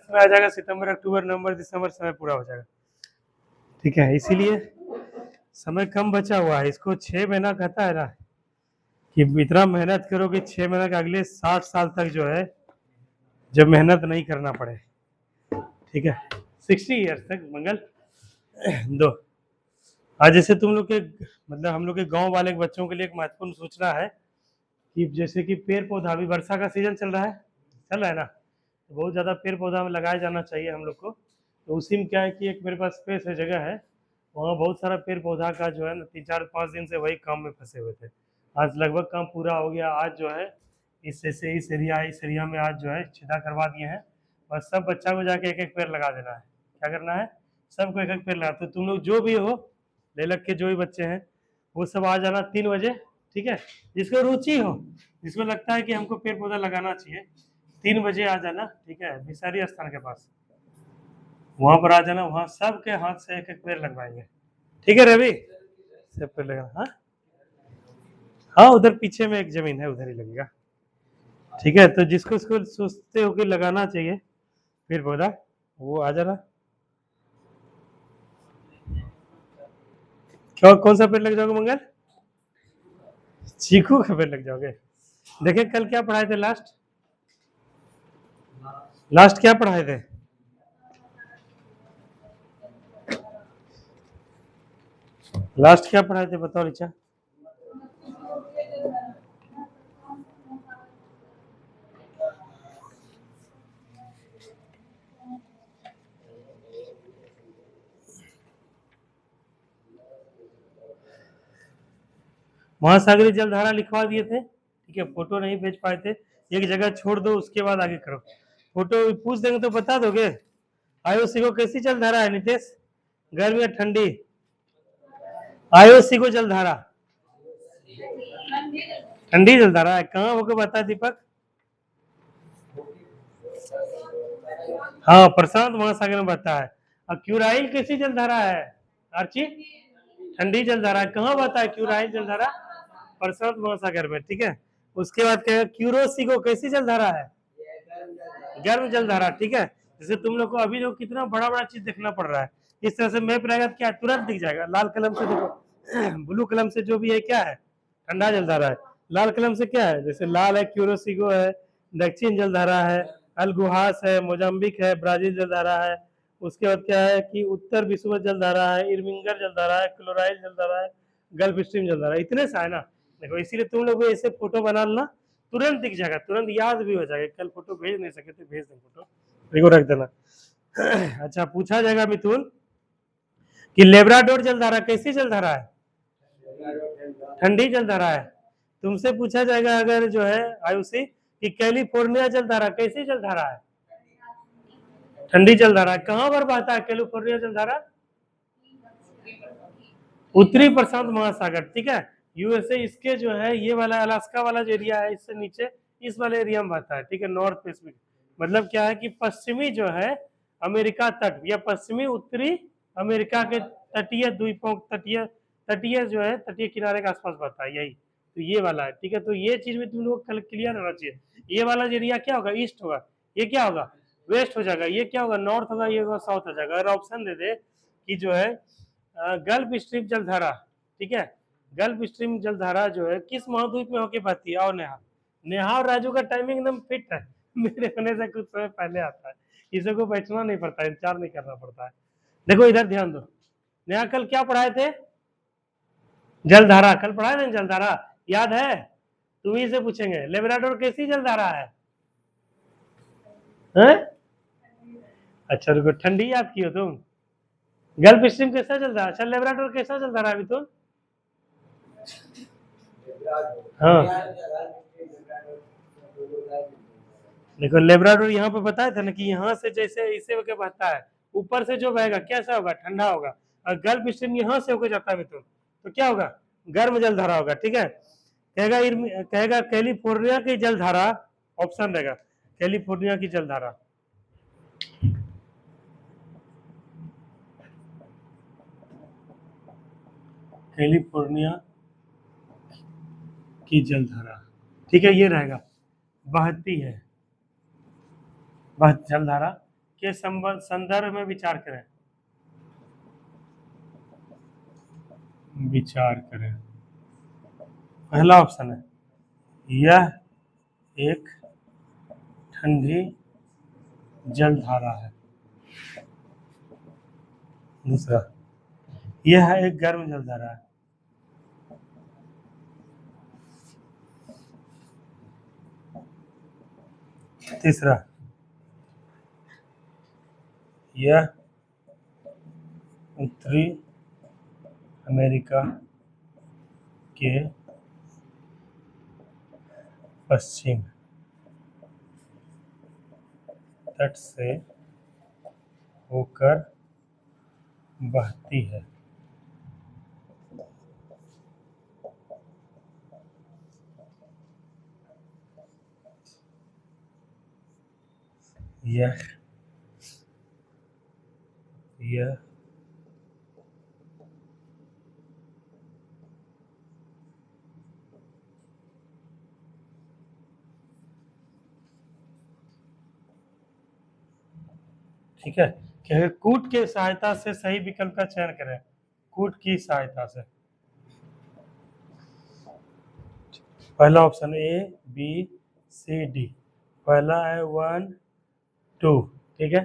में आ जाएगा, सितंबर अक्टूबर नवंबर दिसंबर समय पूरा हो जाएगा। ठीक है, इसीलिए समय कम बचा हुआ है। इसको 6 महीना कहता है ना कि इतना मेहनत करो कि 6 महीना के अगले 60 साल तक जो है जब मेहनत नहीं करना पड़े। ठीक है, 60 ईयर्स तक मंगल दो। आज जैसे तुम लोग के मतलब हम लोग के गांव वाले बच्चों के लिए एक महत्वपूर्ण सूचना है कि जैसे कि पेड़ पौधा, अभी वर्षा का सीजन चल रहा है ना, तो बहुत ज़्यादा पेड़ पौधा में लगाया जाना चाहिए हम लोग को। तो उसी में क्या है कि एक मेरे पास स्पेस है, जगह है, वहाँ बहुत सारा पेड़ पौधा का जो है ना 3 4 5 दिन से वही काम में फंसे हुए थे। आज लगभग काम पूरा हो गया। आज जो है इस एरिया में आज जो है छेदा करवा दिए हैं, और सब बच्चा को जाके एक एक पेड़ लगा देना है। क्या करना है, सबको एक एक पेड़ लगा। तो तुम लोग जो भी हो, लेलक के जो भी बच्चे हैं वो सब आ जाना 3 बजे। ठीक है, जिसको रुचि हो, जिसको लगता है कि हमको पेड़ पौधा लगाना चाहिए, 3 बजे आ जाना। ठीक है, विसारी स्थान के पास वहां पर आ जाना, वहां सबके हाथ से एक एक पेड़ लगवाएंगे। ठीक है रवि, सब पेड़ लगाना। हाँ हाँ, उधर पीछे में एक जमीन है, उधर ही लगेगा। ठीक है, तो जिसको इसको सोचते हो कि लगाना चाहिए पेड़ पौधा, वो आ जाना। क्या, कौन सा पेड़ लग जाओगे मंगल? चीकू का पेड़ लग जाओगे? देखिए कल क्या पढ़ाए थे, लास्ट क्या पढ़ाए थे? लास्ट क्या पढ़ाए थे बताओ रिचा? महासागरीय जलधारा लिखवा दिए थे। ठीक है, फोटो नहीं भेज पाए थे, एक जगह छोड़ दो, उसके बाद आगे करो। फोटो पूछ देंगे तो बता दोगे? आईओसी को कैसी जलधारा है नितेश, गर्म या ठंडी? आईओसी को जलधारा ठंडी जलधारा है। कहाँ होकर बता दीपक? हाँ, प्रशांत महासागर में बहता है। और क्यूराइल कैसी जलधारा है आर्ची? ठंडी जलधारा। कहाँ बहता है क्यूराइल जलधारा? प्रशांत महासागर में। ठीक है, उसके बाद कहेगा क्यूरोसिगो कैसी जलधारा है? गर्म जलधारा। ठीक है, जैसे तुम लोग को अभी जो कितना बड़ा बड़ा चीज देखना पड़ रहा है, इस तरह से मैप रहेगा क्या तुरंत दिख जाएगा। लाल कलम से देखो, ब्लू कलम से जो भी है क्या है, ठंडा जलधारा है। लाल कलम से क्या है, जैसे लाल है क्यूरोसिगो है, दक्षिण जलधारा है, अलगुहास है, मोजाम्बिक है, ब्राजील जलधारा है। उसके बाद क्या है कि उत्तर विश्व जलधारा है, इरमिंगर जलधारा है, क्लोराइल जलधारा है, गल्फ स्ट्रीम जलधारा। इतने सा है ना, देखो इसीलिए तुम लोग ऐसे फोटो बना लेना, तुरंत दिख जाएगा, तुरंत याद भी हो जाएगा। कल फोटो भेज नहीं सके तो भेज दें फोटो, देखो रख देना। अच्छा, पूछा जाएगा मिथुन कि लेब्राडोर जलधारा कैसी जलधारा है? ठंडी जलधारा है। तुमसे पूछा जाएगा अगर जो है आयुषी कि कैलिफोर्निया जलधारा कैसी जलधारा है? ठंडी जलधारा। कहां पर बहता है कैलिफोर्निया जलधारा? उत्तरी प्रशांत महासागर। ठीक है, यूएसए इसके जो है ये वाला अलास्का वाला जो एरिया है, इससे नीचे इस वाले एरिया में बहता है। ठीक है, नॉर्थ पैसिफिक मतलब क्या है कि पश्चिमी जो है अमेरिका तट या पश्चिमी उत्तरी अमेरिका के तटीय द्वीपों, तटीय तटीय जो है तटीय किनारे के आसपास बहता है, यही तो ये वाला है। ठीक है, तो ये चीज भी तुम लोग को क्लियर होना चाहिए। ये वाला एरिया क्या होगा, ईस्ट होगा, ये क्या होगा, वेस्ट हो जाएगा, ये क्या होगा, नॉर्थ होगा, ये होगा साउथ हो जाएगा। अगर ऑप्शन दे दे कि जो है गल्फ स्ट्रीम जलधारा, ठीक है, गल्फ स्ट्रीम जलधारा जो है किस महाद्वीप में होके बहती है? और नेहा, नेहा और राजू का टाइमिंग एकदम फिट है, मेरे होने से कुछ समय पहले आता है, किसी को बैठना नहीं पड़ता, इंतजार नहीं करना पड़ता है। देखो इधर ध्यान दो, नेहा कल क्या पढ़ाए थे? जलधारा। कल पढ़ाए थे जलधारा, याद है? तुम्ही से पूछेंगे लेब्राडोर कैसी जलधारा है? अच्छा रुको, ठंडी याद की हो तुम? गल्फ स्ट्रीम कैसा चल रहा है? अच्छा, लेब्राडोर कैसा चल रहा है अभी तुम? हाँ, देखो लेब्राडोर यहाँ पे बताया था ना कि यहाँ से जैसे इसे होकर बहता है, ऊपर से जो बहेगा कैसा होगा, ठंडा होगा। और गल्फ स्ट्रीम यहाँ से होकर जाता है मिथुन, तो क्या होगा, गर्म जलधारा होगा। ठीक है, कहेगा कैलिफोर्निया की जलधारा, ऑप्शन रहेगा कैलिफोर्निया की जलधारा। कैलिफोर्निया की जलधारा, ठीक है, ये रहेगा, बहती है, जलधारा के संदर्भ में विचार करें। विचार करें। पहला ऑप्शन है यह एक ठंडी जलधारा है। दूसरा, यह एक गर्म जलधारा है। तीसरा, यह उत्तरी अमेरिका के पश्चिम तट से होकर बहती है। यह ठीक है, कि कूट के सहायता से सही विकल्प का चयन करें। कूट की सहायता से। पहला option A B C D. पहला है 1 2, ठीक है,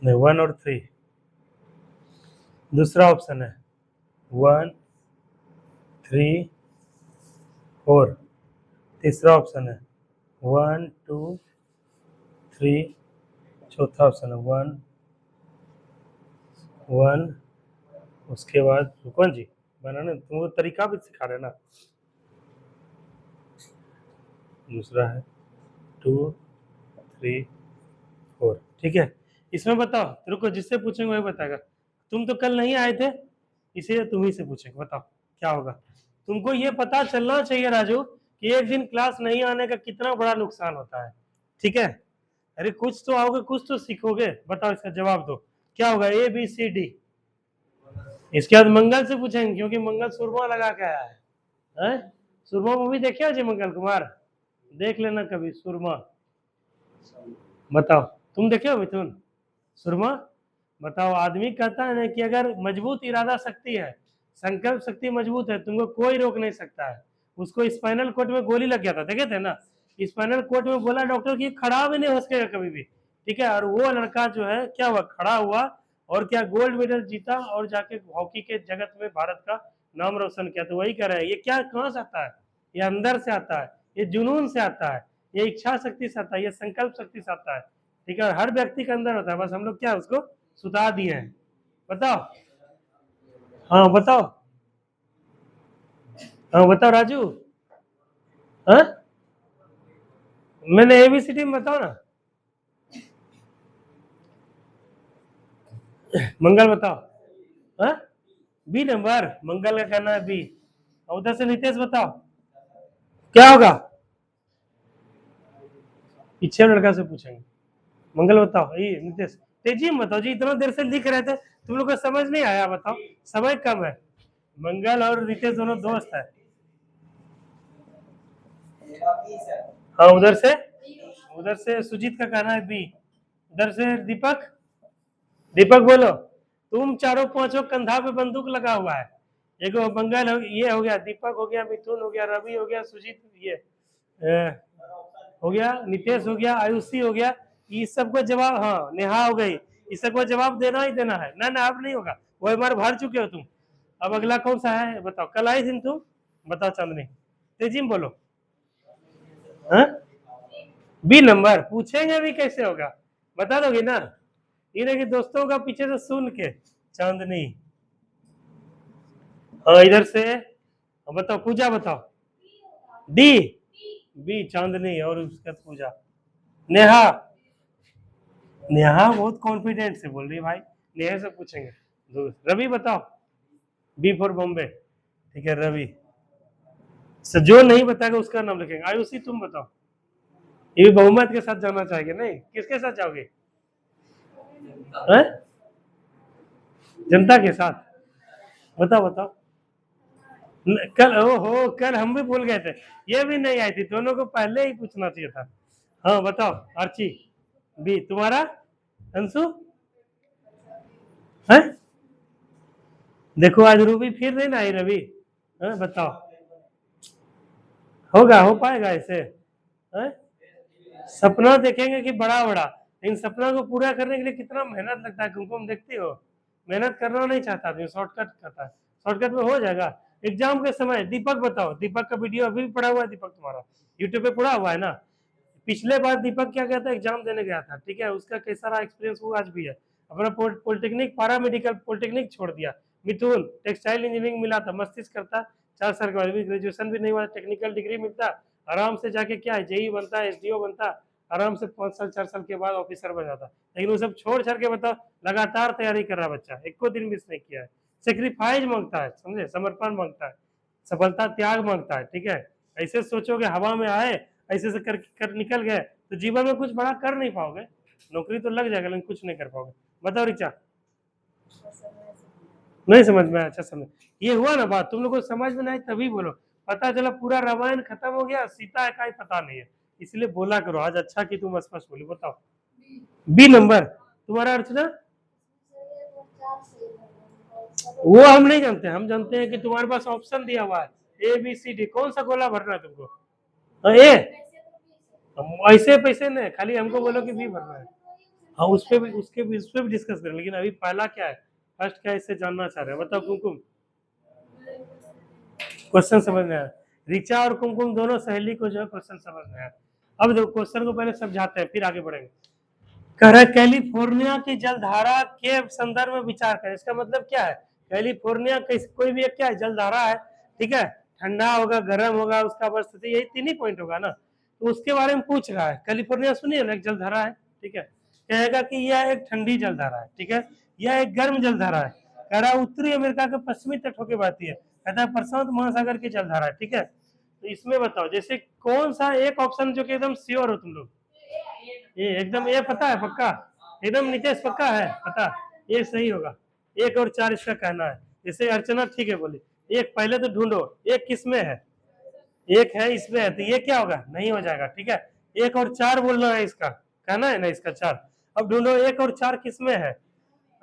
नहीं 1 और 3। दूसरा ऑप्शन है 1 3 4। तीसरा ऑप्शन है 1 2 3। चौथा ऑप्शन है 1 1। उसके बाद रुकन जी बनाने तुमको तरीका भी सिखा रहे ना। दूसरा है 2 3 4, ठीक है। इसमें बताओ, रुको, जिससे पूछेंगे वही बताएगा। तुम तो कल नहीं आए थे, इसीलिए तुम ही से पूछेंगे। बताओ क्या होगा। तुमको ये पता चलना चाहिए राजू कि एक दिन क्लास नहीं आने का कितना बड़ा नुकसान होता है, ठीक है। अरे कुछ तो आओगे, कुछ तो सीखोगे। बताओ इसका जवाब दो, क्या होगा। A B C D. इसके बाद मंगल से पूछेंगे, क्योंकि मंगल सुरमा लगा के आया है। सुरमा मूवी देखे हो जी मंगल कुमार? देख लेना कभी सुरमा। बताओ तुम देखे हो मिथुन सुरमा? बताओ, आदमी कहता है ना कि अगर मजबूत इरादा शक्ति है, संकल्प शक्ति मजबूत है, तुमको कोई रोक नहीं सकता है। उसको स्पाइनल कोर्ड में गोली लग गया था, देखे थे ना? स्पाइनल कोर्ड में बोला डॉक्टर कि खड़ा भी नहीं हो सकेगा कभी भी, ठीक है। और वो लड़का जो है क्या हुआ, खड़ा हुआ और क्या गोल्ड मेडल जीता और जाके हॉकी के जगत में भारत का नाम रोशन किया। तो वही कह रहे हैं, ये क्या कहाँ से आता है? ये अंदर से आता है, ये जुनून से आता है, ये इच्छा शक्ति से आता है, ये संकल्प शक्ति से आता है, ठीक है। और हर व्यक्ति के अंदर होता है, बस हम लोग क्या उसको सुता दिए हैं। बताओ, हाँ बताओ, हाँ बताओ राजू। हाँ मैंने एबीसीडी में बताओ ना। मंगल बताओ। हाँ बी नंबर, मंगल का कहना है बी। उधर से नितेश बताओ क्या होगा। पीछे लड़का से पूछेंगे। मंगल बताओ, ये नितेश तेजी में बताओ जी, इतना देर से लिख रहे थे, तुम लोग को समझ नहीं आया? बताओ, समय कम है। मंगल और नितेश दोनों दोस्त है। हाँ उधर से सुजीत का कहना है बी। उधर से दीपक, दीपक बोलो। तुम चारों पांचों कंधा पे बंदूक लगा हुआ है। एक मंगल ये हो गया, दीपक हो गया, मिथुन हो गया, रवि हो गया, सुजीत ये हो गया, नितेश हो गया, आयुषी हो गया। इस सबको जवाब, हाँ नेहा हो गई। इस सबको जवाब देना ही देना है ना, अब नहीं होगा, वो एक बार भर चुके हो तुम। अब अगला कौन सा है बताओ, कल आई थी तुम? बताओ चांदनी, तेजी में बोलो। बी नंबर पूछेंगे अभी कैसे होगा, बता दोगे ना? ये देखिए दोस्तों का पीछे से सुन के चांदनी। हाँ इधर से बताओ, पूजा बताओ। डी बी चांदनी और उसका पूजा। नेहा, नेहा बहुत कॉन्फिडेंट से बोल रही है भाई, नेहा से पूछेंगे। रवि बताओ, बी फॉर बॉम्बे, ठीक है रवि। जो नहीं बताएगा उसका नाम लिखेंगे। आयुषी तुम बताओ, ये बहुमत के साथ जाना चाहेंगे? नहीं, किसके साथ जाओगे? जनता के साथ। बताओ बताओ। कल ओहो, कल हम भी भूल गए थे, ये भी नहीं आई थी, दोनों को पहले ही पूछना चाहिए था। हाँ बताओ आर्ची। बी तुम्हारा? अंशु है? देखो आज रूबी फिर नहीं ना आई रवि, बताओ होगा, हो पाएगा ऐसे? सपना देखेंगे कि बड़ा बड़ा, लेकिन सपना को पूरा करने के लिए कितना मेहनत लगता है, कुमकुम देखती हो। मेहनत करना नहीं चाहता आदमी, शॉर्टकट करता है, शॉर्टकट में हो जाएगा। एग्जाम के समय दीपक बताओ, दीपक का वीडियो अभी भी पड़ा हुआ है, दीपक तुम्हारा यूट्यूब पे पड़ा हुआ है ना। पिछले बार दीपक क्या गया था, एग्जाम देने गया था, ठीक है, उसका कैसा रहा एक्सपीरियंस वो आज भी है। अपना पॉलिटेक्निक पैरामेडिकल पॉलिटेक्निक छोड़ दिया। मिथुन टेक्सटाइल इंजीनियरिंग मिला था, मस्तिष्क करता 4 साल के बाद, ग्रेजुएशन भी नहीं हुआ, टेक्निकल डिग्री मिलता, आराम से जाके क्या है जेई बनता, एसडीओ बनता, आराम से 5 साल 4 साल के बाद ऑफिसर बन जाता। लेकिन वो सब छोड़ छाड़ के बताओ, लगातार तैयारी कर रहा बच्चा, एक को दिन मिस नहीं किया है। सेक्रीफाइस मांगता है, समझे, समर्पण मांगता है, सफलता त्याग मांगता है, ठीक है। ऐसे सोचोगे हवा में आए, ऐसे से कर निकल गए तो जीवन में कुछ बड़ा कर नहीं पाओगे। नौकरी तो लग जाएगा लेकिन कुछ नहीं कर पाओगे। बताओ रिचा, नहीं समझ में आया? अच्छा समझ, ये हुआ ना बात, तुम लोग को समझ में नहीं तभी बोलो। पता चला पूरा रामायण खत्म हो गया, सीता का ही पता नहीं है, इसलिए बोला करो आज। अच्छा कि तुम स्पष्ट बोली। बताओ बी नंबर तुम्हारा अर्चना, वो हम नहीं जानते, हम जानते हैं कि तुम्हारे पास ऑप्शन दिया हुआ है ए बी सी डी, कौन सा गोला भरना है तुमको? ए, ऐसे पैसे नहीं, खाली हमको बोलो कि बी भरना है। हाँ उस पे भी, उसके भी, उस पे भी डिस्कस करें, लेकिन अभी पहला क्या है, फर्स्ट क्या है, इससे जानना चाह रहे हैं। बताओ कुमकुम, क्वेश्चन समझ में आया? रिचा और कुमकुम दोनों सहेली को जो है क्वेश्चन समझ में आया। अब देखो क्वेश्चन को पहले समझाते हैं फिर आगे बढ़ेंगे। कह रहा है कैलिफोर्निया की जलधारा के संदर्भ में विचार करें। इसका मतलब क्या है, कैलिफोर्निया कोई भी एक क्या है, जलधारा है, ठीक है, ठंडा होगा गर्म होगा उसका बस यही 3 ही पॉइंट होगा ना, तो उसके बारे में पूछ रहा है। कैलिफोर्निया सुनिए ना, एक जलधारा है, ठीक है, कहेगा कि यह एक ठंडी जलधारा है, ठीक है, यह एक गर्म जलधारा है। कह रहा है उत्तरी अमेरिका के पश्चिमी तट होकर बहती है, कहता है प्रशांत महासागर की जलधारा है, ठीक है। तो इसमें बताओ जैसे कौन सा एक ऑप्शन जो कि एकदम श्योर हो तुम लोग, ये एकदम, ये पता है पक्का, एकदम नितेश पक्का है पता, ये सही होगा। 1 और 4 इसका कहना है। जैसे अर्चना ठीक है बोली, एक पहले तो ढूंढो, एक किस में है, एक है इसमें है, तो ये क्या होगा, नहीं हो जाएगा, ठीक है। 1 और 4 बोलना है, इसका कहना है ना, इसका 4। अब ढूंढो 1 और 4 किस में है।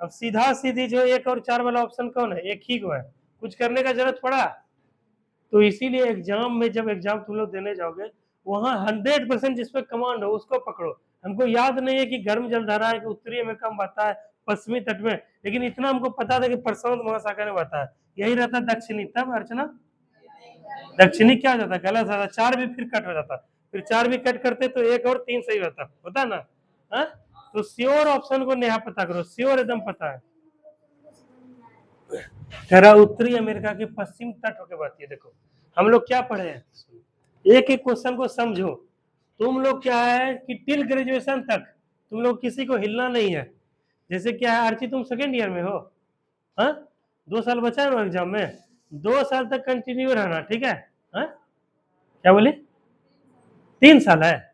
अब सीधा सीधी जो 1 और 4 वाला ऑप्शन कौन है, एक ही को है, कुछ करने का जरूरत पड़ा। तो इसीलिए एग्जाम में, जब एग्जाम तुम लोग देने जाओगे, वहां 100% जिसपे कमांड हो उसको पकड़ो। हमको याद नहीं है कि गर्म जलधारा है कि उत्तरी अमेरिका में बहता है, पश्चिमी तट में, लेकिन इतना हमको पता था कि प्रशांत महासागर में बहता है। यही रहता दक्षिणी, तब अर्चना दक्षिणी क्या हो जाता, गलत जाता, 4 भी फिर कट हो जाता, फिर 4 भी कट करते तो 1 और 3 सही होता ना। हा? तो श्योर ऑप्शन को नेहा पता करो, श्योर एकदम पता है। तेरा उत्तरी अमेरिका के पश्चिम तट होकर बहती है। देखो हम लोग क्या पढ़े हैं, एक एक क्वेश्चन को समझो। तुम लोग क्या है कि टिल ग्रेजुएशन तक तुम लोग किसी को हिलना नहीं है। जैसे क्या है आर्ची, तुम सेकेंड ईयर में हो, हाँ 2 साल बचा है ना एग्जाम में, 2 साल तक कंटिन्यू रहना, ठीक है। हाँ क्या बोले, 3 साल है,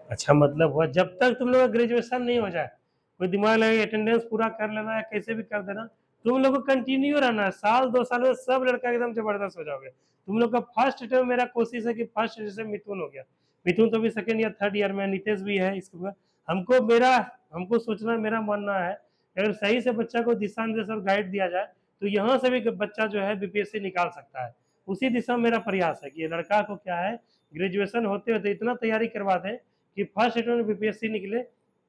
अच्छा मतलब हुआ, जब तक तुम लोग का ग्रेजुएशन नहीं हो जाए, कोई दिमाग लगे अटेंडेंस पूरा कर लेना है, कैसे भी कर देना, तुम लोग को कंटिन्यू रहना है। 1-2 साल में सब लड़का एकदम जबरदस्त हो जाओगे। तुम लोग का फर्स्ट अटेम्प्ट, मेरा कोशिश है कि फर्स्ट जैसे मिथुन हो गया, मिथुन तो भी सेकंड या थर्ड ईयर में, नितेश भी है इसके बाद। हमको सोचना, मेरा मानना है अगर सही से बच्चा को दिशा निर्देश और गाइड दिया जाए तो यहाँ से भी बच्चा जो है बीपीएससी निकाल सकता है। उसी दिशा में मेरा प्रयास है कि ये लड़का को क्या है, ग्रेजुएशन होते होते इतना तैयारी करवा दे कि फर्स्ट अटेम्प्ट में बीपीएससी निकले,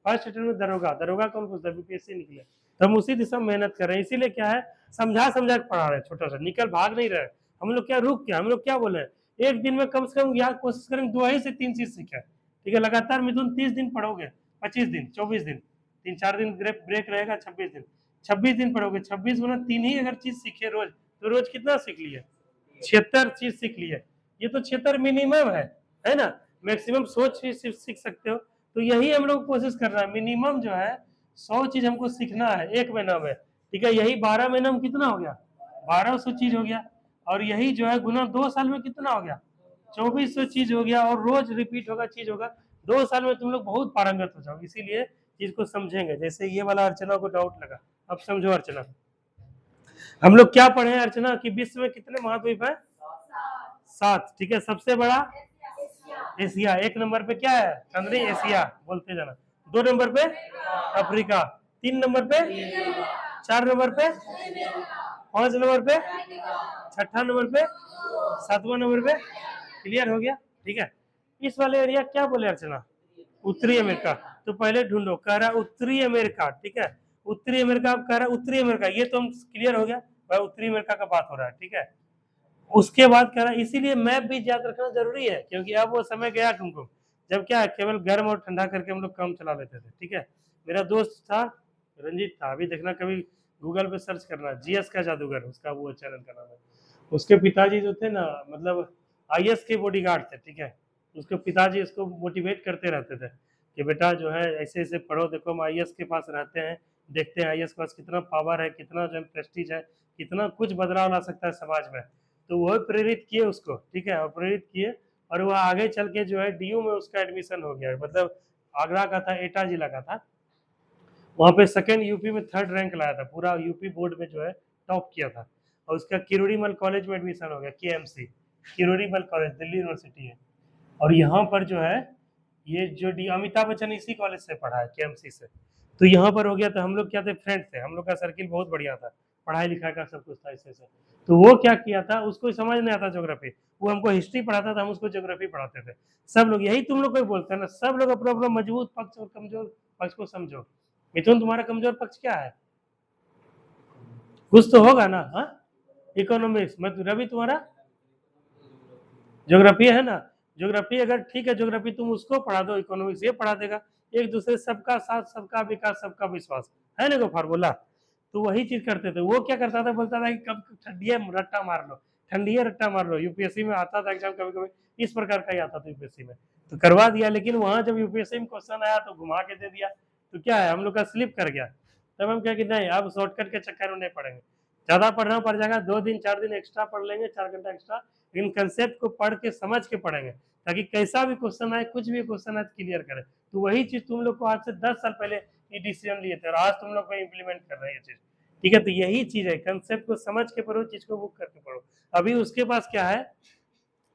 फर्स्ट अटेम्प्ट में दरोगा कौन पूछता है, बीपीएससी निकले। तो हम उसी दिशा में मेहनत कर रहे हैं। इसीलिए क्या है, समझा समझा के पढ़ा रहे हैं, छोटा सा निकल भाग नहीं रहे हम लोग। क्या रुक क्या, हम लोग क्या बोले, एक दिन में कम से कम याद कोशिश करेंगे 2 से 3 चीज सीखे, ठीक है। लगातार मिथुन 30 दिन पढ़ोगे, 25 दिन, 24 दिन, 3-4 दिन ब्रेक रहेगा, 26 दिन, 26 दिन पढ़ोगे, 26 गुना 3 ही अगर चीज सीखे रोज, तो रोज कितना सीख लिए, 76 चीज सीख लिए। ये तो 76 मिनिमम है ना, मैक्सिमम 100 चीज सीख सकते हो। तो यही हम लोग कोशिश कर रहे हैं, मिनिमम जो है 100 चीज हमको सीखना है 1 महीना में, ठीक है। यही 12 महीना में कितना हो गया, 1200 चीज हो गया। और यही जो है गुना 2 साल में कितना हो गया, 2400 चीज हो गया। और रोज रिपीट होगा, चीज होगा, 2 साल में तुम लोग बहुत पारंगत हो जाओगे। इसीलिए चीज को समझेंगे। जैसे ये वाला अर्चना को डाउट लगा, अब समझो अर्चना, हम लोग क्या पढ़े हैं अर्चना कि विश्व में कितने महाद्वीप है, 7, ठीक है। सबसे बड़ा एशिया। 1 नंबर पे क्या है चंद्री, एशिया बोलते जाना। 2 नंबर पे अफ्रीका, 3 नंबर पे, 4 नंबर पे, 5 नंबर पे, 6ठा नंबर पे, 7वां नंबर पे। क्लियर हो गया? ठीक है। इस वाले एरिया क्या बोले अर्चना? उत्तरी अमेरिका। तो पहले ढूंढो, कह रहा उत्तरी अमेरिका, ठीक है। उत्तरी अमेरिका, आप कह रहा उत्तरी अमेरिका, ये तो हम क्लियर हो गया भाई, उत्तरी अमेरिका का बात हो रहा है, ठीक है। उसके बाद कह रहा है, इसीलिए मैप भी याद रखना जरूरी है, क्योंकि अब वो समय गया तुमको जब क्या है केवल गर्म और ठंडा करके हम लोग काम चला लेते थे, ठीक है। मेरा दोस्त था रंजीत था, अभी देखना कभी गूगल पे सर्च करना, जीएस का जादूगर, उसका वो चैनल का नाम है। उसके पिताजी जो थे ना, मतलब आईएएस के बॉडीगार्ड थे, ठीक है। उसके पिताजी उसको मोटिवेट करते रहते थे कि बेटा जो है ऐसे ऐसे पढ़ो, देखो हम आईएएस के पास रहते हैं, देखते हैं आईएएस के पास कितना पावर है, कितना जो है प्रेस्टीज है, कितना कुछ बदलाव ला सकता है समाज में। तो वो प्रेरित किए उसको, ठीक है, और प्रेरित किए, और वो आगे चल के जो है डीयू में उसका एडमिशन हो गया, मतलब आगरा का था, एटा जिला का था। वहाँ पे सेकंड, यूपी में 3rd रैंक लाया था, पूरा यूपी बोर्ड में जो है टॉप किया था। और उसका किरोड़ीमल कॉलेज में एडमिशन हो गया, KMC, Kirori Mal college, Delhi university है। और यहाँ पर जो है ये जो अमिताभ बच्चन इसी कॉलेज से पढ़ा है, केएमसी से। तो यहाँ पर हो गया, तो हम लोग क्या थे, फ्रेंड थे, हम लोग का सर्किल बहुत बढ़िया था, पढ़ाई लिखाई का सब कुछ था ऐसे ऐसे। तो वो क्या किया था, उसको समझ नहीं आता ज्योग्राफी, वो हमको हिस्ट्री पढ़ाता था, हम उसको ज्योग्राफी पढ़ाते थे। सब लोग यही तुम लोग को बोलते हैं ना, सब लोग अपना अपना मजबूत पक्ष और कमजोर पक्ष को समझो। मिथुन, तुम्हारा कमजोर पक्ष क्या है? कुछ तो होगा ना? हाँ, इकोनॉमिक्स। रवि, तुम्हारा ज्योग्राफी है ना? ज्योग्राफी अगर ठीक है, ज्योग्राफी तुम उसको पढ़ा दो, इकोनॉमिक्स ये पढ़ा देगा। एक दूसरे, सबका साथ, सबका विकास, सबका विश्वास, है ना, को फार्मूला। तो वही चीज करते थे। वो क्या करता था, बोलता था कि कब ठंडिया रट्टा मार लो, ठंडिया रट्टा मार लो। यूपीएससी में आता था एग्जाम, कभी कभी इस प्रकार का ही आता था यूपीएससी में, तो करवा दिया। लेकिन वहां जब यूपीएससी में क्वेश्चन आया तो घुमा के दे दिया, तो क्या है, हम लोग का स्लिप कर गया। तब हम क्या कि नहीं, अब शॉर्टकट के चक्कर में नहीं पड़ेंगे, ज्यादा पढ़ना पड़ जाएगा, 2 दिन 4 दिन एक्स्ट्रा पढ़ लेंगे, 4 घंटा एक्स्ट्रा, इन कंसेप्ट को पढ़ के समझ के पढ़ेंगे, ताकि कैसा भी क्वेश्चन आए, कुछ भी क्वेश्चन आए क्लियर करें। तो वही चीज तुम लोग को आज से 10 साल पहले ये डिसीजन लिए थे, और आज तुम लोग को इम्प्लीमेंट कर रहे हैं ये चीज, ठीक है। तो यही चीज है, कंसेप्ट को समझ के पढ़ो, चीज को बुक करके पढ़ो। अभी उसके पास क्या है,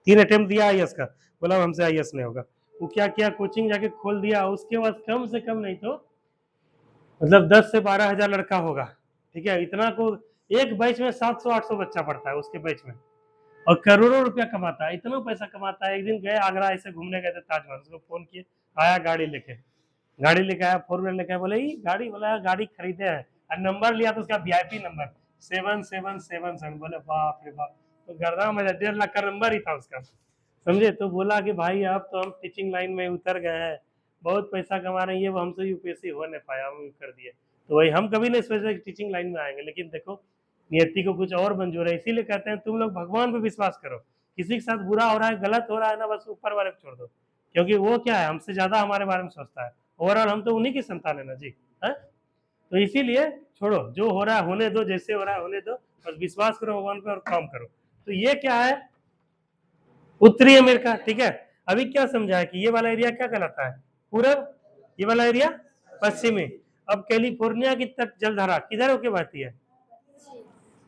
3 अटेम्प्ट दिया आईएएस का, बोला हमसे आईएएस नहीं होगा। वो क्या किया, कोचिंग जाके खोल दिया। उसके बाद कम से कम नहीं तो मतलब 10 से 12 हजार लड़का होगा, ठीक है। इतना को एक बैच में 700-800 बच्चा पढ़ता है उसके बैच में, और करोड़ों रुपया कमाता है, इतना पैसा कमाता है। एक दिन गए आगरा, ऐसे घूमने गए थे ताजमहल, उसको फोन किए, आया गाड़ी लेके, गाड़ी लेके आया, 4 व्हीलर लेके आया, बोले गाड़ी, बोला गाड़ी खरीदे है, और नंबर लिया तो उसका वीआईपी नंबर 7777। बोले बाप रे बाप, तो गर्दा मजा, 1.5 लाख का नंबर ही था उसका, समझे। तो बोला कि भाई अब तो हम टीचिंग लाइन में उतर गए हैं, बहुत पैसा कमा रहे हैं, ये वो हमसे यूपीएससी हो नहीं पाया, हम कर दिए। तो वही हम कभी नहीं सोचे कि टीचिंग लाइन में आएंगे, लेकिन देखो नियति को कुछ और मंजूर है। इसीलिए कहते हैं तुम लोग भगवान पे विश्वास करो, किसी के साथ बुरा हो रहा है, गलत हो रहा है ना, बस ऊपर वाले को छोड़ दो, क्योंकि वो क्या है, हमसे ज्यादा हमारे बारे में सोचता है। ओवरऑल हम तो उन्हीं की संतान है ना जी, है। तो इसीलिए छोड़ो, जो हो रहा है होने दो, जैसे हो रहा है होने दो, बस विश्वास करो भगवान पे और काम करो। तो ये क्या है, उत्तरी अमेरिका, ठीक है। अभी क्या समझा है कि ये वाला एरिया क्या कहलाता है, पूरब, ये वाला एरिया पश्चिमी। अब कैलिफोर्निया की तट जलधारा किधर होके बहती है,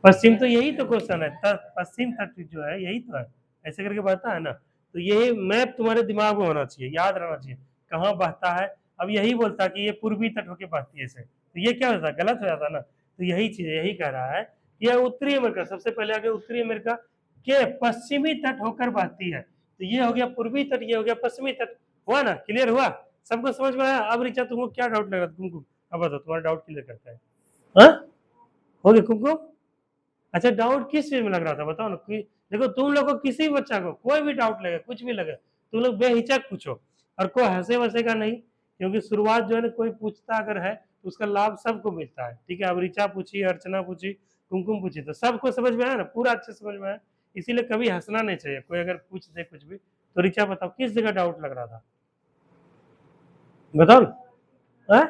पश्चिम। तो यही तो क्वेश्चन है, पश्चिम तट जो है यही तो है, ऐसे करके बहता है ना। तो यही मैप तुम्हारे दिमाग में होना चाहिए, याद रहना चाहिए कहाँ बहता है। अब यही बोलता है कि ये पूर्वी तट होके बहती है ऐसे, तो ये क्या होता है, गलत हो जाता है ना। तो यही चीज यही कह रहा है कि यह उत्तरी अमेरिका, सबसे पहले आगे उत्तरी अमेरिका के पश्चिमी तट होकर बहती है। तो ये हो गया पूर्वी तट, ये हो गया पश्चिमी तट, हुआ ना, क्लियर हुआ, सबको समझ में आया। अब रिचा तुमको क्या डाउट लग रहा है, तुमको अब बताओ, तुम्हारा डाउट क्लियर करता है, हाँ हो गया तुमको? अच्छा, डाउट किस चीज में लग रहा था बताओ ना। देखो तुम लोग को, किसी बच्चा को कोई भी डाउट लगे, कुछ भी लगे, तुम लोग बेहिचक पूछो, और कोई हंसे वसेगा नहीं, क्योंकि शुरुआत जो है ना, कोई पूछता अगर है तो उसका लाभ सबको मिलता है, ठीक है। अब रिचा पूछी, अर्चना पूछी, कुमकुम पूछी, तो सबको समझ में आया ना, पूरा अच्छे समझ में आया। इसीलिए कभी हंसना नहीं चाहिए, कोई अगर पूछ दे कुछ भी। तो रिचा बताओ किस जगह डाउट लग रहा था, बताओ ना,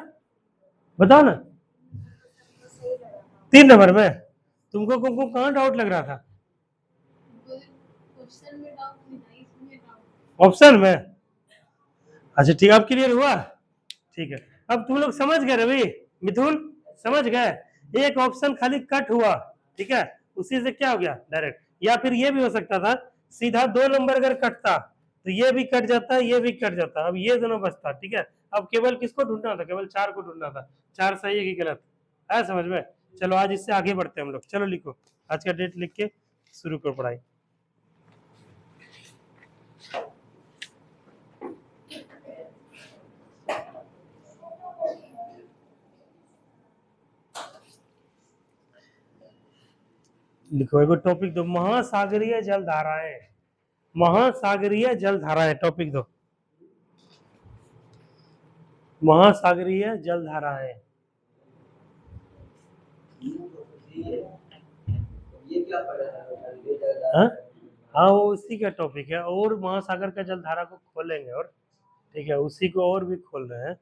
बताओ ना। 3 नंबर में तुमको कुमकुम कहाँ डाउट लग रहा था, ऑप्शन में? अच्छा ठीक है, अब क्लियर हुआ, ठीक है। अब तुम लोग समझ गए, रवि मिथुन समझ गए, एक ऑप्शन खाली कट हुआ, ठीक है, उसी से क्या हो गया डायरेक्ट। या फिर ये भी हो सकता था सीधा 2 नंबर अगर कटता तो ये भी कट जाता है, ये भी कट जाता है, अब ये दोनों बचता है। ठीक है, अब केवल किसको ढूंढना था, केवल 4 को ढूंढना था। 4 सही है कि गलत है समझ में। चलो आज इससे आगे बढ़ते हैं हम लोग। चलो लिखो, आज का डेट लिख के शुरू करो पढ़ाई। लिखो एगो टॉपिक दो, महासागरीय जलधाराएं। महासागरीय जलधाराएं टॉपिक दो, महासागरीय जलधाराएं। हाँ हाँ, वो उसी का टॉपिक है, और महासागर का जलधारा को खोलेंगे। और ठीक है, उसी को और भी खोल रहे हैं।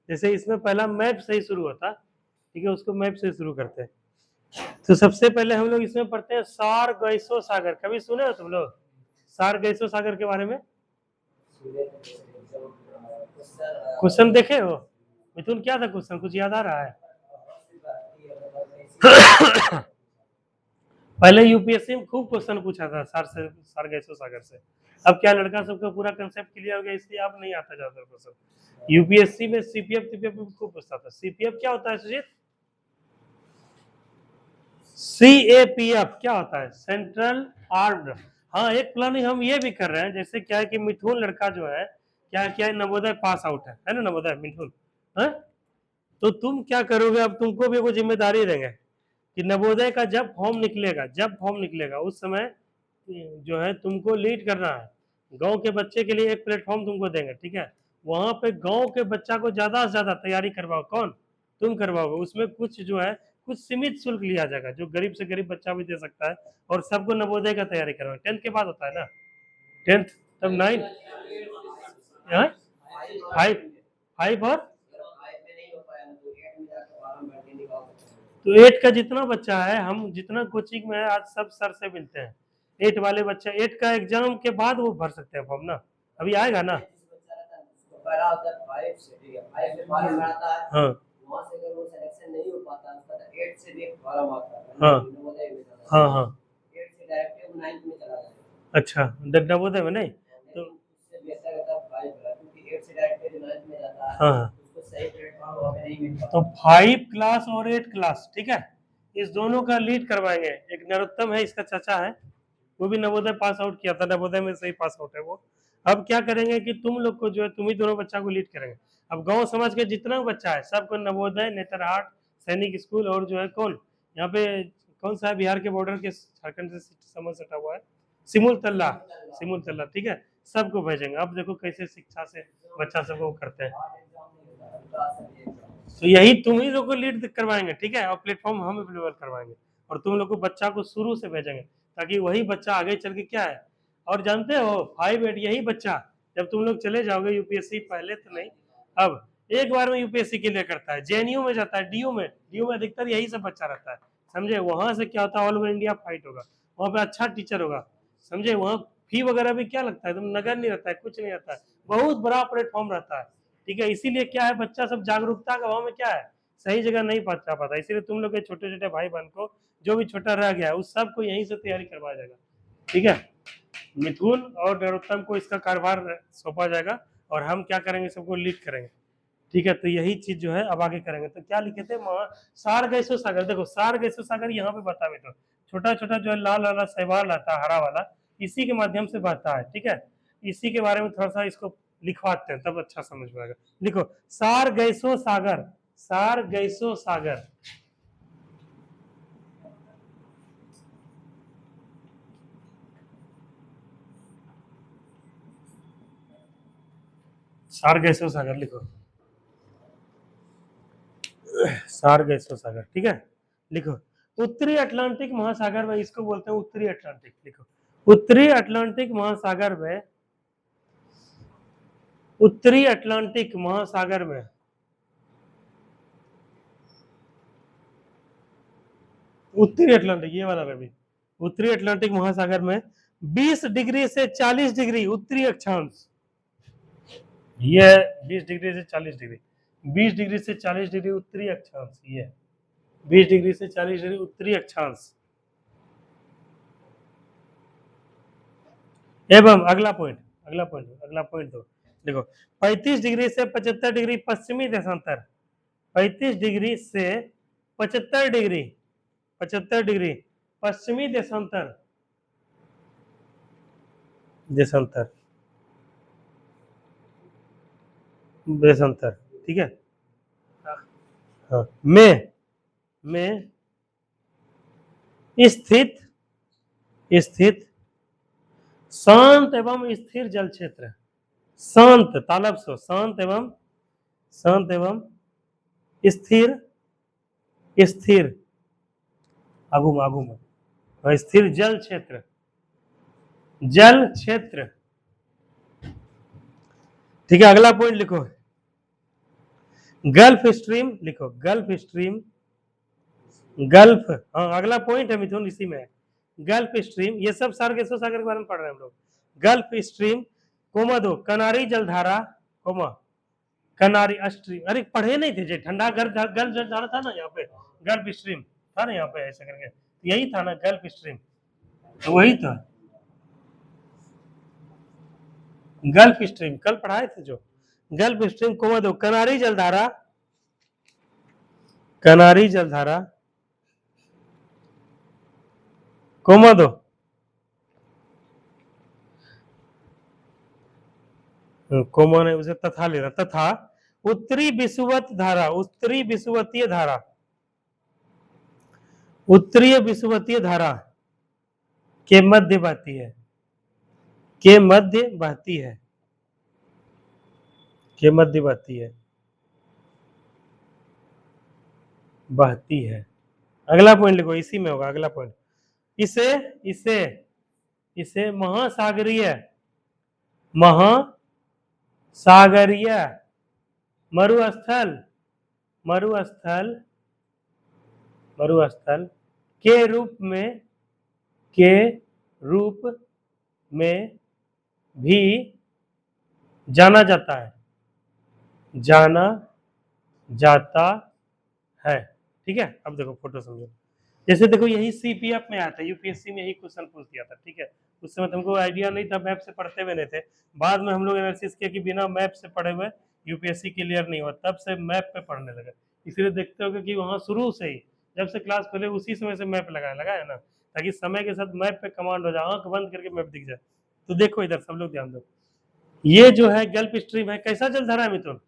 जैसे इसमें पहला मैप से ही शुरू होता, ठीक है, उसको मैप से शुरू करते हैं। तो सबसे पहले हम लोग इसमें पढ़ते हैं सारगैसो सागर। कभी सुने हो तुम लोग सारगैसो सागर के बारे में? क्वेश्चन देखे हो मिथुन? क्या था क्वेश्चन, कुछ याद आ रहा है? पहले यूपीएससी में खूब क्वेश्चन पूछा था सारगैसो सागर से। अब क्या लड़का सबका पूरा कंसेप्ट क्लियर हो गया, इसलिए अब नहीं आता ज्यादा क्वेश्चन। यूपीएससी में सीपीएफ में खूब पूछता था। सीपीएफ क्या होता है सुजीत? सीएपीएफ क्या होता है? Central armed. हाँ, एक प्लानिंग हम ये भी कर रहे हैं, जैसे क्या है कि मिथुन लड़का जो है क्या है नवोदय पास आउट है ना, नवोदय मिथुन है। तो तुम क्या करोगे, अब तुमको भी वो जिम्मेदारी देंगे कि नवोदय का जब फॉर्म निकलेगा उस समय जो है तुमको लीड करना है। गांव के बच्चे के लिए एक प्लेटफॉर्म तुमको देंगे, ठीक है। वहां पे गांव के बच्चा को ज्यादा से ज्यादा तैयारी करवाओ। कौन? तुम करवाओगे। उसमें कुछ जो है कुछ सीमित शुल्क लिया जाएगा, जो गरीब से गरीब बच्चा भी दे सकता है, और सबको नवोदय का तैयारी करवाओ। 10th के बाद होता है ना, 10th तब 9 फाइव फाइव और तो 8 का जितना बच्चा है, हम जितना कोचिंग में है आज सब सर से मिलते हैं। 8 वाले बच्चे 8 का एग्जाम के बाद वो भर सकते हैं फॉर्म ना, अभी आएगा ना। हाँ हाँ हाँ हाँ, अच्छा नवोदय में नहीं तो हाँ हाँ, तो 5 क्लास और 8 क्लास, ठीक है, इस दोनों का लीड करवाएंगे। एक नरोत्तम है, इसका चाचा है, वो भी नवोदय पास आउट किया था, नवोदय में सही पास आउट है वो। अब क्या करेंगे कि तुम लोग को जो है तुम ही दोनों बच्चा को लीड करेंगे। अब गांव समाज के जितना बच्चा है सबको नवोदय, नेतरहाट, सैनिक स्कूल, और जो है कौन यहाँ पे कौन सा है बिहार के बॉर्डर के झारखंड से समझ सटा हुआ है, सिमुल तल्ला, सिमुल तल्ला, ठीक है, सबको भेजेंगे। अब देखो कैसे शिक्षा से बच्चा सबको करते हैं। तो यही तुम ही लोग को लीड करवाएंगे, ठीक है, और प्लेटफॉर्म हम अवेलेबल करवाएंगे, और तुम लोग को बच्चा को शुरू से भेजेंगे, ताकि वही बच्चा आगे चल के क्या है। और जानते हो 5-8 यही बच्चा जब तुम लोग चले जाओगे यूपीएससी, पहले तो नहीं, अब एक बार में यूपीएससी क्लियर करता है, जेएनयू में जाता है, डीयू में अधिकतर यही सब बच्चा रहता है, समझे। वहां से क्या होता है, ऑल ओवर इंडिया फाइट होगा, वहां पे अच्छा टीचर होगा, समझे। वहां फी वगैरह भी क्या लगता है, तुम नगर नहीं रहता है, कुछ नहीं रहता है, बहुत बड़ा प्लेटफॉर्म रहता है, ठीक है। इसीलिए क्या है, बच्चा सब जागरूकता का अभाव में क्या है, सही जगह नहीं पहुंचा पाता। इसीलिए तुम लोग के छोटे छोटे भाई बहन को, जो भी छोटा रह गया है, उस सबको यहीं से तैयारी करवाया जाएगा, ठीक है। मिथुन और नरोत्तम को इसका कार्यभार सौंपा जाएगा, और हम क्या करेंगे, सबको लीड करेंगे, ठीक है। तो यही चीज जो है अब आगे करेंगे। तो क्या लिखे थे, सारगैसो सागर, देखो सारगैसो सागर यहाँ पे बता में, तो छोटा छोटा जो है लाल वाला शैवाल आता है, हरा वाला, इसी के माध्यम से बहता है, ठीक है। इसी के बारे में थोड़ा सा इसको लिखवाते हैं, तब अच्छा समझ में आएगा। लिखो सारगैसो सागर, सारगैसो सागर, सारगैसो सागर लिखो, सारगैसो सागर, ठीक है। लिखो उत्तरी अटलांटिक महासागर में, इसको बोलते हैं उत्तरी अटलांटिक। लिखो उत्तरी अटलांटिक महासागर में, उत्तरी अटलांटिक महासागर में, उत्तरी अटलांटिक ये वाला रवि, उत्तरी अटलांटिक महासागर में 20 डिग्री से 40 डिग्री उत्तरी अक्षांश, ये 20 डिग्री से 40 डिग्री, 20 डिग्री से 40 डिग्री उत्तरी अक्षांश, ये 20 डिग्री से 40 डिग्री उत्तरी अक्षांश। एवं अगला पॉइंट, अगला पॉइंट दो। देखो 35 डिग्री से 75 डिग्री पश्चिमी देशांतर, 35 डिग्री से 75 डिग्री, 75 डिग्री पश्चिमी देशांतर, देशांतर, देशांतर, ठीक है। हाँ, में स्थित, स्थित शांत एवं स्थिर जल क्षेत्र, शांत तालब सो शांत एवं, शांत एवं स्थिर, स्थिर आगू आगू में स्थिर जल क्षेत्र, जल क्षेत्र, ठीक है। अगला पॉइंट लिखो, गल्फ स्ट्रीम लिखो, गल्फ स्ट्रीम, गल्फ, हाँ अगला पॉइंट है मिथुन इसी में है। गल्फ स्ट्रीम, ये सब सार्गेसो सागर के बारे में पढ़ रहे हैं हम लोग। गल्फ स्ट्रीम, कोमा दो कनारी जलधारा, कोमा कनारी स्ट्रीम, अरे पढ़े नहीं थे जे, ठंडा गल्फ जलधारा था ना यहाँ पे, गल्फ स्ट्रीम था ना यहाँ पे ऐसा करके, यही था ना गल्फ स्ट्रीम, तो वही था गल्फ स्ट्रीम, कल पढ़ाए थे जो। गल्फ स्ट्रीम कोमा दो कनारी जलधारा, कनारी जलधारा कोमा दो, कोमा ने उसे तथा लेना, तथा उत्तरी विषुवत धारा, उत्तरी विषुवतीय धारा, उत्तरीय विषुवतीय धारा के मध्य बहती है, के मध्य बहती है, के मध्य बहती है, बहती है। अगला पॉइंट लिखो, इसी में होगा अगला पॉइंट। इसे इसे इसे महासागरीय, महासागरीय मरुस्थल, मरुस्थल, मरुस्थल के रूप में, के रूप में भी जाना जाता है, जाना जाता है, ठीक है। अब देखो फोटो समझो, जैसे देखो यही सीपीएफ में आया था, यूपीएससी में यही क्वेश्चन पूछ दिया था, ठीक है। उस समय तुमको आइडिया नहीं था, मैप से पढ़ते हुए नहीं थे, बाद में हम लोग एनालिसिस किया कि बिना मैप से पढ़े हुए यूपीएससी क्लियर नहीं हुआ, तब से मैप पे पढ़ने लगे। इसलिए देखते हो कि वहाँ शुरू से ही जब से क्लास खोले उसी समय से मैप लगा है ना, ताकि समय के साथ मैप पे कमांड हो जाए, आंख बंद करके मैप दिख जाए। तो देखो इधर सब लोग ध्यान दो, ये जो है गल्फ स्ट्रीम है, कैसा जलधारा है मिथुन?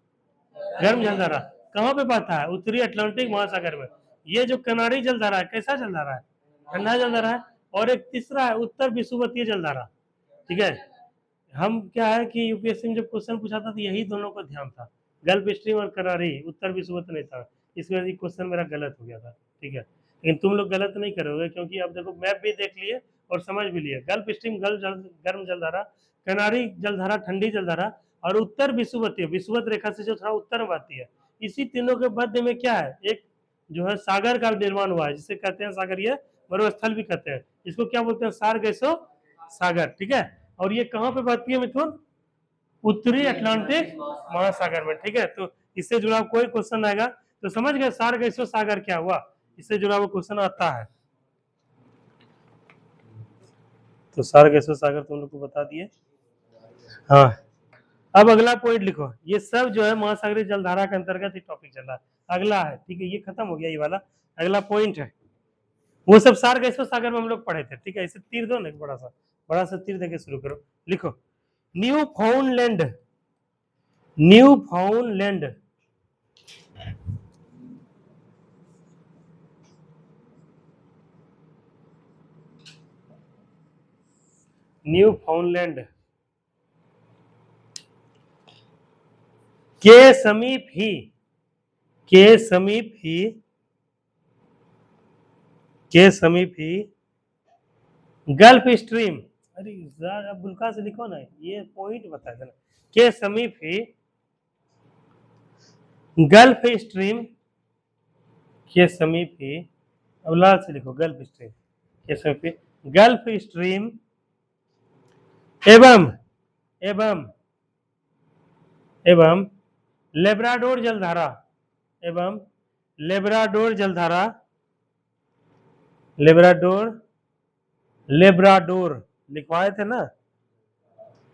गर्म जलधारा। कहाँ पे बहता है? उत्तरी अटलांटिक महासागर में। ये जो कनारी जलधारा है, कैसा जलधारा है? ठंडा जलधारा है। और एक तीसरा है उत्तर विषुवतीय जलधारा, ठीक है। हम क्या है कि यूपीएससी में जब क्वेश्चन पूछा था तो यही दोनों को ध्यान था, गल्फ स्ट्रीम और कनारी, उत्तर विषुवत नहीं था। इस वजह से क्वेश्चन मेरा गलत हो गया था, ठीक है। लेकिन तुम लोग गलत नहीं करोगे, क्योंकि अब देखो मैप भी देख लिए और समझ भी लिए। गल्फ स्ट्रीम गर्म जलधारा, कनारी जलधारा ठंडी जलधारा, और उत्तर विषुवतीय, विषुवत रेखा से जो थोड़ा उत्तर में आती है। इसी तीनों के मध्य में क्या है, एक जो है सागर का निर्माण हुआ है, जिसे कहते हैं सागरीय मरुस्थल भी कहते हैं। इसको क्या बोलते हैं? सार्गेसो सागर, ठीक है। और ये कहाँ पे बहती है मिथुन? उत्तरी अटलांटिक महासागर में, ठीक है। तो इससे जुड़ा कोई क्वेश्चन आएगा तो समझ गए सार्गेसो सागर क्या हुआ, इससे जुड़ा हुआ क्वेश्चन आता है। तो सार्गेसो सागर तुम लोग को बता दिए। हाँ, अब अगला पॉइंट लिखो, ये सब जो है महासागरीय जलधारा के अंतर्गत ही टॉपिक चल रहा है। अगला है, ठीक है, ये खत्म हो गया ये वाला। अगला पॉइंट है, वो सब सार्गेसो सागर में हम लोग पढ़े थे, ठीक है। इसे तीर दो ना, बड़ा सा तीर देके शुरू करो। लिखो न्यू फाउंडलैंड, न्यू फाउंडलैंड, न्यू फाउंडलैंड के समीप ही, के समीप ही, के समीप ही गल्फ स्ट्रीम, अरे अब बुल्का से लिखो ना, ये पॉइंट बता देना। के समीप ही गल्फ स्ट्रीम, के समीप ही, अब लाल से लिखो गल्फ स्ट्रीम, के समीप ही गल्फ स्ट्रीम एवं एवं एवं लेब्राडोर जलधारा, एवं लेब्राडोर जलधारा, लेब्राडोर, लेब्राडोर लिखवाए थे ना,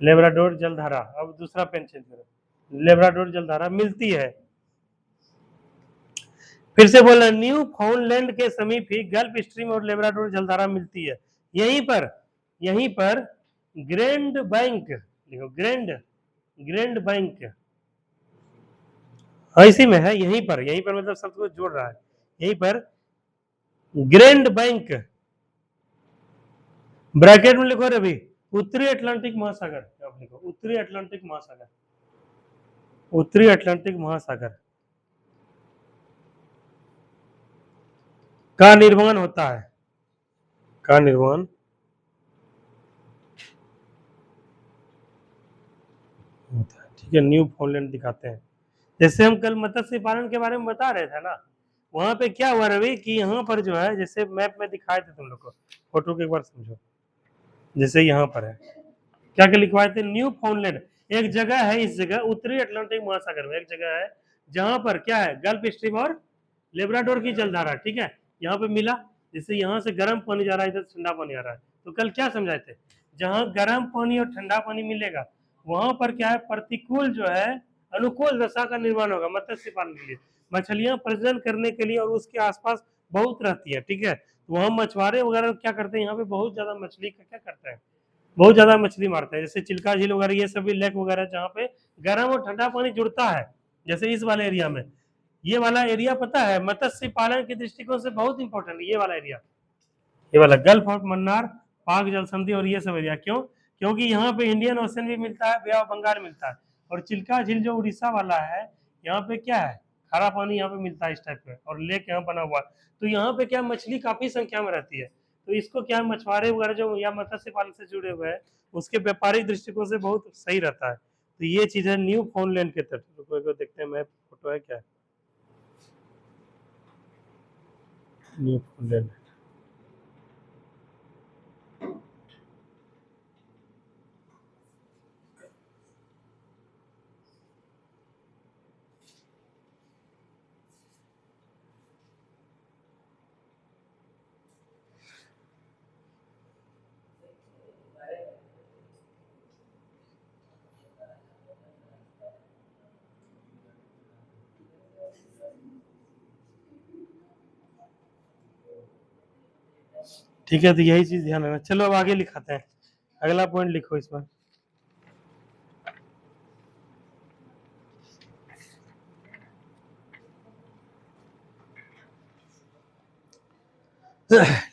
लेब्राडोर जलधारा, अब दूसरा पेन चेंज करो, लेब्राडोर जलधारा मिलती है। फिर से बोला, न्यू फाउंडलैंड के समीप ही गल्फ स्ट्रीम और लेब्राडोर जलधारा मिलती है। यहीं पर ग्रैंड बैंक, देखो ग्रैंड बैंक, हाँ इसी में है, यहीं पर मतलब शब्द को जोड़ रहा है, यहीं पर ग्रैंड बैंक, ब्रैकेट में लिखो रवि, उत्तरी अटलांटिक महासागर, आप लिखो उत्तरी अटलांटिक महासागर, उत्तरी अटलांटिक महासागर का निर्माण होता है, का निर्माण होता है। ठीक है, न्यू फाउंडलैंड दिखाते हैं। जैसे हम कल मत्स्य पालन के बारे में बता रहे थे ना, वहां पे क्या हुआ रवि कि यहाँ पर जो है, जैसे मैप में दिखाए थे तुम लोग को, फोटो के एक बार समझो, जैसे यहाँ पर है, क्या क्या लिखवाए थे, न्यू फाउंडलैंड एक जगह है, इस जगह उत्तरी अटलांटिक महासागर में एक जगह है जहां पर क्या है, गल्फ स्ट्रीम और लेब्राडोर की जलधारा, ठीक है, यहाँ पे मिला। जैसे यहाँ से गर्म पानी जा रहा है, इधर ठंडा पानी आ रहा है, तो कल क्या समझाए थे, जहाँ गर्म पानी और ठंडा पानी मिलेगा वहां पर क्या है, प्रतिकूल जो है अनुकूल दशा का निर्माण होगा मत्स्य पालन के लिए, मछलियां प्रजनन करने के लिए, और उसके आसपास बहुत रहती है, ठीक है, तो वहां मछुआरे वगैरह क्या करते हैं, यहाँ पे बहुत ज्यादा मछली का क्या करते हैं, बहुत ज्यादा मछली मारते हैं, जैसे चिल्का झील वगैरह, ये सभी लेक वगैरह जहाँ पे गर्म और ठंडा पानी जुड़ता है, जैसे इस वाले एरिया में, ये वाला एरिया पता है मत्स्य पालन के दृष्टिकोण से बहुत इंपॉर्टेंट है, ये वाला एरिया, ये वाला गल्फ ऑफ मन्नार, पाक जल संधि और ये सब एरिया, क्यों, क्योंकि यहाँ पे इंडियन ओशन भी मिलता है, बे ऑफ बंगाल मिलता है, और चिल्का झील जो उड़ीसा वाला है, यहाँ पे क्या है, खारा पानी यहाँ पे मिलता है इस टाइप में, और लेक यहाँ बना हुआ है, तो यहाँ पे क्या मछली काफी संख्या में रहती है, तो इसको क्या मछुआरे वगैरह जो या मत्स्य पालन से जुड़े हुए हैं, उसके व्यापारिक दृष्टिकोण से बहुत सही रहता है। तो ये चीज है न्यू फाउंडलैंड के तट, तो देखते हैं मैप, फोटो है क्या, न्यू फाउंडलैंड, ठीक है, तो यही चीज ध्यान रखना। चलो अब आगे लिखाते हैं, अगला पॉइंट लिखो इसमें।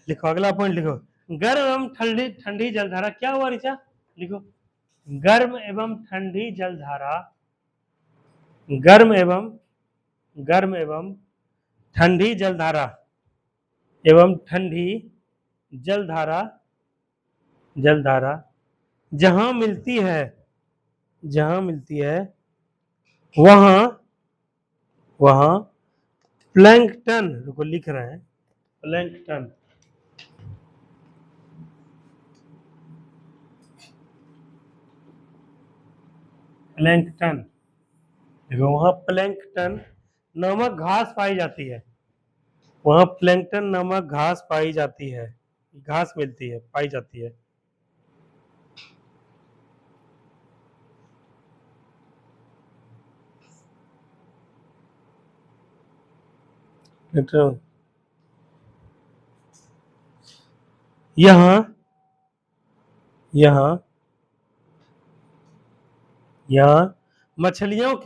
लिखो अगला पॉइंट लिखो, गर्म एवं ठंडी ठंडी जलधारा, क्या हुआ ऋचा, लिखो गर्म एवं ठंडी जलधारा, गर्म एवं गर्म एवं ठंडी जलधारा, एवं ठंडी जलधारा, जलधारा जहां मिलती है, जहां मिलती है वहां, वहां प्लैंकटन, रुको लिख रहे हैं, प्लैंकटन, प्लैंकटन, देखो वहां प्लैंकटन नामक घास पाई जाती है, वहां प्लैंकटन नामक घास पाई जाती है, घास मिलती है, पाई जाती है। यहाँ यहाँ यहाँ मछलियों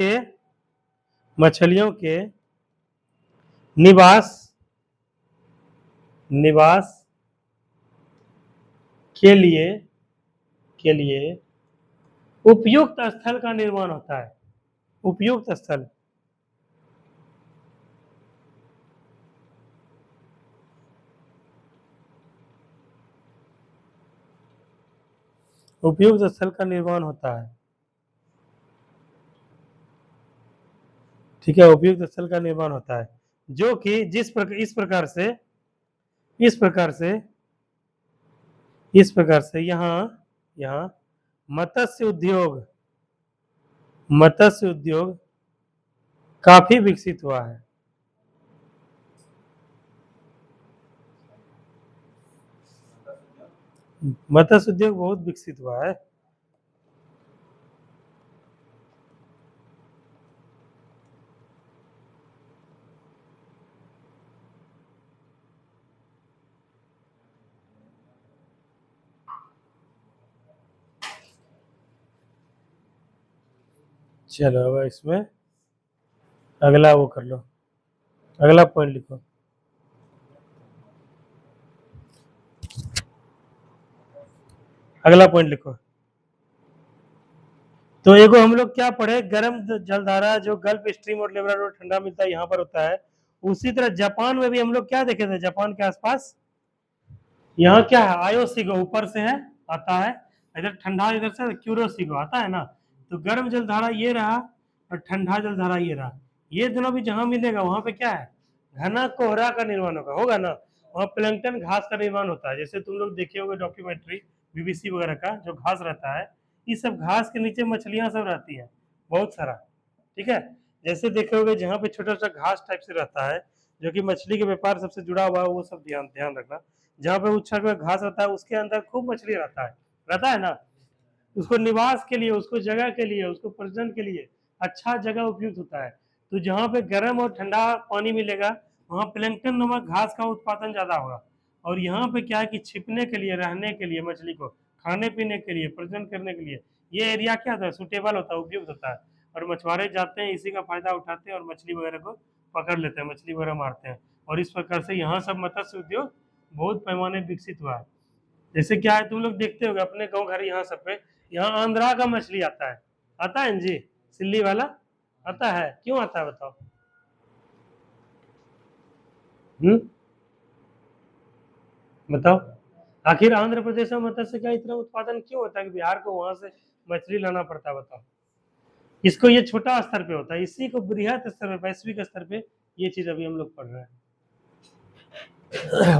के निवास निवास के लिए उपयुक्त स्थल का निर्माण होता है, उपयुक्त स्थल, उपयुक्त स्थल का निर्माण होता है, ठीक है, उपयुक्त स्थल का निर्माण होता है, जो कि इस प्रकार से यहाँ यहाँ मत्स्य उद्योग, मत्स्य उद्योग काफी विकसित हुआ है, मत्स्य उद्योग बहुत विकसित हुआ है, चलो अब इसमें अगला वो कर लो, अगला पॉइंट लिखो। अगला पॉइंट लिखो। तो एगो हम लोग क्या पढ़े, गर्म जलधारा जो गल्फ स्ट्रीम और लेब्राडोर ठंडा मिलता है यहाँ पर होता है। उसी तरह जापान में भी हम लोग क्या देखे थे, जापान के आसपास यहाँ क्या है, आयोसिगो ऊपर से है आता है, इधर ठंडा इधर से क्यूरोसिगो आता है ना। तो गर्म जलधारा ये रहा और ठंडा जलधारा ये रहा, ये दोनों भी जहां मिलेगा वहां पे क्या है, घना कोहरा का निर्माण होगा ना। वहाँ प्लैंकटन घास का निर्माण होता है, जैसे तुम लोग देखे होगे डॉक्यूमेंट्री बीबीसी वगैरह का, जो घास रहता है, इस सब घास के नीचे मछलियां सब रहती है बहुत सारा, ठीक है। जैसे देखे होगे जहाँ पे छोटा सा घास टाइप से रहता है, जो कि मछली के व्यापार सबसे जुड़ा हुआ है, वो सब ध्यान ध्यान रखना। जहाँ पे उच्छल में घास रहता है उसके अंदर खूब मछली रहता है ना। उसको निवास के लिए, उसको जगह के लिए, उसको प्रजनन के लिए अच्छा जगह उपयुक्त होता है। तो जहाँ पे गर्म और ठंडा पानी मिलेगा वहाँ प्लैंकटन नामक घास का उत्पादन ज्यादा होगा। और यहाँ पे क्या है कि छिपने के लिए, रहने के लिए, मछली को खाने पीने के लिए, प्रजनन करने के लिए ये एरिया क्या होता है, सुटेबल होता है, उपयुक्त होता है। और मछुआरे जाते हैं, इसी का फायदा उठाते हैं और मछली वगैरह को पकड़ लेते हैं, मछली वगैरह मारते हैं। और इस प्रकार से यहाँ सब मत्स्य उद्योग बहुत पैमाने विकसित हुआ है। जैसे क्या है, तुम लोग देखते होगे अपने गाँव घर यहाँ सब पे, यहाँ आंध्रा का मछली आता है जी, सिल्ली वाला आता है, क्यों आता है बताओ। बताओ, आखिर आंध्र प्रदेश में मत्स्य का इतना उत्पादन क्यों होता है कि बिहार को वहां से मछली लाना पड़ता है, बताओ। इसको ये छोटा स्तर पे होता है, इसी को बृहद स्तर पे, वैश्विक स्तर पे ये चीज अभी हम लोग पढ़ रहे हैं।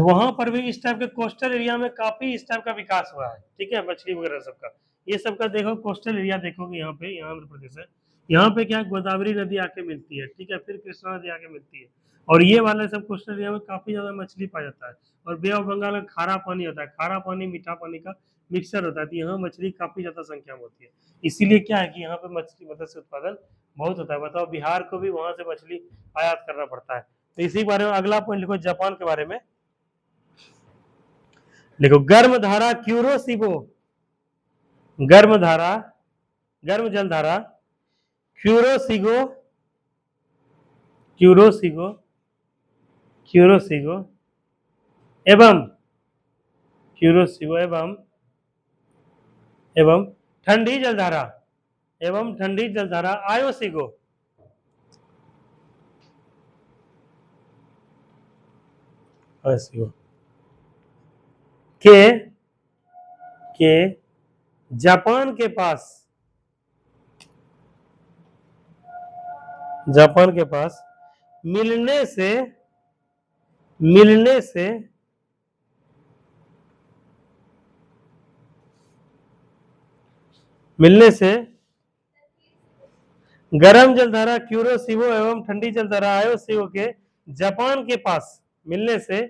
वहां पर भी इस टाइप के कोस्टल एरिया में काफी इस टाइप का विकास हुआ है, ठीक है, मछली वगैरह सबका। ये सबका देखो कोस्टल एरिया देखोगे यहाँ पे, यहाँ आंध्र प्रदेश है, यहाँ पे क्या गोदावरी नदी आके मिलती है, ठीक है, फिर कृष्णा नदी आके मिलती है। और ये वाले सब कोस्टल एरिया में काफी ज्यादा मछली पाया जाता है। और बे ऑफ बंगाल में खारा पानी होता है, खारा पानी मीठा पानी का मिक्सचर होता है, तो यहाँ मछली काफी ज्यादा संख्या में होती है। इसीलिए क्या है कि यहाँ पे मछली मत्स्य उत्पादन बहुत होता है। बताओ, बिहार को भी वहां से मछली आयात करना पड़ता है। तो इसी बारे में अगला पॉइंट लिखो, जापान के बारे में देखो। गर्म धारा क्यूरोसिगो, गर्म धारा, गर्म जल धारा क्यूरोसिगो, क्यूरोसिगो, क्यूरोसिगो एवं क्यूरोसिगो एवं ठंडी जलधारा, एवं ठंडी जलधारा आयोसिगो, आयोसिगो के जापान के पास, जापान के पास मिलने से गर्म जलधारा क्यूरोसिगो एवं ठंडी जलधारा आयोसिगो के जापान के पास मिलने से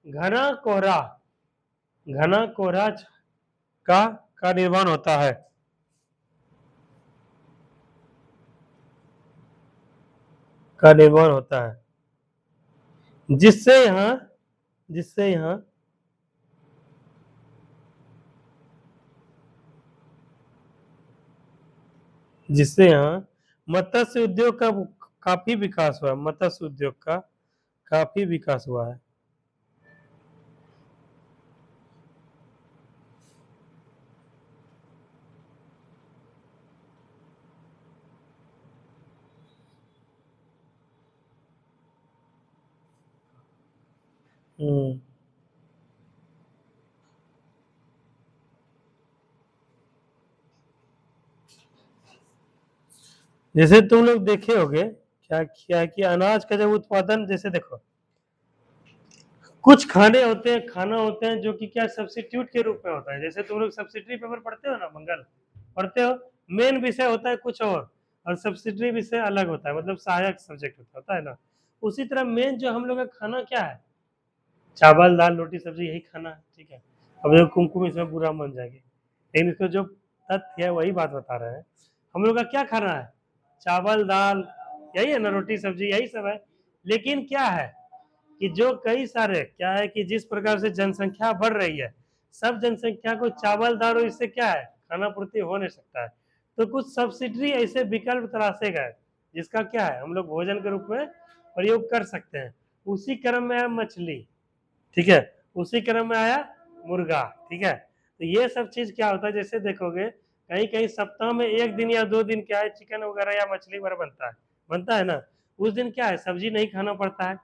घना कोहरा, घना कोहरा का निर्माण होता है, का निर्माण होता है, जिससे यहाँ मत्स्य उद्योग का काफी विकास हुआ, मत्स्य उद्योग का काफी विकास हुआ है। जैसे तुम लोग देखे होगे क्या क्या कि अनाज का जब उत्पादन, जैसे देखो कुछ खाने होते हैं, खाना होते हैं जो कि क्या सब्स्टिट्यूट के रूप में होता है। जैसे तुम लोग सब्सिडरी पेपर पढ़ते हो ना, मंगल पढ़ते हो, मेन विषय होता है कुछ और सब्सिडरी विषय अलग होता है, मतलब सहायक सब्जेक्ट होता है ना। उसी तरह मेन जो हम लोग का खाना क्या है, चावल दाल रोटी सब्जी, यही खाना है, ठीक है। अब देखो कुमकुम इसमें बुरा मान जाएगी, लेकिन इसको जो तथ्य है वही बात बता रहे हैं। हम लोग का क्या खाना है, चावल दाल, यही है ना, रोटी सब्जी, यही सब है। लेकिन क्या है कि जो कई सारे क्या है कि जिस प्रकार से जनसंख्या बढ़ रही है, सब जनसंख्या को चावल दाल और इससे क्या है खाना पूर्ति हो नहीं सकता है। तो कुछ सब्सिडी ऐसे विकल्प तलाशे गए जिसका क्या है हम लोग भोजन के रूप में प्रयोग कर सकते हैं। उसी क्रम में आया मछली, ठीक है, उसी क्रम में आया मुर्गा, ठीक है। तो ये सब चीज क्या होता है, जैसे देखोगे कहीं कहीं सप्ताह में एक दिन या 2 दिन क्या है चिकन वगैरह या मछली वगैरह बनता है ना, उस दिन क्या है सब्जी नहीं खाना पड़ता है।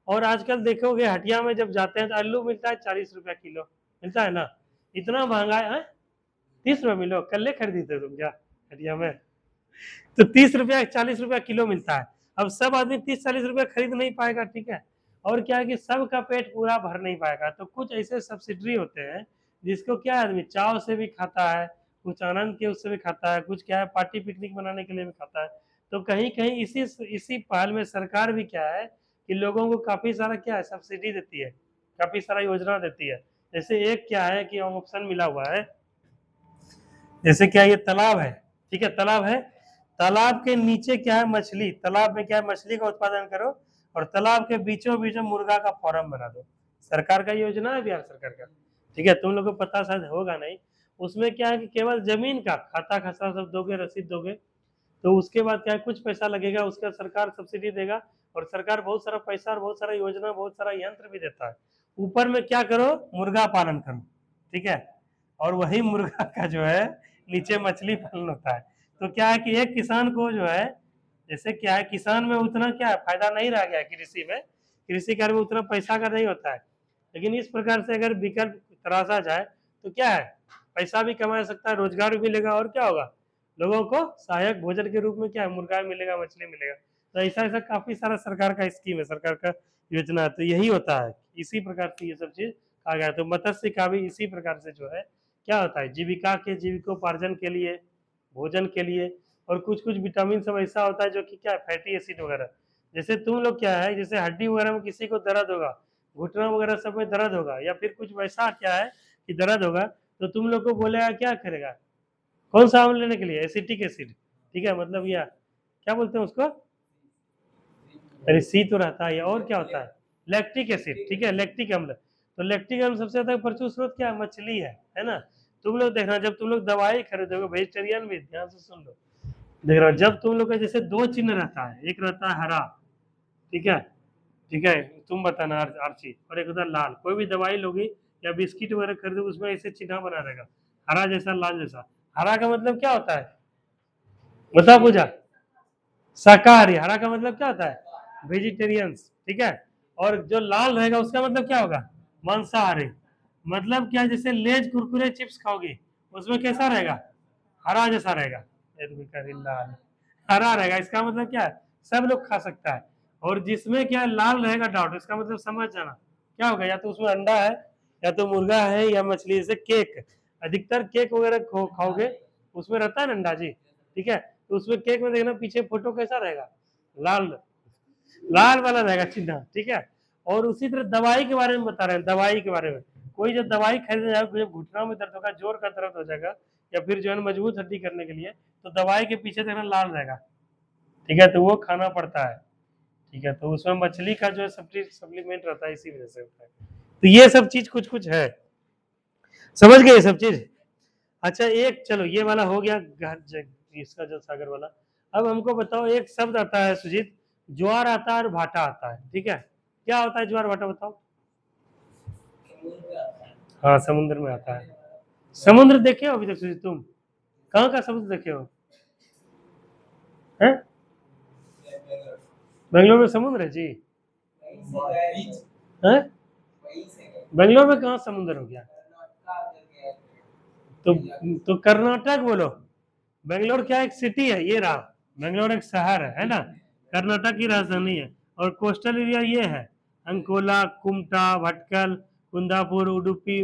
और आजकल देखोगे हटिया में जब जाते हैं तो आलू मिलता है 40 रुपया किलो, मिलता है ना, इतना महंगा है। 30 रुपया मिलो, कल खरीदी थे तुम क्या हटिया में? तो 30 रुपया 40 रुपया किलो मिलता है। अब सब आदमी 30-40 रुपया खरीद नहीं पाएगा, ठीक है। और क्या है कि सबका पेट पूरा भर नहीं पाएगा, तो कुछ ऐसे सब्सिडी होते हैं जिसको क्या आदमी चाव से भी खाता है, कुछ आनंद के उससे भी खाता है, कुछ क्या है पार्टी पिकनिक मनाने के लिए भी खाता है। तो कहीं कहीं इसी पहल में सरकार भी क्या है कि लोगों को काफी सारा क्या है सब्सिडी देती है, काफी सारा योजना देती है। जैसे एक क्या है कि ऑप्शन मिला हुआ है, जैसे क्या ये तालाब है, ठीक है, तालाब है, तालाब के नीचे क्या है मछली, तालाब में क्या है मछली का उत्पादन करो और तालाब के बीचों बीच मुर्गा का फार्म बना दो। सरकार का योजना है बिहार सरकार का, ठीक है, तुम लोग को पता शायद होगा नहीं। उसमें क्या है कि केवल जमीन का खाता खसरा सब दोगे, रसीद दोगे, तो उसके बाद क्या है कुछ पैसा लगेगा, उसका सरकार सब्सिडी देगा और सरकार बहुत सारा पैसा और बहुत सारा योजना बहुत सारा यंत्र भी देता है। ऊपर में क्या करो मुर्गा पालन करो, ठीक है, और वही मुर्गा का जो है नीचे मछली पालन होता है। तो क्या है कि एक किसान को जो है, जैसे क्या है किसान में उतना क्या है फायदा नहीं रह गया कृषि में, कृषि कार्य में उतना पैसा का नहीं होता है। लेकिन इस प्रकार से अगर विकल्प तराशा जाए तो क्या है पैसा भी कमा सकता है, रोजगार भी मिलेगा और क्या होगा लोगों को सहायक भोजन के रूप में क्या है मुर्गा मिलेगा, मछली मिलेगा। तो ऐसा ऐसा काफी सारा सरकार का स्कीम है, सरकार का योजना है। तो यही होता है, इसी प्रकार से ये सब चीज कहा गया। तो मत्स्य का भी इसी प्रकार से जो है क्या होता है जीविका के जीविकोपार्जन के लिए, भोजन के लिए, और कुछ कुछ विटामिन सब ऐसा होता है जो कि क्या है फैटी एसिड वगैरह। जैसे तुम लोग क्या है जैसे हड्डी वगैरह में किसी को दर्द होगा, घुटना वगैरह सब में दर्द होगा, या फिर कुछ वैसा क्या है कि दर्द होगा, तो तुम लोग को बोलेगा क्या करेगा, कौन सा आम लेने के लिए, एसिटिक एसिड, ठीक है, मतलब यह क्या बोलते हैं उसको, अरे सी तो रहता है, और क्या होता है लैक्टिक एसिड, ठीक है, लैक्टिक अम्ल। तो लैक्टिक अम्ल सबसे ज्यादा प्रचुर स्रोत क्या है मछली है ना। तुम लोग देखना जब तुम लोग दवाई खरीदोगे, वेजिटेरियन भी ध्यान से सुन लो, देख रहा जब तुम लोग का जैसे 2 चिन्ह रहता है, एक रहता है हरा, ठीक है, ठीक है, तुम बताना आरची, और एक होता है लाल। कोई भी दवाई लोगी या बिस्किट वगैरह खरीदोगे उसमें ऐसे चिन्ह बना रहेगा, हरा जैसा लाल जैसा। हरा का मतलब क्या होता है बता पूजा, शाकाहारी। हरा का मतलब क्या होता है वेजिटेरियंस, ठीक है। और जो लाल रहेगा उसका मतलब क्या होगा मांसाहारी। मतलब क्या जैसे लेज कुरकुरे चिप्स खाओगे उसमें कैसा रहेगा हरा जैसा रहेगा, लाल हरा रहेगा, इसका मतलब क्या है सब लोग खा सकता है। और जिसमें क्या लाल रहेगा डाउट, इसका मतलब समझ जाना क्या होगा, या तो उसमें अंडा है या तो मुर्गा है या मछली। जैसे केक, अधिकतर केक वगैरह खाओगे उसमें रहता है ना अंडा जी, ठीक है, तो उसमें केक में देखना पीछे फोटो कैसा रहेगा लाल, लाल वाला रहेगा चिन्ह, ठीक है। और उसी तरह दवाई के बारे में बता रहे हैं, दवाई के बारे में कोई जब दवाई खरीदने जाएगा, जब घुटना में दर्द होगा, जोर का दर्द हो जाएगा, या फिर जो है मजबूत हड्डी करने के लिए, तो दवाई के पीछे देखना लाल रहेगा, ठीक है, तो वो खाना पड़ता है, ठीक है। तो उसमें मछली का जो है सप्लीमेंट रहता है, इसी वजह से होता है। तो ये सब चीज कुछ कुछ है, समझ गए ये सब चीज। अच्छा एक चलो ये वाला हो गया इसका जो सागर वाला। अब हमको बताओ एक शब्द आता है सुजीत, ज्वार आता है और भाटा आता है, ठीक है, क्या होता है ज्वार भाटा बताओ। हाँ समुद्र में आता है। समुद्र देखे हो अभी तक सुजीत तुम, कहाँ का समुद्र देखे हो हैं? बेंगलोर में समुद्र है जी हैं? बेंगलोर में कहाँ समुद्र हो गया, तो कर्नाटक बोलो। बेंगलोर क्या एक सिटी है, ये रहा बेंगलोर एक शहर है ना, कर्नाटक की राजधानी है। और कोस्टल एरिया ये है अंकोला, कुमटा, भटकल, कुंदापुर, उडुपी,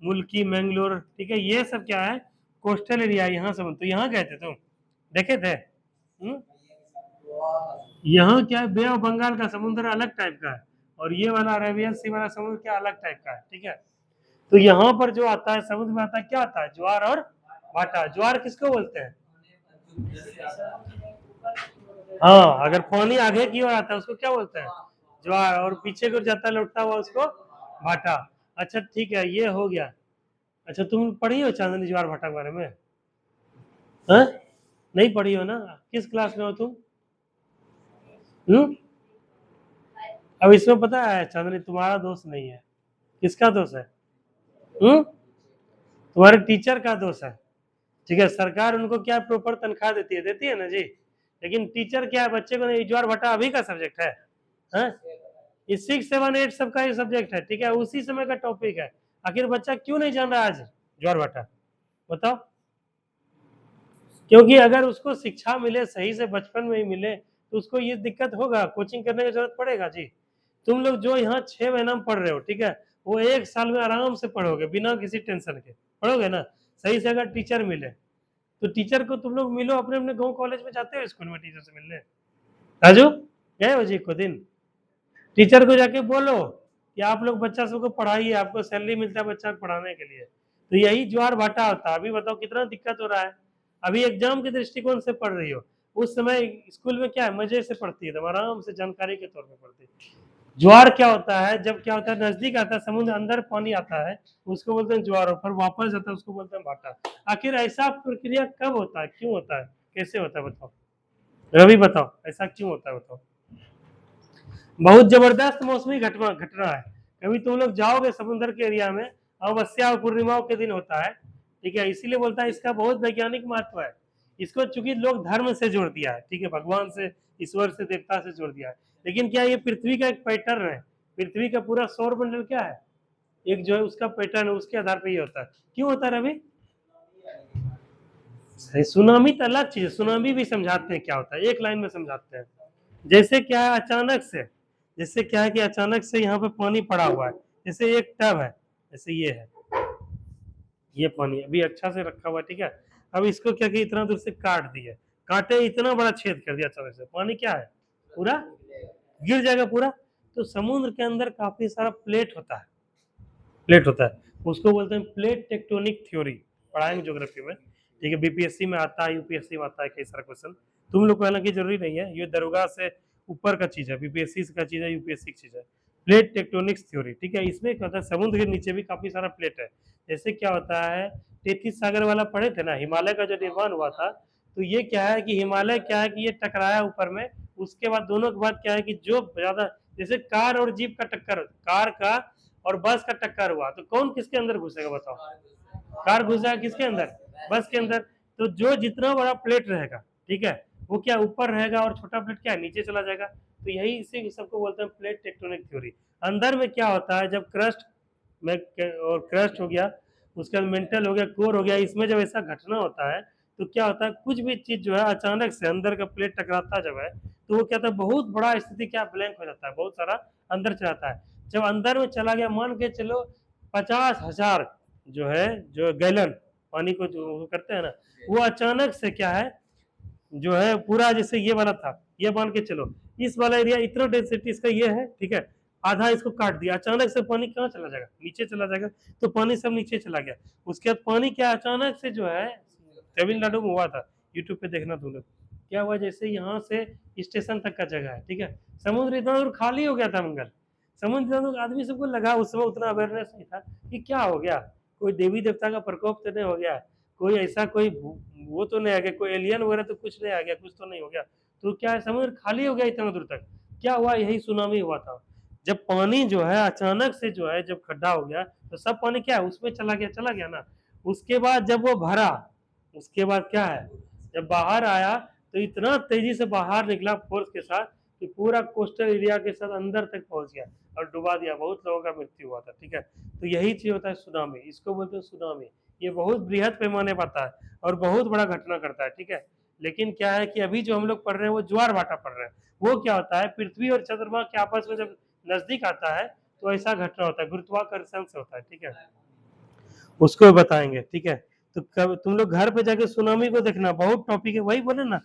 मुल्की, मैंगलोर, ठीक है, ये सब क्या है कोस्टल एरिया। यहाँ से तो यहाँ गए थे तुम, देखे थे? यहाँ क्या है बे ऑफ बंगाल का समुद्र अलग टाइप का है, और ये वाला अरेबियन सी वाला समुद्र क्या अलग टाइप का है, ठीक है। तो यहाँ पर जो आता है समुद्र में आता है क्या आता है ज्वार और भाटा। ज्वार किसको बोलते हैं, हाँ अगर पानी आगे की ओर आता है उसको क्या बोलते हैं ज्वार, और पीछे की ओर जाता है लौटता हुआ उसको भाटा। अच्छा ठीक है ये हो गया। अच्छा तुम पढ़ी हो चांदनी ज्वार भाटा के बारे में, हाँ? नहीं पढ़ी हो ना? किस क्लास में हो तुम? अब इसमें पता है चांदनी, तुम्हारा दोष नहीं है। किसका दोष है? तुम्हारे टीचर का दोष है। ठीक है, सरकार उनको क्या प्रॉपर तनख्वाह देती है ना जी। लेकिन टीचर क्या है, बच्चे को नहीं, ज्वार भाटा अभी का सब्जेक्ट है, हाँ? ये 6, 7, 8 सबका ये सब्जेक्ट है, ठीक है, उसी समय का टॉपिक है। आखिर बच्चा क्यों नहीं जान रहा आज ज्वार भाटा? बताओ। क्योंकि अगर उसको शिक्षा मिले सही से बचपन में ही मिले तो उसको ये दिक्कत होगा, कोचिंग करने की जरूरत पड़ेगा जी। तुम लोग जो यहाँ 6 महीना में पढ़ रहे हो, ठीक है, वो 1 साल में आराम से पढ़ोगे बिना किसी टेंशन के, पढ़ोगे ना सही से अगर टीचर मिले। तो टीचर को तुम लोग मिलो, अपने अपने गाँव कॉलेज में जाते हो स्कूल में टीचर से मिलने? राजू, गए हो जी को दिन? टीचर को जाके बोलो कि आप लोग बच्चा सबको पढ़ाइए, आपको सैलरी मिलता है बच्चा को पढ़ाने के लिए। तो यही ज्वार भाटा होता है। अभी बताओ कितना दिक्कत हो रहा है। अभी एग्जाम के दृष्टिकोण से पढ़ रही हो, उस समय स्कूल में क्या है, मजे से पढ़ती है, तुम आराम से जानकारी के तौर पर पढ़ती है। ज्वार क्या होता है, जब क्या होता है नजदीक आता है समुद्र, अंदर पानी आता है, उसको बोलते हैं ज्वार, और फिर वापस आता है उसको बोलते हैं भाटा। आखिर ऐसा प्रक्रिया कब होता है, क्यों होता है, कैसे होता है, बताओ रवि, बताओ ऐसा क्यों होता है, बताओ। बहुत जबरदस्त मौसमी घटना घटना है। कभी तुम लोग जाओगे समुद्र के एरिया में, अमावस्या और पूर्णिमाओं के दिन होता है, ठीक है, इसीलिए बोलता है इसका बहुत वैज्ञानिक महत्व है। इसको चूंकि लोग धर्म से जोड़ दिया है, ठीक है, भगवान से, ईश्वर से, देवता से जोड़ दिया है। लेकिन क्या ये पृथ्वी का एक पैटर्न है? पृथ्वी का पूरा सौर मंडल क्या है, एक जो है उसका पैटर्न है, उसके आधार पर ये होता है। क्यों होता है रवि? सुनामी तो अलग चीज है, सुनामी भी समझाते हैं क्या होता है, एक लाइन में समझाते हैं। जैसे क्या है अचानक से, जैसे क्या है कि अचानक से यहाँ पे पानी पड़ा हुआ है, जैसे एक टब है, जैसे ये है, ये पानी अभी अच्छा से रखा हुआ है, ठीक है। अब इसको क्या किया, इतना दूर से काट दिया, काटे इतना बड़ा छेद कर दिया, अचानक से पानी क्या है, पूरा गिर जाएगा पूरा। तो समुद्र के अंदर काफी सारा प्लेट होता है, प्लेट होता है, उसको बोलते हैं प्लेट टेक्टोनिक थ्योरी, पढ़ाएंगे ज्योग्राफी में, ठीक है, बीपीएससी में आता है, यूपीएससी में आता है कई सारा क्वेश्चन। तुम लोग को हालांकि जरूरी नहीं है, ये दरोगा से ऊपर का चीज है, बीपीएससी का चीज है, यूपीएससी की चीज है। प्लेट टेक्टोनिक्स थ्योरी, ठीक है, इसमें क्या होता है, समुद्र के नीचे भी काफी सारा प्लेट है। जैसे क्या होता है, 33 सागर वाला पढ़े थे ना, हिमालय का जो निर्माण हुआ था, तो ये क्या है कि हिमालय क्या है कि ये टकराया ऊपर में, उसके बाद दोनों के बाद क्या है कि जो ज्यादा, जैसे कार और जीप का टक्कर, कार का और बस का टक्कर हुआ, तो कौन किसके अंदर घुसेगा, बताओ? कार घुस जाएगा किसके अंदर, बस के अंदर। तो जो जितना बड़ा प्लेट रहेगा, ठीक है, वो क्या ऊपर रहेगा, और छोटा प्लेट क्या नीचे चला जाएगा। तो यही इसी सबको बोलते हैं प्लेट टेक्टोनिक थ्योरी। अंदर में क्या होता है, जब क्रस्ट में और क्रस्ट हो गया, उसके बाद मेंटल हो गया, कोर हो गया, इसमें जब ऐसा घटना होता है तो क्या होता है, कुछ भी चीज जो है अचानक से अंदर का प्लेट टकराता जब है, तो वो क्या होता है, बहुत बड़ा स्थिति क्या ब्लैंक हो जाता है, बहुत सारा अंदर चलाता है। जब अंदर में चला गया, मान के चलो 50,000 जो है, जो गैलन पानी को जो करते हैं ना, वो अचानक से क्या है, जो है पूरा, जैसे ये वाला था, ये मान के चलो इस वाला एरिया इतना डेंसिटी इसका ये है, ठीक है, आधा इसको काट दिया, अचानक से पानी कहाँ चला जाएगा, नीचे चला जाएगा। तो पानी सब नीचे चला गया। उसके बाद पानी क्या अचानक से जो है, तमिलनाडु में हुआ था, यूट्यूब पे देखना तुम लोग, क्या हुआ, जैसे यहाँ से स्टेशन तक का जगह है, ठीक है, समुद्र इतना दूर खाली हो गया था मंगल, समुद्र इतना दूर, आदमी सबको लगा, उस समय उतना अवेयरनेस नहीं था कि क्या हो गया, कोई देवी देवता का प्रकोप तो नहीं हो गया, कोई ऐसा कोई वो तो नहीं आ गया, कोई एलियन वगैरह तो कुछ नहीं आ गया, कुछ तो नहीं हो गया। तो क्या है, समुद्र खाली हो गया इतना दूर तक। क्या हुआ, यही सुनामी हुआ था। जब पानी जो है अचानक से जो है, जब खड्डा हो गया, तो सब पानी क्या है उसमें चला गया ना। उसके बाद जब वो भरा, उसके बाद क्या है, जब बाहर आया तो इतना तेजी से बाहर निकला फोर्स के साथ कि पूरा कोस्टल एरिया के साथ अंदर तक पहुंच गया और डुबा दिया, बहुत लोगों का मृत्यु हुआ था, ठीक है। तो यही चीज होता है सुनामी, इसको बोलते हैं सुनामी। ये बहुत बृहद पैमाने पर आता है और बहुत बड़ा घटना करता है, ठीक है। लेकिन क्या है कि अभी जो हम लोग पढ़ रहे हैं वो ज्वार भाटा पढ़ रहे हैं। वो क्या होता है, पृथ्वी और चंद्रमा के आपस में जब नजदीक आता है तो ऐसा घटना होता है, गुरुत्वाकर्षण से होता है, ठीक है, उसको बताएंगे, ठीक है। तो कब तुम लोग घर पे जाके सुनामी को देखना, बहुत टॉपिक है, वही बोले ना,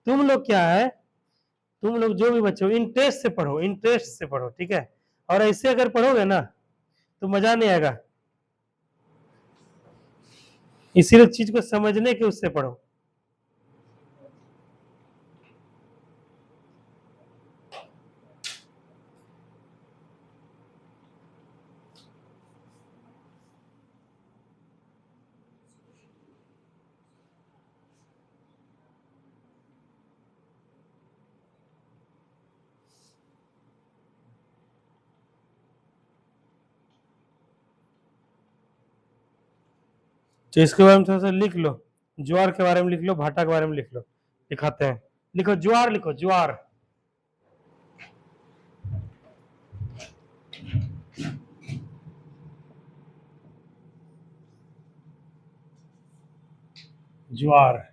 तुम लोग क्या है, तुम लोग जो भी बच्चे हो इंटरेस्ट से पढ़ो, इंटरेस्ट से पढ़ो, ठीक है। और ऐसे अगर पढ़ोगे ना तो मजा नहीं आएगा, इसीलिए चीज को समझने के उससे पढ़ो। तो इसके बारे में थोड़ा सा लिख लो, ज्वार के बारे में लिख लो, भाटा के बारे में लिख लो, दिखाते हैं। लिखो ज्वार, लिखो ज्वार। ज्वार।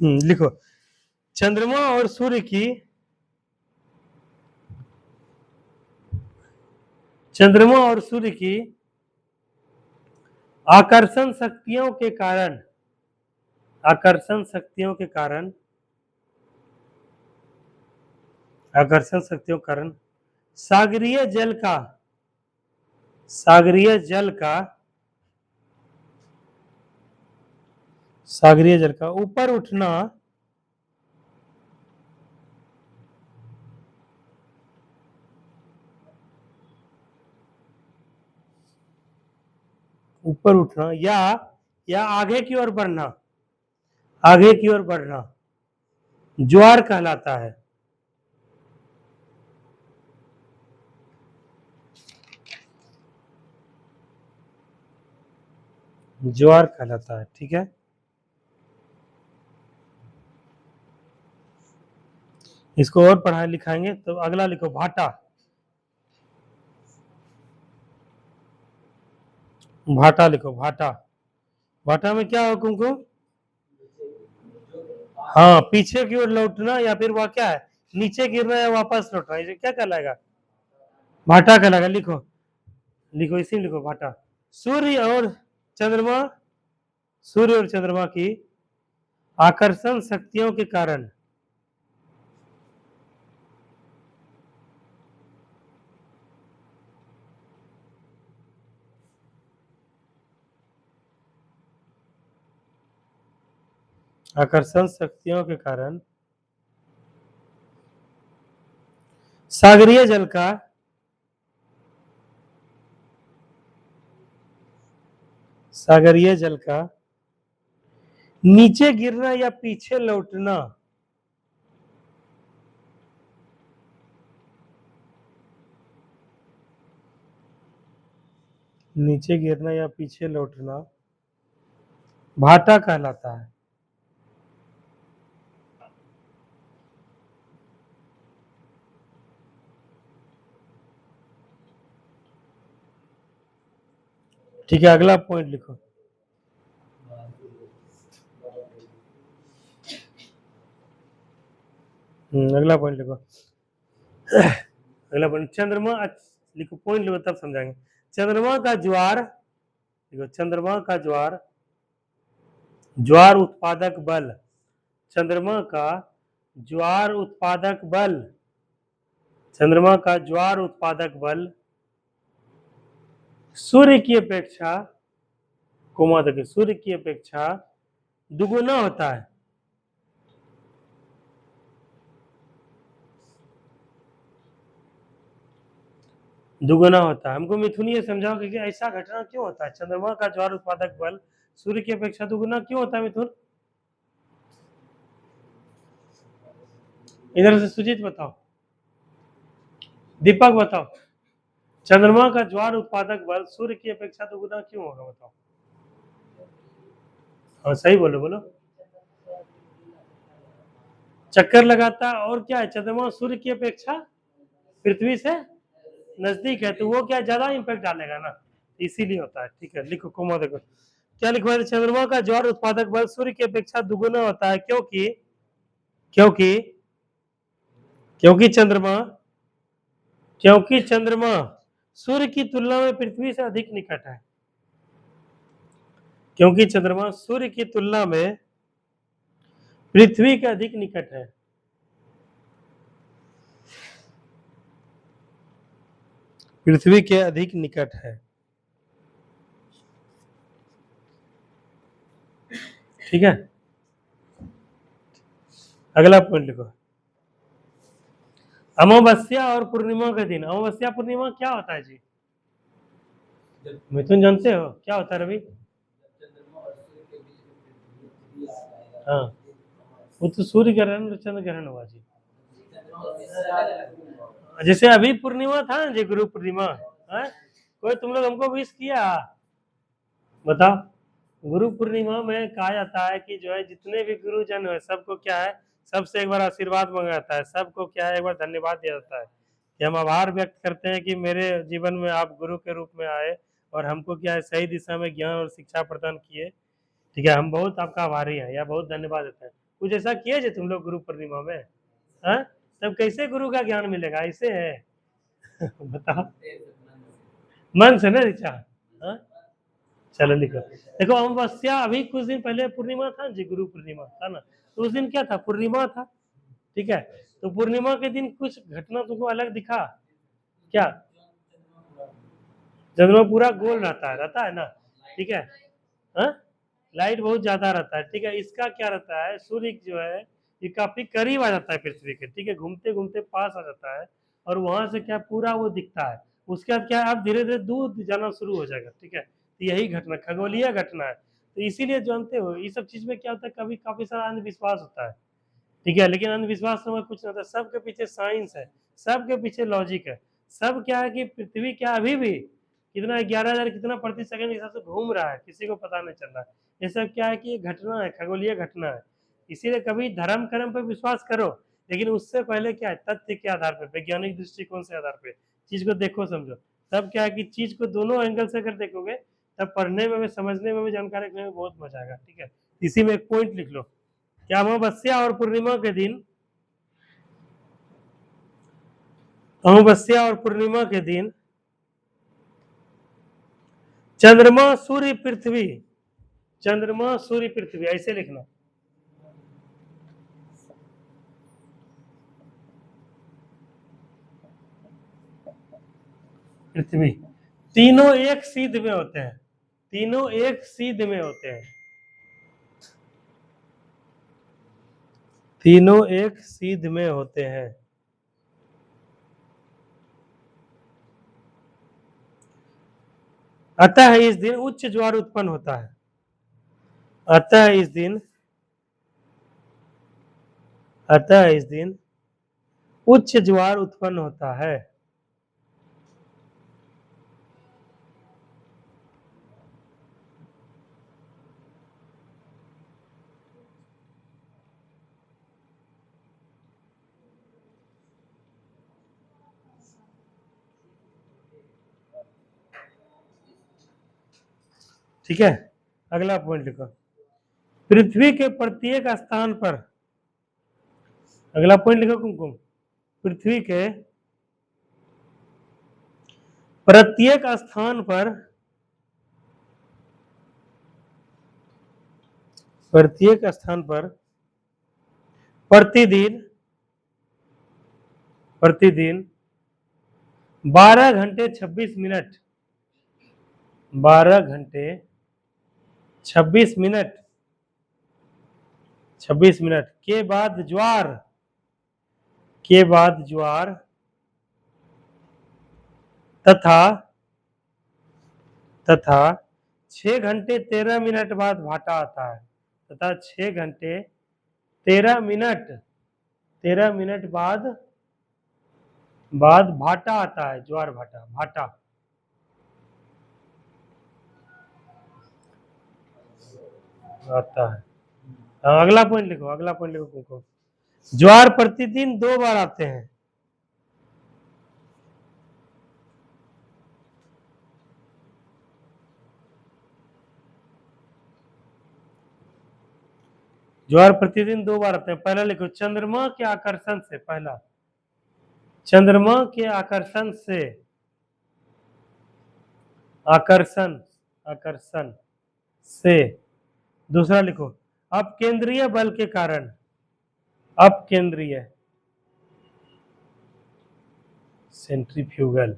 लिखो चंद्रमा और सूर्य की, चंद्रमा और सूर्य की आकर्षण शक्तियों के कारण, आकर्षण शक्तियों के कारण, आकर्षण शक्तियों के कारण सागरीय जल का, सागरीय जल का, सागरीय जल का ऊपर उठना, ऊपर उठना या आगे की ओर बढ़ना, आगे की ओर बढ़ना ज्वार कहलाता है। ज्वार कहलाता है, ठीक है। इसको और पढ़ाई लिखाएंगे। तो अगला लिखो भाटा। भाटा लिखो, भाटा। भाटा में क्या हो कुमकुम? हाँ, पीछे की ओर लौटना या फिर वह क्या है, नीचे गिरना या वापस लौटना, ये क्या कहलाएगा? भाटा कहलाएगा। लिखो, लिखो, इसी में लिखो भाटा। सूर्य और चंद्रमा, सूर्य और चंद्रमा की आकर्षण शक्तियों के कारण, आकर्षण शक्तियों के कारण सागरीय जल का, सागरीय जल का नीचे गिरना या पीछे लौटना, नीचे गिरना या पीछे लौटना भाटा कहलाता है। ठीक है, अगला पॉइंट लिखो। अगला पॉइंट लिखो। अगला पॉइंट चंद्रमा, लिखो पॉइंट लिखो तब समझाएंगे। चंद्रमा का ज्वार, देखो चंद्रमा का ज्वार, ज्वार उत्पादक बल, चंद्रमा का ज्वार उत्पादक बल, चंद्रमा का ज्वार उत्पादक बल सूर्य की अपेक्षा, कोमा देखिए, सूर्य की अपेक्षा दुगुना होता है। दुगुना होता है। हमको मिथुन ये समझाओ कि ऐसा घटना क्यों होता है? चंद्रमा का ज्वार उत्पादक बल सूर्य की अपेक्षा दुगुना क्यों होता है मिथुन? इधर से सुजीत बताओ, दीपक बताओ, चंद्रमा का ज्वार उत्पादक बल सूर्य की अपेक्षा दुगुना क्यों होगा? बताओ। हाँ सही बोलो, बोलो। चक्कर लगाता है, और क्या है? चंद्रमा सूर्य की अपेक्षा पृथ्वी से नजदीक है, तो वो क्या ज्यादा इंपैक्ट डालेगा ना, इसीलिए होता है। ठीक है, लिखो कोमा देखो क्या लिखवा है। चंद्रमा का ज्वार उत्पादक बल सूर्य की अपेक्षा दुगुना होता है, क्योंकि क्योंकि क्योंकि चंद्रमा, क्योंकि चंद्रमा सूर्य की तुलना में पृथ्वी से अधिक निकट है, क्योंकि चंद्रमा सूर्य की तुलना में पृथ्वी के अधिक निकट है। पृथ्वी के अधिक निकट है, ठीक है। अगला पॉइंट लिखो। अमावस्या और पूर्णिमा का दिन, अमावस्या पूर्णिमा क्या होता है जी? मिथुन जानते हो क्या होता है रवि? हाँ, वो तो सूर्य ग्रहण और चंद्र ग्रहण हुआ जी। जैसे अभी पूर्णिमा था ना जी, गुरु पूर्णिमा। हाँ? कोई तुम लोग हमको विश किया? बताओ। गुरु पूर्णिमा में कहा जाता है कि जो है जितने भी गुरुजन है सबको क्या है, सबसे एक बार आशीर्वाद मांगा जाता है, सबको क्या है एक बार धन्यवाद दिया जाता है कि हम आभार व्यक्त करते हैं कि मेरे जीवन में आप गुरु के रूप में आए और हमको क्या है सही दिशा में ज्ञान और शिक्षा प्रदान किए। ठीक है, हम बहुत आपका आभारी हैं या बहुत धन्यवाद देते हैं। कुछ ऐसा किए जो तुम लोग गुरु पूर्णिमा में? हाँ, तब कैसे गुरु का ज्ञान मिलेगा? ऐसे है। बताओ। मन से ना ऋचा। हाँ, चलो लिखो। देखो अमावस्या अभी कुछ दिन पहले पूर्णिमा था जी, गुरु पूर्णिमा था ना, तो उस दिन क्या था? पूर्णिमा था। ठीक है, तो पूर्णिमा के दिन कुछ घटना तुमको अलग दिखा क्या? चंद्रमा पूरा गोल रहता है ना। ठीक है। हाँ, लाइट बहुत ज्यादा रहता है। ठीक है, इसका क्या रहता है, सूर्य जो है ये काफी करीब आ जाता है पृथ्वी के। ठीक है, घूमते घूमते पास आ जाता है और वहां से क्या पूरा वो दिखता है। उसके बाद क्या आप धीरे धीरे दूर जाना शुरू हो जाएगा। ठीक है, तो यही घटना खगोलीय घटना है। तो इसीलिए जानते हो ये सब चीज में क्या होता है, कभी काफी सारा अंधविश्वास होता है। ठीक है, लेकिन अंधविश्वास में कुछ नहीं होता, सबके पीछे साइंस है, सबके पीछे लॉजिक है। सब क्या है कि पृथ्वी क्या अभी भी कितना 11,000 कितना प्रति सेकंड के हिसाब से घूम रहा है, किसी को पता नहीं चल रहा है। ये सब क्या है कि ये घटना है, खगोलीय घटना है। इसीलिए कभी धर्म कर्म पर विश्वास करो, लेकिन उससे पहले क्या है, तथ्य के आधार पर, वैज्ञानिक दृष्टिकोण से आधार पर चीज को देखो समझो। तब क्या है कि चीज को दोनों एंगल से अगर देखोगे तब पढ़ने में भी समझने में भी जानकारी रखने में बहुत मजा आएगा। ठीक है, इसी में एक पॉइंट लिख लो कि अमावस्या और पूर्णिमा के दिन, अमावस्या और पूर्णिमा के दिन चंद्रमा सूर्य पृथ्वी, चंद्रमा सूर्य पृथ्वी ऐसे लिखना। पृथ्वी तीनों एक सीध में होते हैं, तीनों एक सीध में होते हैं, तीनों एक सीध में होते हैं। अतः इस दिन उच्च ज्वार उत्पन्न होता है। अतः इस दिन, अतः इस दिन उच्च ज्वार उत्पन्न होता है। ठीक है, अगला पॉइंट लिखो। पृथ्वी के प्रत्येक स्थान पर, अगला पॉइंट लिखो कुमकुम। पृथ्वी के प्रत्येक स्थान पर, प्रत्येक स्थान पर प्रतिदिन, प्रतिदिन 12 घंटे 26 मिनट, 12 घंटे 26 मिनट के बाद ज्वार, के बाद ज्वार तथा, तथा 6 घंटे 13 मिनट बाद भाटा आता है। तथा 6 घंटे 13 मिनट, 13 मिनट बाद भाटा आता है, ज्वार भाटा, भाटा आता है। अगला पॉइंट लिखो, अगला पॉइंट लिखो। ज्वार प्रतिदिन 2 बार आते हैं। ज्वार प्रतिदिन 2 बार आते हैं। पहला लिखो चंद्रमा के आकर्षण से, पहला चंद्रमा के आकर्षण से, आकर्षण, आकर्षण से। दूसरा लिखो अपकेंद्रीय बल के कारण, अपकेंद्रीय, सेंट्रीफ्यूगल,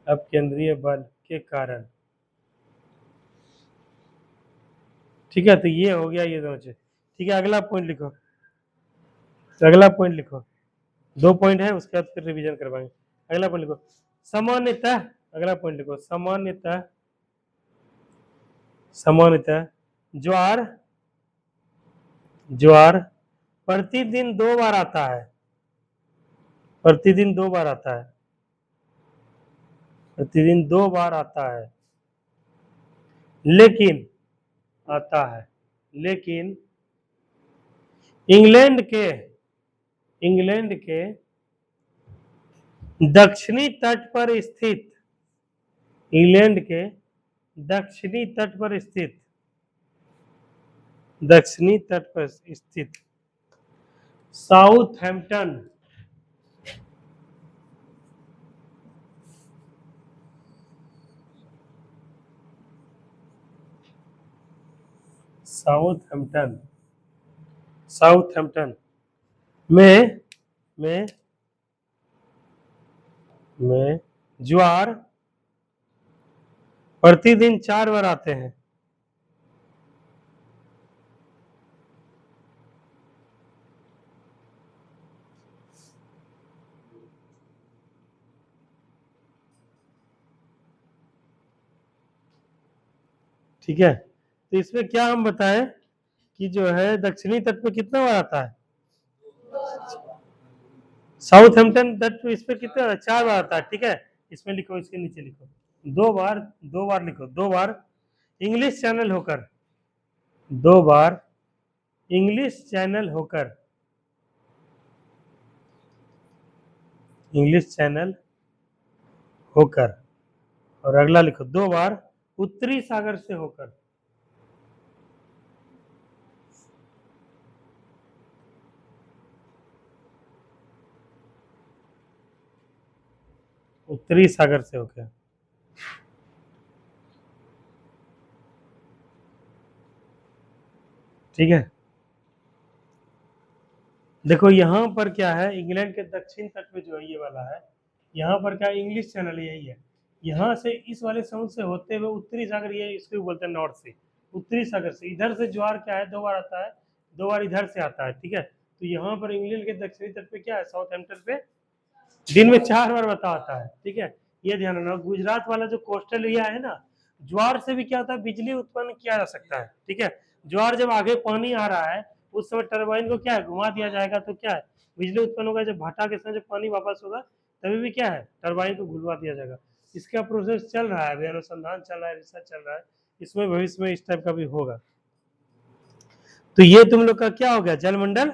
अपकेंद्रीय बल के कारण। ठीक है, तो ये हो गया ये दोनों चीज। ठीक है, अगला पॉइंट लिखो, अगला पॉइंट लिखो। 2 पॉइंट है, उसके बाद फिर रिवीजन करवाएंगे। अगला पॉइंट लिखो। सामान्यतः अगला पॉइंट लिखो, सामान्यतः सामान्यतः ज्वार ज्वार प्रतिदिन 2 बार आता है, प्रतिदिन 2 बार आता है, प्रतिदिन 2 बार आता है, लेकिन आता है, लेकिन इंग्लैंड के दक्षिणी तट पर स्थित, इंग्लैंड के दक्षिणी तट पर स्थित, दक्षिणी तट पर स्थित साउथहैम्पटन, साउथहैम्पटन साउथहैम्पटन में ज्वार प्रतिदिन 4 बार आते हैं, ठीक है। तो इसमें क्या हम बताएं कि जो है दक्षिणी तट पे कितना बार आता है, साउथहैम्पटन तट पे इस पे कितना 4 बार आता है, ठीक है। इसमें लिखो, इसके नीचे लिखो 2 बार लिखो, 2 बार इंग्लिश चैनल होकर, 2 बार इंग्लिश चैनल होकर, इंग्लिश चैनल होकर, और अगला लिखो 2 बार उत्तरी सागर से होकर, उत्तरी सागर से होकर, ठीक है। देखो यहाँ पर क्या है, इंग्लैंड के दक्षिण तट पे जो है ये वाला है, यहाँ पर क्या इंग्लिश चैनल यही है, यहाँ से इस वाले समुद्र से होते हुए उत्तरी सागर, ये इसको बोलते हैं नॉर्थ से, उत्तरी सागर से इधर से ज्वार क्या है 2 बार आता है, 2 बार इधर से आता है, ठीक है। तो यहाँ पर इंग्लैंड के दक्षिणी तट पे क्या है, साउथहैम्पटन पे दिन में 4 बार बता आता है, ठीक है। ये ध्यान रखना। गुजरात वाला जो कोस्टल एरिया है ना, ज्वार से भी क्या होता है, बिजली उत्पन्न किया जा सकता है, ठीक है। ज्वार जब आगे पानी आ रहा है उस समय टरबाइन को क्या है घुमा दिया जाएगा, तो क्या है बिजली उत्पन्न होगा। जब भाटा के समय जब पानी वापस होगा तभी भी क्या है टरबाइन को घुलवा दिया जाएगा। इसका प्रोसेस चल रहा है, अभी अनुसंधान चल रहा है, रिसर्च चल रहा है, इसमें भविष्य में इस टाइप का भी होगा। तो ये तुम लोग का क्या हो गया, जलमंडल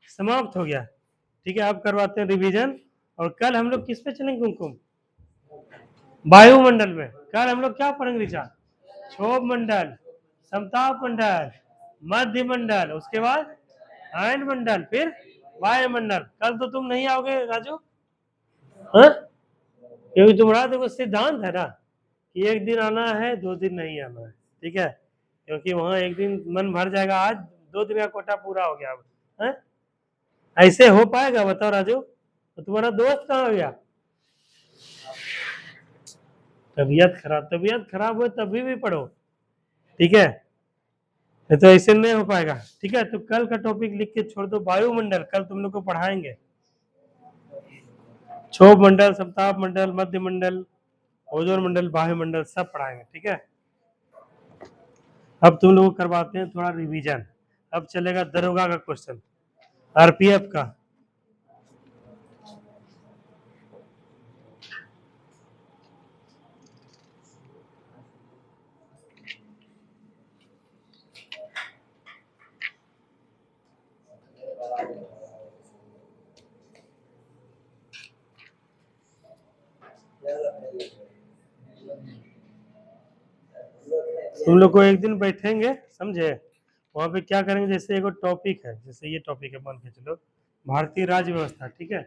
समाप्त हो गया, ठीक है। अब करवाते हैं रिवीजन, और कल हम लोग किस पे चलेंगे कुमकुम, वायुमंडल में। कल हम लोग क्या पढ़ेंगे ऋचा, क्षोभ मंडल, समताप मंडल, मध्य मंडल, उसके बाद आयन मंडल, फिर वायुमंडल। कल तो तुम नहीं आओगे राजू, हाँ, क्योंकि तुम्हारा देखो सिद्धांत है ना कि एक दिन आना है 2 दिन नहीं आना है, ठीक है। क्योंकि वहां एक दिन मन भर जाएगा, आज 2 दिन का कोटा पूरा हो गया अब, है? ऐसे हो पाएगा बताओ राजू, तो तुम्हारा दोस्त कहाँ गया, तबीयत खराब हो तभी भी पढ़ो, ठीक है। नहीं तो ऐसे नहीं हो पाएगा, ठीक है। तो कल का टॉपिक लिख के छोड़ दो, वायुमंडल कल तुम लोग को पढ़ाएंगे, क्षोभ मंडल, समताप मंडल, मध्य मंडल, ओजोन मंडल, वायुमंडल सब पढ़ाएंगे, ठीक है। अब तुम लोग करवाते हैं थोड़ा रिवीजन। अब चलेगा दरोगा का क्वेश्चन, आरपीएफ का। तुम लोग को एक दिन बैठेंगे, समझे, वहां पे क्या करेंगे, जैसे एक टॉपिक है, जैसे ये टॉपिक है, मान के चलो भारतीय राज्य व्यवस्था, ठीक है।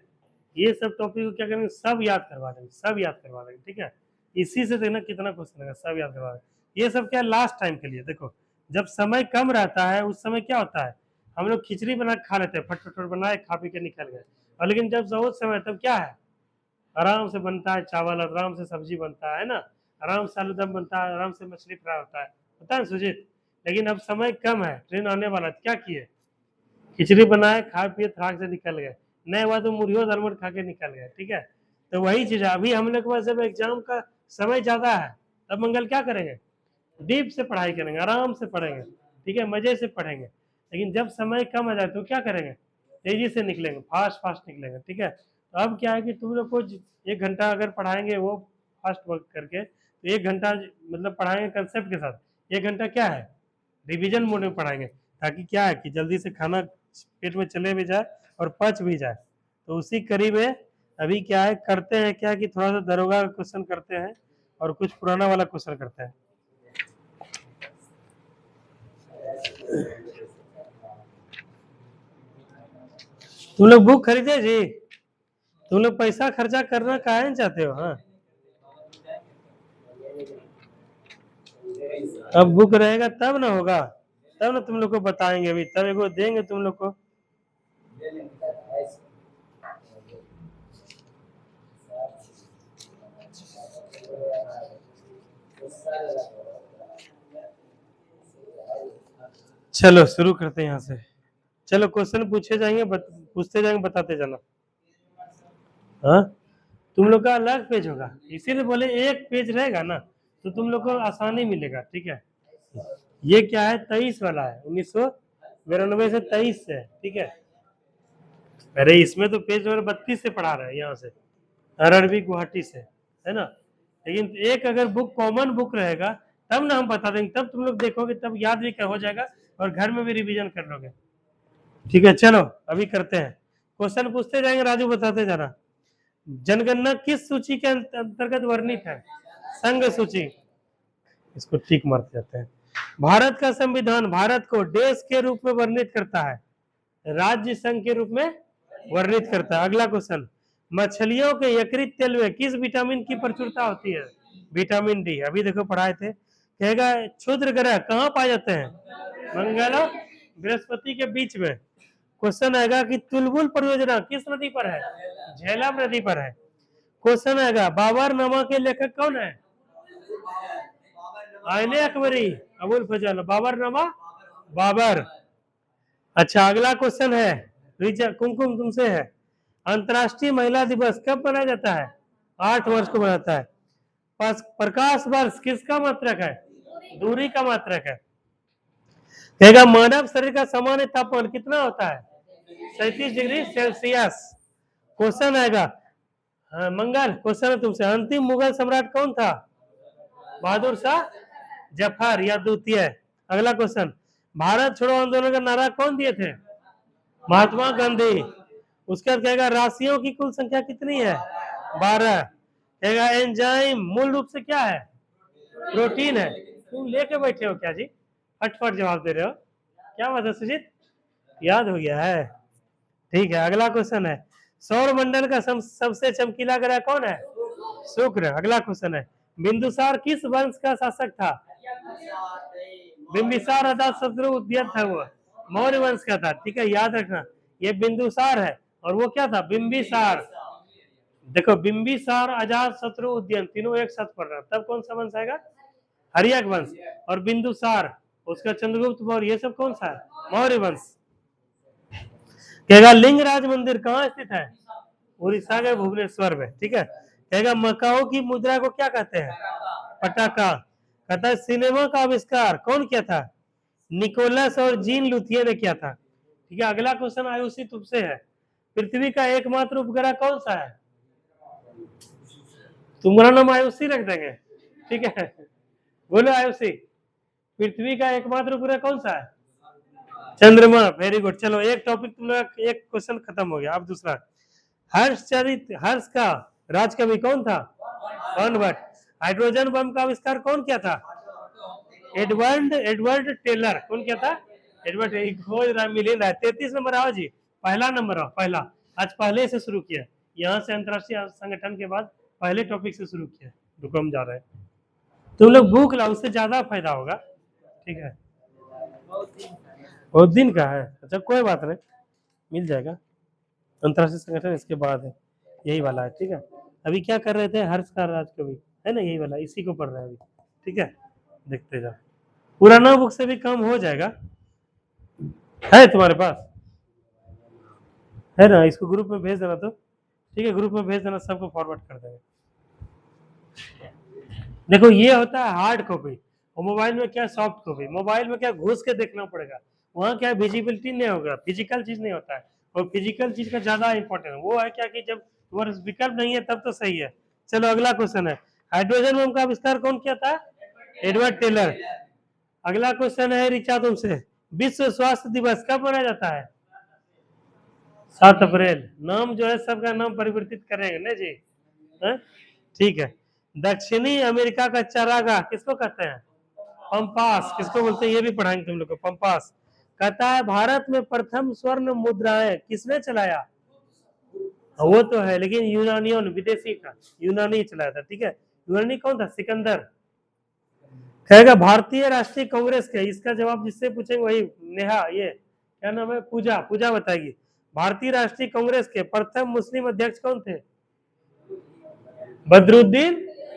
ये सब टॉपिक को क्या करेंगे, सब याद करवा देंगे, सब याद करवा देंगे, ठीक है। इसी से देखना कितना क्वेश्चन है, सब याद करवा देंगे। ये सब क्या लास्ट टाइम के लिए, देखो जब समय कम रहता है उस समय क्या होता है, हम लोग खिचड़ी बना के खा लेते हैं, फटफट बनाए खा पी के निकल गए। और लेकिन जब बहुत समय तब क्या है, आराम से बनता है चावल, आराम से सब्जी बनता है ना, आराम से आलू दम बनता है, आराम से मछली फ्राई होता है, पता है सुजीत। लेकिन अब समय कम है, ट्रेन आने वाला है, क्या किए, खिचड़ी बनाए खाए पिए थराक से निकल गए, नए हुआ तो मुर्गियों दालमोट खा के निकल गए, ठीक है। तो वही चीज है, अभी हम लोग के पास जब एग्जाम का समय ज्यादा है तब मंगल क्या करेंगे, डीप से पढ़ाई करेंगे, आराम से पढ़ेंगे, ठीक है, मजे से पढ़ेंगे। लेकिन जब समय कम आ जाए तो क्या करेंगे, तेजी से निकलेंगे, फास्ट फास्ट निकलेंगे, ठीक है। तो अब क्या है कि तुम लोग को 1 घंटा अगर पढ़ाएंगे वो फास्ट वर्क करके, तो 1 घंटा मतलब पढ़ाएंगे कंसेप्ट के साथ, 1 घंटा क्या है रिवीजन मोड में पढ़ाएंगे, ताकि क्या है कि जल्दी से खाना पेट में चले भी जाए और पच भी जाए। तो उसी करीब है। अभी क्या है करते हैं क्या कि थोड़ा सा दरोगा का क्वेश्चन करते हैं और कुछ पुराना वाला क्वेश्चन करते हैं। तुम लोग बुक खरीदे जी, तुम लोग पैसा खर्चा करना काहे नहीं चाहते हो। हाँ, अब बुक रहेगा तब ना होगा, तब ना तुम लोग को बताएंगे, अभी तब एगो देंगे तुम लोग को। चलो शुरू करते हैं यहाँ से। चलो क्वेश्चन पूछे जाएंगे, पूछते जाएंगे, बताते जाना। हाँ, तुम लोग का अलग पेज होगा, इसीलिए बोले एक पेज रहेगा ना तो तुम लोग को आसानी मिलेगा, ठीक है। ये क्या है 23 वाला है, 1992 से 23 से, ठीक है। अरे इसमें तो पेज नंबर 32 से पढ़ा रहे हैं यहाँ से, आरआरबी गुवाहाटी से, है ना। लेकिन एक अगर बुक कॉमन बुक रहेगा तब ना हम बता देंगे, तब तुम लोग देखोगे, तब याद भी हो जाएगा और घर में भी रिवीजन कर लोगे, ठीक है। चलो अभी करते हैं, क्वेश्चन पूछते जाएंगे, राजू बताते जाना। जनगणना किस सूची के अंतर्गत वर्णित है, संघ सूची, इसको ठीक मारते जाते हैं। भारत का संविधान भारत को देश के रूप में वर्णित करता है, राज्य संघ के रूप में वर्णित करता है। अगला क्वेश्चन, मछलियों के यकृत तेल में किस विटामिन की प्रचुरता होती है, विटामिन डी। अभी देखो पढ़ाए थे, कहेगा क्षुद्र ग्रह कहाँ पाए जाते हैं, मंगल और बृहस्पति के बीच में। क्वेश्चन आएगा कि तुलबुल परियोजना किस नदी पर है, झेलम नदी पर है। क्वेश्चन आएगा बाबरनामा के लेखक कौन है, आईने अकबरी, अबुल फजल, बाबरनामा बाबर। अच्छा अगला क्वेश्चन है, कुमकुम तुमसे है, अंतर्राष्ट्रीय महिला दिवस कब मनाया जाता है, 8 वर्ष को मनाता है। प्रकाश वर्ष किसका मात्रक है, दूरी का मात्रक है। कहेगा मानव शरीर का सामान्य तापमान कितना होता है, 37 डिग्री सेल्सियस। क्वेश्चन आएगा, हाँ मंगल क्वेश्चन है तुमसे, अंतिम मुगल सम्राट कौन था, बहादुर शाह जफर या द्वितीय। अगला क्वेश्चन, भारत छोड़ो आंदोलन का नारा कौन दिए थे, महात्मा गांधी। उसके बाद कहेगा राशियों की कुल संख्या कितनी है, 12। कहेगा एंजाइम मूल रूप से क्या है, प्रोटीन है। तुम लेके बैठे हो क्या जी, फटफट जवाब दे रहे हो, क्या बात है सुजीत, याद हो गया है, ठीक है। अगला क्वेश्चन है, सौर मंडल का सबसे चमकीला ग्रह कौन है, शुक्र। अगला क्वेश्चन है, बिंदुसार किस वंश का शासक था, बिंबिसार अजातशत्रु उद्यत था, वो मौर्य वंश का था, ठीक है, याद रखना। ये बिंदुसार है और वो क्या था, बिंबिसार। देखो बिंबिसार अजातशत्रु उद्यन तीनों एक साथ पढ़ रहा, तब कौन सा वंश आएगा, हर्यक वंश। और बिंदुसार उसका चंद्रगुप्त मौर्य, ये सब कौन सा है, मौर्य वंश। कहेगा लिंगराज मंदिर कहाँ स्थित है, उड़ीसा के भुवनेश्वर में, ठीक है। कहेगा मकाओ की मुद्रा को क्या कहते हैं, पटाखा। कहता है सिनेमा का आविष्कार कौन किया था, निकोलस और जीन लुथिये ने किया था, ठीक है। अगला क्वेश्चन आयुषी तुमसे है, पृथ्वी का एकमात्र उपग्रह कौन सा है, तुम्हारा नाम आयुषी रख देंगे, ठीक है। बोलो आयुषी, पृथ्वी का एकमात्र उपग्रह कौन सा है, चंद्रमा। Very good. चलो एक टॉपिक तुम लोग, एक क्वेश्चन खत्म हो गया। अब दूसरा, हर्ष का राजकवि कौन था, कौन भट्ट। हाइड्रोजन बम का आविष्कार कौन किया था, एडवर्ड टेलर। कौन किया था, एडवर्ड। खोज रहा मिल रहा है। 33 नंबर आओ जी, पहला नंबर आओ, पहला। आज पहले से शुरू किया, यहाँ से अंतरराष्ट्रीय संगठन के बाद पहले टॉपिक से शुरू किया, रुको हम जा रहे हैं। तुम लोग भूख लाओ, उससे ज्यादा फायदा होगा, ठीक है। बहुत दिन का है, अच्छा कोई बात नहीं, मिल जाएगा। अंतरराष्ट्रीय संगठन इसके बाद है, यही वाला है, ठीक है। अभी क्या कर रहे थे, हर्ष का राजकवि है ना, यही वाला, इसी को पढ़ रहे हैं अभी, ठीक है। देखते जाओ, पुराना बुक से भी कम हो जाएगा, है तुम्हारे पास, है ना, इसको ग्रुप में भेज देना तो ठीक है, ग्रुप में भेज देना, सबको फॉरवर्ड कर देंगे। देखो ये होता है हार्ड कॉपी, और मोबाइल में क्या सॉफ्ट कॉपी। मोबाइल में क्या घुस के देखना पड़ेगा, वहाँ क्या विजिबिलिटी नहीं होगा, फिजिकल चीज नहीं होता है, और फिजिकल चीज का ज्यादा इंपॉर्टेंट वो है क्या कि जब तुम्हारे विकल्प नहीं है तब तो सही है। चलो अगला क्वेश्चन है, हाइड्रोजन बम का आविष्कार कौन किया था? Edward Teller. अगला क्वेश्चन है ऋचा तुमसे, विश्व स्वास्थ्य दिवस कब मनाया जाता है? 7 अप्रैल। नाम जो है सबका नाम परिवर्तित करेंगे ना जी, है? ठीक है। दक्षिणी अमेरिका का चरागाह किसको कहते हैं? पंपास। किसको बोलते हैं ये भी पढ़ाएंगे तुम लोग को। पंपास कहता है भारत में प्रथम स्वर्ण मुद्राएं किसने चलाया? वो तो है, लेकिन यूनानियों ने, विदेशी का यूनानी चलाया था। ठीक है, यूनानी कौन था? सिकंदर। कहेगा भारतीय राष्ट्रीय कांग्रेस के, इसका जवाब जिससे पूछेंगे वही नेहा, ये क्या नाम है, पूजा, पूजा बताएगी। भारतीय राष्ट्रीय कांग्रेस के प्रथम मुस्लिम अध्यक्ष कौन थे? बदरुद्दीन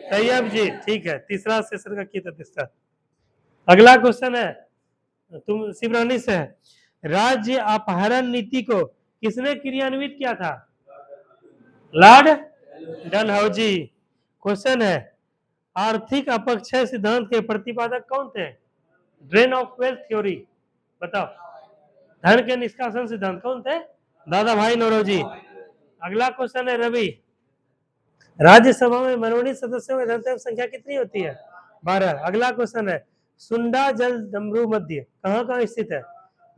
तैयब जी। ठीक है, तीसरा सेशन का की था तीसरा। अगला क्वेश्चन है तुम शिवरानी से है, राज्य अपहरण नीति को किसने क्रियान्वित किया था? लॉर्ड डलहौजी। क्वेश्चन है आर्थिक अपक्षय सिद्धांत के प्रतिपादक कौन थे? Drain of wealth theory. बताओ, धन के निष्कासन सिद्धांत कौन थे? दादा भाई नौरोजी। अगला क्वेश्चन है रवि, राज्यसभा में मनोनीत सदस्यों की धन संख्या कितनी होती है? 12। अगला क्वेश्चन है सुंडा जल डमरू मध्य कहाँ कहाँ स्थित है?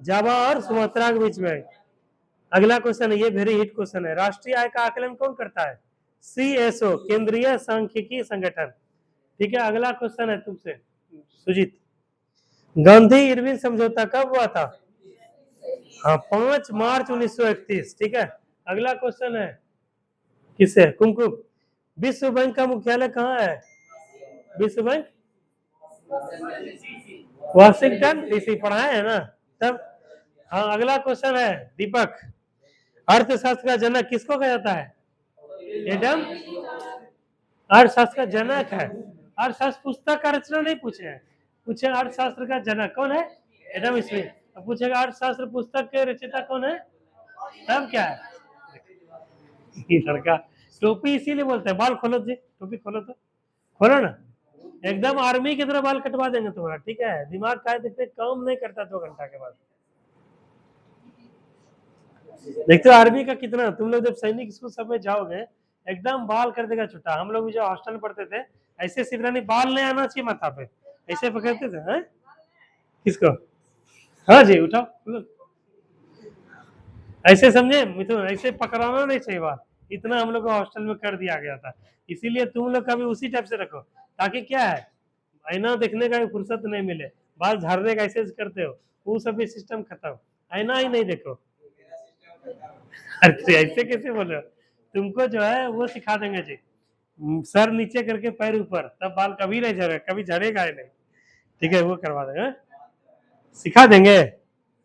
जावा और सुमात्रा के बीच में। अगला क्वेश्चन है, ये वेरी हिट क्वेश्चन है, राष्ट्रीय आय का आकलन कौन करता है? सीएसओ, केंद्रीय सांख्यिकी संगठन। ठीक है, अगला क्वेश्चन है तुमसे सुजीत, गांधी इरविन समझौता कब हुआ था? हाँ, 5 मार्च 1931। ठीक है, अगला क्वेश्चन है किससे? कुमकुम, विश्व बैंक का मुख्यालय कहाँ है? विश्व बैंक वाशिंगटन डीसी। पढ़ाए है ना तब। हाँ, अगला क्वेश्चन है दीपक, अर्थशास्त्र का जनक किसको कहा जाता है? एडम। अर्थशास्त्र का जनक है, अर्थशास्त्र पुस्तक का रचना नहीं पूछे हैं, पूछे अर्थशास्त्र का जनक कौन है? Adam Smith. अब पूछेगा अर्थशास्त्र पुस्तक के रचयिता कौन है, तब क्या है? ये लड़का टोपी इसीलिए बोलते हैं, बाल खोलो जी, टोपी खोलो तो, खोलो ना, एकदम आर्मी की तरह बाल कटवा देंगे तुम्हारा। ठीक है, दिमाग का देखते काम नहीं करता 2 घंटा के बाद। देखते हो आर्मी का कितना, तुम लोग जब सैनिक स्कूल सब में जाओगे एकदम बाल कर देगा छुट्टा। हम लोग भी जो हॉस्टल में पढ़ते थे ऐसे शिवरानी बाल नहीं आना चाहिए माथा पे, ऐसे पकड़ते थे। हैं किसको? हाँ जी, उठाओ, ऐसे समझे मिथुन, ऐसे पकड़ाना नहीं चाहिए बाल, इतना हम लोग को हॉस्टल में कर दिया गया था। इसीलिए तुम लोग का भी उसी टाइप से रखो, ताकि क्या है आईना देखने का भी फुर्सत नहीं मिले, बाल झाड़ने का ऐसे करते हो, वो सब भी सिस्टम खत्म, आईना ही नहीं देखो। अरे ऐसे कैसे बोल रहे हो, तुमको जो है वो सिखा देंगे जी, सर नीचे करके पैर ऊपर, तब बाल कभी नहीं झड़ेगा, कभी झड़ेगा ही नहीं। ठीक है, वो करवा देंगे, सिखा देंगे।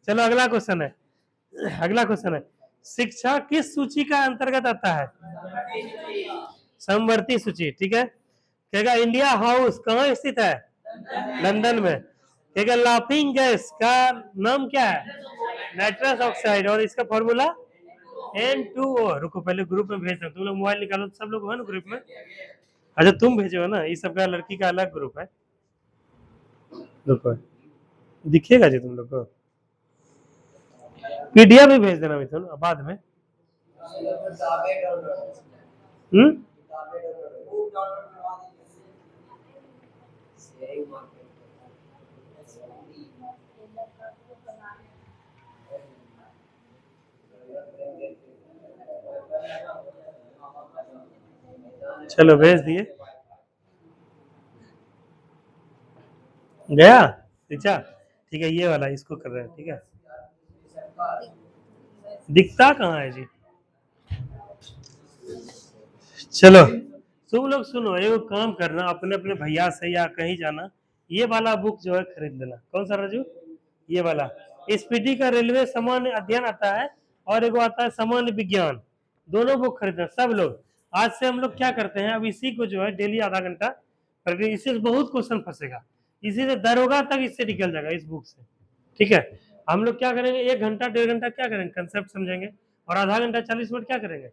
चलो अगला क्वेश्चन है, अगला क्वेश्चन है शिक्षा किस सूची का अंतर्गत आता है? समवर्ती सूची। ठीक है, कहेगा इंडिया हाउस कहाँ स्थित है? लंदन में। कहेगा लाफिंग गैस का नाम क्या है? नाइट्रस ऑक्साइड, और इसका फॉर्मूला N2O। रुको पहले ग्रुप में भेज दो, तुम लोग मोबाइल निकालो, सब लोग है ना ग्रुप में? अच्छा तुम भेजो ना, ये सबका लड़की का अलग ग्रुप है। रुको दिखेगा जी तुम लोग को, पीडीएफ भी भेज देना मिथुन बाद में। चलो भेज दिए, गया अच्छा। ठीक है, ये वाला इसको कर रहे हैं। ठीक है, दिखता कहाँ है जी? चलो तुम लोग सुनो, एगो काम करना, अपने अपने भैया से या कहीं जाना, ये वाला बुक जो है खरीद लेना। कौन सा राजू? ये वाला स्पीडी का रेलवे सामान्य अध्ययन आता है, और एगो आता है सामान्य विज्ञान, दोनों बुक खरीदना सब लोग। आज से हम लोग क्या करते हैं, अब इसी को जो है डेली आधा घंटा, इसी से बहुत क्वेश्चन फंसेगा, इसी से दरोगा तक इससे निकल जाएगा इस बुक से। ठीक है, हम लोग क्या करेंगे, 1 घंटा 1.5 घंटा क्या करेंगे, कंसेप्ट समझेंगे, और आधा घंटा 40 मिनट क्या करेंगे,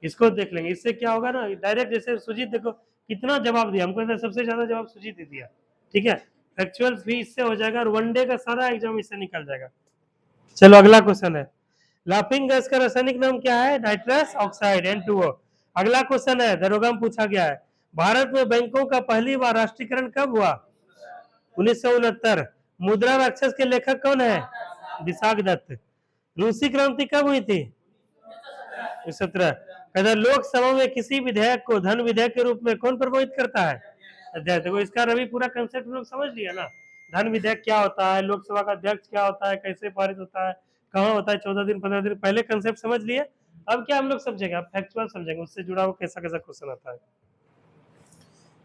इसको देख लेंगे, इससे क्या होगा ना डायरेक्ट, जैसे सुजीत देखो कितना जवाब दिया, हमको सबसे ज्यादा जवाब सुजीत ही दिया, ठीक है। फैक्चुअल भी इससे हो जाएगा और वन डे का सारा एग्जाम इससे निकल जाएगा। चलो अगला क्वेश्चन है, लाफिंग गैस का रासायनिक नाम क्या है? Nitrous oxide N2O। अगला क्वेश्चन है, दरोगा में पूछा गया है, भारत में बैंकों का पहली बार राष्ट्रीयकरण कब हुआ? 1969। मुद्रा राक्षस के लेखक कौन है? विशाख दत्त। रूसी क्रांति कब हुई थी? 17। कहता लोकसभा में किसी विधेयक को धन विधेयक के रूप में कौन प्रभावित करता है? अध्यक्ष। देखो इसका रवि पूरा कंसेप्ट लोग समझ लिया ना, धन विधेयक क्या होता है, लोकसभा का अध्यक्ष क्या होता है, कैसे पारित होता है, कहाँ होता है, 14 दिन 15 दिन पहले कंसेप्ट समझ लिए। अब क्या हम लोग समझेंगे, अब फैक्चुअल समझेंगे, उससे जुड़ा हुआ कैसा कैसा क्वेश्चन आता है,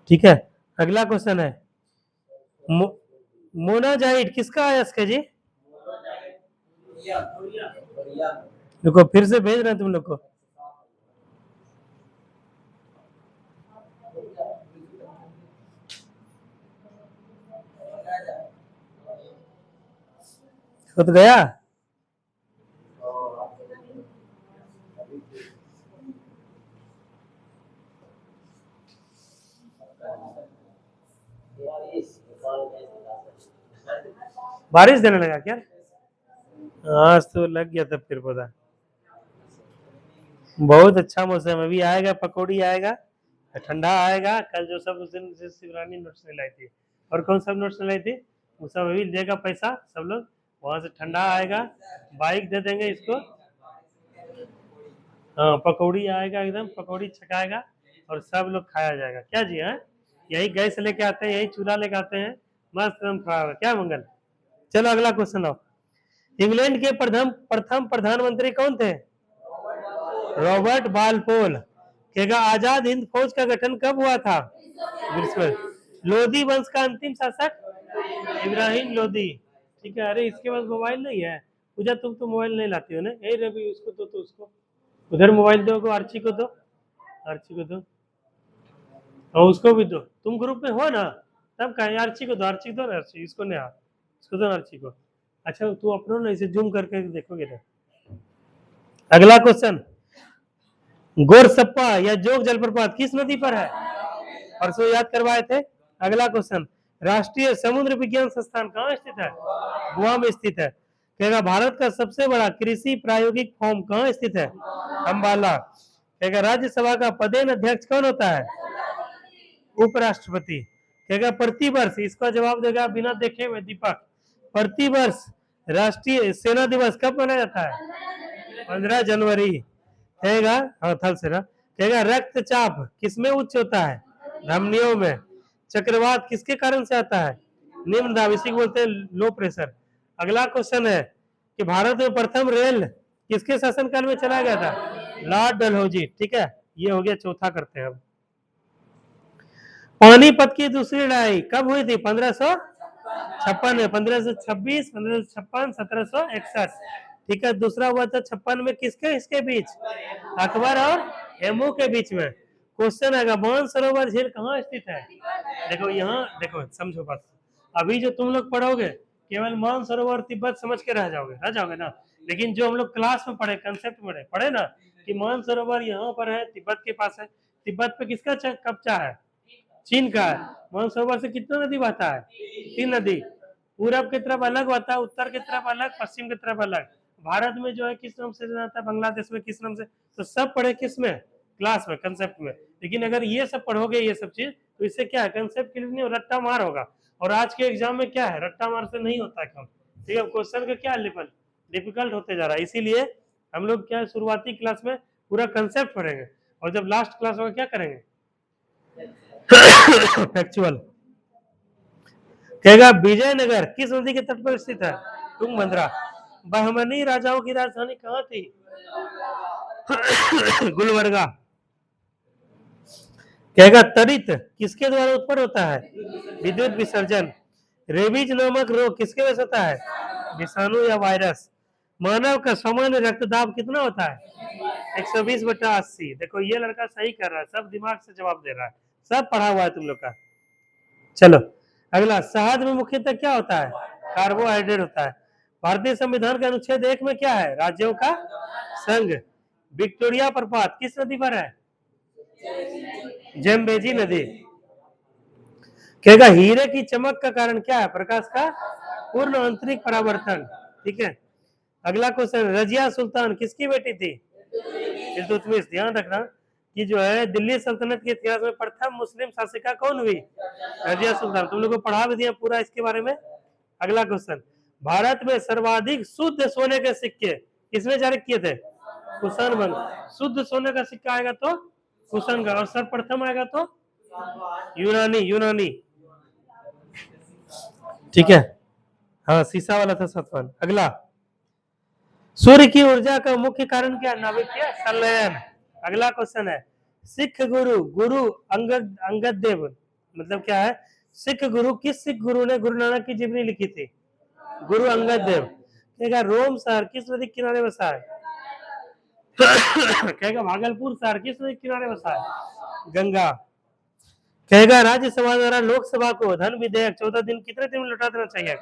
ठीक है। अगला क्वेश्चन है, मोनाजाइट किसका अयस्क है जी? देखो फिर से भेज रहे हैं तुम लोग को, खुद गया। बारिश देने लगा क्या? आज तो लग गया था फिर पौधा। बहुत अच्छा मौसम, अभी आएगा पकौड़ी आएगा, ठंडा आएगा। कल जो सब उस दिन शिवरानी नोट्स नहीं लाई थी, और कौन सब नोट्स लाई थी, वो सब अभी देगा पैसा सब लोग, वहां से ठंडा आएगा, बाइक दे देंगे इसको। हाँ पकौड़ी आएगा, एकदम पकौड़ी छकाएगा और सब लोग खाया जाएगा, क्या जी है। यही गैस लेके आते हैं, यही चूल्हा लेके आते हैं, मस्त एकदम खाएगा, क्या मंगल। चलो अगला क्वेश्चन आओ, इंग्लैंड के प्रथम प्रधानमंत्री कौन थे? रॉबर्ट बालपोल। कहेगा आजाद हिंद फौज का गठन कब हुआ था? लोधी वंश का अंतिम शासक इब्राहिम लोधी, ठीक है। अरे इसके पास मोबाइल नहीं है, पूजा तुम तो मोबाइल नहीं लाती हो ना, ए रवि उसको तो उसको उधर मोबाइल दो, आर्ची को दो, आर्ची को दो, और उसको भी दो, तुम ग्रुप में हो ना, तब कहे आर्ची को दो, आर्ची को दो ना, आर्ची इसको नहीं, इसको दो आर्ची को। अच्छा तू अपना ना इसे जूम करके देखोगे ना। अगला क्वेश्चन, गोरसप्पा या जोग जलप्रपात किस नदी पर है? परसों याद करवाए थे। अगला क्वेश्चन, राष्ट्रीय समुद्र विज्ञान संस्थान कहाँ स्थित है? गोवा में स्थित है। कहेगा भारत का सबसे बड़ा कृषि प्रायोगिक फॉर्म कहाँ स्थित है? अंबाला। कहेगा राज्यसभा का पदेन अध्यक्ष कौन होता है? उपराष्ट्रपति। कहेगा प्रतिवर्ष, इसका जवाब देगा बिना देखे हुए दीपक, प्रतिवर्ष राष्ट्रीय सेना दिवस कब मनाया जाता है? 15 जनवरी। कहेगा हाँ थल से ना, कहेगा रक्तचाप किसमें उच्च होता है? धमनियों में। चक्रवात किसके कारण से आता है? निम्न दाब, इसी को बोलते हैं लो प्रेशर। अगला क्वेश्चन है कि भारत में प्रथम रेल किसके शासनकाल में चलाया गया था? लॉर्ड डलहौजी, ठीक है। ये हो गया, चौथा करते हैं अब, पानीपत की दूसरी लड़ाई कब हुई थी? 1556 में, 1526, 1556, 1761, ठीक है। दूसरा हुआ था 56 में, किसके इसके बीच? अकबर और हेमू के बीच में। क्वेश्चन आएगा मानसरोवर झील कहाँ स्थित है? देखो यहाँ देखो, समझो बात, अभी जो तुम लोग पढ़ोगे केवल मानसरोवर तिब्बत समझ के रह जाओगे ना, लेकिन जो हम लोग क्लास में पढ़े, कंसेप्ट में पढ़े ना, कि मानसरोवर यहाँ पर है, तिब्बत के पास है, तिब्बत पे किसका कब्जा है? चीन का है। मानसरोवर से कितना नदी बहता है? 3 नदी, पूरब की तरफ अलग बहता है, उत्तर की तरफ अलग, पश्चिम की तरफ अलग। भारत में जो है किस नाम से जाता है, बांग्लादेश में किस नाम से, तो सब पढ़े किस में? क्लास में, कंसेप्ट में। लेकिन अगर ये सब पढ़ोगे ये सब चीज, तो इससे क्या है, कंसेप्ट क्लियर नहीं, रट्टा मार होगा। और आज के एग्जाम में क्या है, रट्टा मार से नहीं होता काम, ठीक है। क्वेश्चन का क्या लेवल डिफिकल्ट होते जा रहा है, इसीलिए हम लोग क्या शुरुआती क्लास में पूरा कंसेप्ट पढ़ेंगे, और जब लास्ट क्लास होगा क्या करेंगे, फैक्चुअल। कहेगा विजयनगर किस नदी के तट पर स्थित है? तुंगभद्रा। बहमनी राजाओं की राजधानी कहाँ थी? गुलबर्गा। कहेगा तड़ित किसके द्वारा उत्पन्न होता है? विद्युत विसर्जन। रेबीज नामक रोग किसके वजह से होता है? विषाणु या वायरस। मानव का सामान्य रक्तदाब कितना होता है? 120/80। देखो ये लड़का सही कर रहा है, सब दिमाग से जवाब दे रहा है, सब पढ़ा हुआ है तुम लोग का। चलो अगला, शहद में मुख्यतः क्या होता है? कार्बोहाइड्रेट होता है। भारतीय संविधान के अनुच्छेद 1 में क्या है? राज्यों का संघ। विक्टोरिया प्रपात किस नदी पर है? जेम्बेजी नदी। कहेगा हीरे की चमक का कारण क्या है? प्रकाश का पूर्ण आंतरिक परावर्तन। ठीक है, अगला क्वेश्चन, रजिया सुल्तान किसकी बेटी थी? इल्तुतमिश। ध्यान रखना कि जो है दिल्ली सल्तनत के इतिहास में प्रथम मुस्लिम शासिका कौन हुई? रजिया सुल्तान। तुम लोग को पढ़ा भी दिया पूरा इसके बारे में। अगला क्वेश्चन, भारत में सर्वाधिक शुद्ध सोने के सिक्के किसने जारी किए थे? कुषाण वंश। शुद्ध सोने का सिक्का आएगा तो कुषाण का, और सर्वप्रथम आएगा तो यूनानी। ठीक है, हाँ शीशा वाला था सतवन। अगला, सूर्य की ऊर्जा का मुख्य कारण क्या? नाभिकीय संलयन। अगला क्वेश्चन है, सिख गुरु अंगद देव मतलब क्या है? सिख गुरु, किस सिख गुरु ने गुरु नानक की जीवनी लिखी थी? गुरु अंगद देव। कहेगा रोम शहर किस नदी के किनारे बसा है? कहेगा भागलपुर शहर किस नदी के किनारे बसा है? गंगा। कहेगा राज्यसभा द्वारा लोकसभा को धन विधेयक 14 दिन कितने दिन में लौटा देना चाहिए?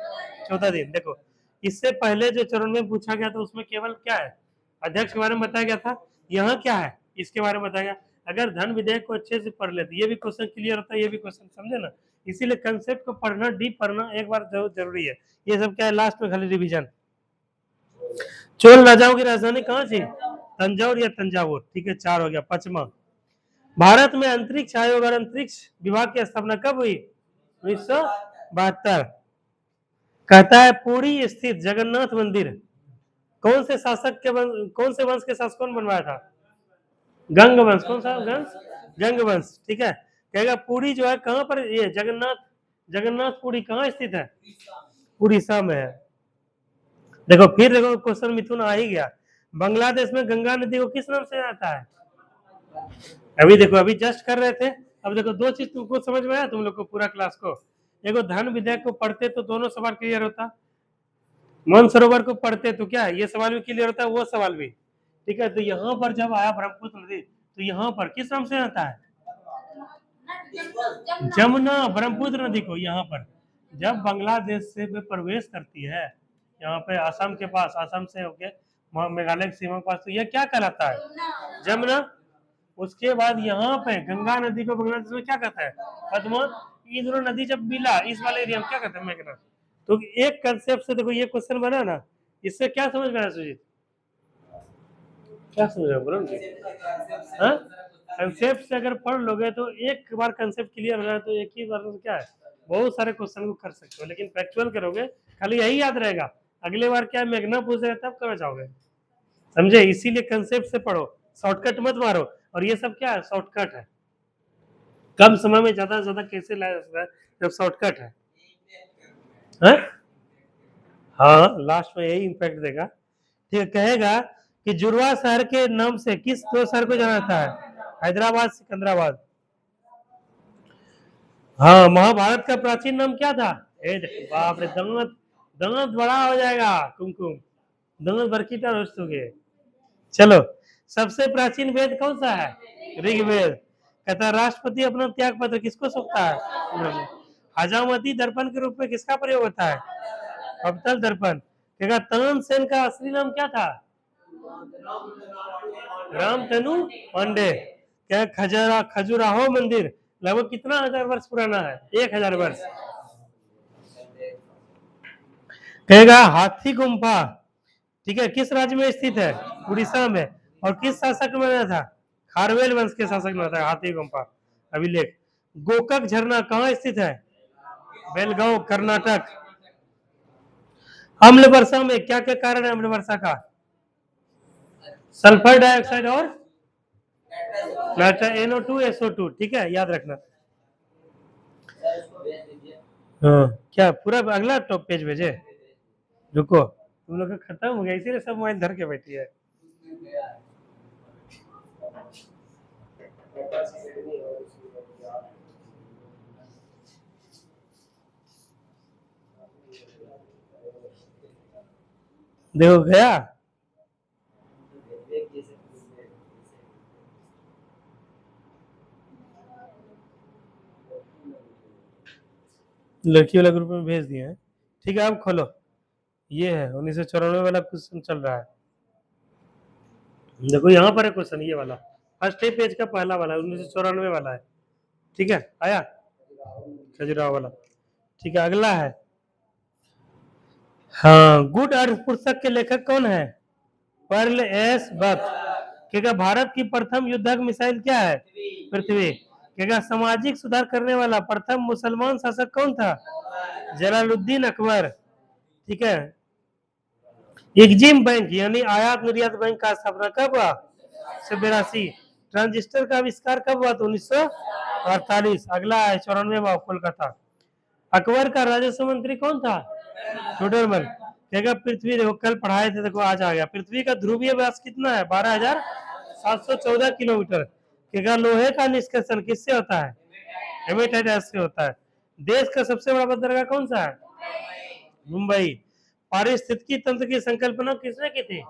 14 दिन। देखो, इससे पहले जो चरण में पूछा गया था उसमें केवल क्या है? अध्यक्ष के बारे में बताया गया था। यहाँ क्या है? इसके बारे में बताया गया। अगर धन विधेयक को अच्छे से पढ़ ले तो ये भी क्वेश्चन क्लियर होता है, ये भी क्वेश्चन, समझे ना? इसीलिए कंसेप्ट को पढ़ना, डीप पढ़ना एक बार जरूरी है। ये सब क्या है? लास्ट में खाली रिविजन। चोल राजाओं की राजधानी कहाँ थी? तंजौर या तंजावुर। ठीक है, 4 हो गया। 5वां, भारत में अंतरिक्ष आयोग और अंतरिक्ष विभाग की स्थापना कब हुई? 1972। कहता है पुरी स्थित जगन्नाथ मंदिर कौन से कौन से वंश के शासकों ने बनवाया था? गंग वंश। कौन सा वंश? गंग वंश। ठीक है, कहेगा पुरी जो है कहां पर? ये जगन्नाथपुरी कहाँ स्थित है? उड़ीसा में है। देखो फिर देखो क्वेश्चन मिथुन आ ही गया। बांग्लादेश में गंगा नदी को किस नाम से आता है? अभी देखो, अभी जस्ट कर रहे थे। अब देखो, दो चीज तुमको समझ में आया तुम लोग को पूरा क्लास को। देखो, धन विधेयक को पढ़ते तो दोनों सवाल क्लियर होता, मन सरोवर को पढ़ते तो क्या ये सवाल भी क्लियर होता है, वो सवाल भी। ठीक है, तो यहाँ पर जब आया ब्रह्मपुत्र नदी तो यहाँ पर किस नाम से आता है? जमुना। ब्रह्मपुत्र नदी को यहाँ पर जब बांग्लादेश से प्रवेश करती है, यहाँ पे असम के पास, असम से होके मेघालय की सीमा के पास, तो यह क्या कहलाता है? जमुना। उसके बाद यहाँ पे गंगा नदी को बांग्लादेश में क्या कहता है? पद्मा। ये दोनों नदी जब मिला इस वाले एरिया में क्या कहते हैं? मेघना। तो एक कंसेप्ट से देखो ये क्वेश्चन बना ना, इससे क्या समझ में आया सुजीत? क्या समझ रहे हो? बोलो। कंसेप्ट से अगर पढ़ लोगे तो एक बार कंसेप्ट क्लियर हो जाए तो एक ही बार में क्या है, बहुत सारे क्वेश्चन को कर सकते हो। लेकिन प्रैक्टिकल करोगे खाली यही याद रहेगा, अगले बार क्या मेघना पूछ रहे तब कहाँ जाओगे? समझे? इसीलिए कंसेप्ट से पढ़ो, शॉर्टकट मत मारो। और ये सब क्या है? शॉर्टकट है। कम समय में ज्यादा से ज्यादा कैसे लाया जा सकता है जब शॉर्टकट है? हाँ, लास्ट में यही इम्पैक्ट देगा। ठीक है, कहेगा कि जुड़वा शहर के नाम से किस दो शहर को जाना जाता है? हैदराबाद, सिकंदराबाद। हाँ, महाभारत का प्राचीन नाम क्या था? बाप रे, दंगत दंगत बड़ा हो जाएगा। कुमकुम दंगत बरकीटा रोस्ट हो गए। चलो, सबसे प्राचीन वेद कौन सा है? ऋग्वेद। कहता है राष्ट्रपति अपना त्याग पत्र किसको सौंपता है? हजामती दर्पण के रूप में किसका प्रयोग होता है? अवतल दर्पण। कहेगा तानसेन का असली नाम क्या था? रामतनु पांडे। क्या खजुराहो मंदिर लगभग कितना हजार वर्ष पुराना है? 1000 वर्ष। कहेगा हाथी गुम्फा, ठीक है, किस राज्य में स्थित है? उड़ीसा में। और किस शासक में बना था? खारवेल वंश के शासक में था हाथी गुम्फा। अभिलेख। गोकक झरना कहाँ स्थित है? बेलगांव, कर्नाटक। अम्ल वर्षा में क्या क्या कारण है? अम्ल वर्षा का सल्फर डाइऑक्साइड और NO2 SO2। ठीक है, याद रखना। हाँ, क्या पूरा अगला टॉप पेज भेजे? रुको, तुम लोग का खत्म हो गया इसीलिए सब मोबाइल धर के बैठी है। देखो गया। लड़की वाला ग्रुप में भेज दिए हैं। ठीक है, अब खोलो। ये है 1994 वाला क्वेश्चन चल रहा है। देखो यहाँ पर है क्वेश्चन, ये वाला फर्स्ट पेज का पहला वाला 1994 वाला है। ठीक है, आया खजुराहो वाला। ठीक है, अगला है, हाँ, गुड अर्थ पुस्तक के लेखक कौन है? Pearl S Buck. क्या भारत की प्रथम युद्धक मिसाइल क्या है? पृथ्वी। क्या सामाजिक सुधार करने वाला प्रथम मुसलमान शासक कौन था? जलालुद्दीन अकबर। ठीक है, एग्जिम बैंक यानी आयात निर्यात बैंक का स्थापना कब हुआ? 1982। ट्रांजिस्टर का आविष्कार कब हुआ? 1948। अगला है 94वां, कोलकाता। अकबर का राजस्व मंत्री कौन था? टोडरमल। क्या पृथ्वी, देखो कल पढ़ाए थे, देखो आज आ गया। पृथ्वी का ध्रुवीय व्यास कितना है? 12,714 किलोमीटर। क्या लोहे का निष्कर्षण किससे होता है? हेमेटाइट से होता है। देश का सबसे बड़ा बंदरगाह कौन सा है? मुंबई। पारिस्थितिकी तंत्र की संकल्पना किसने की थी?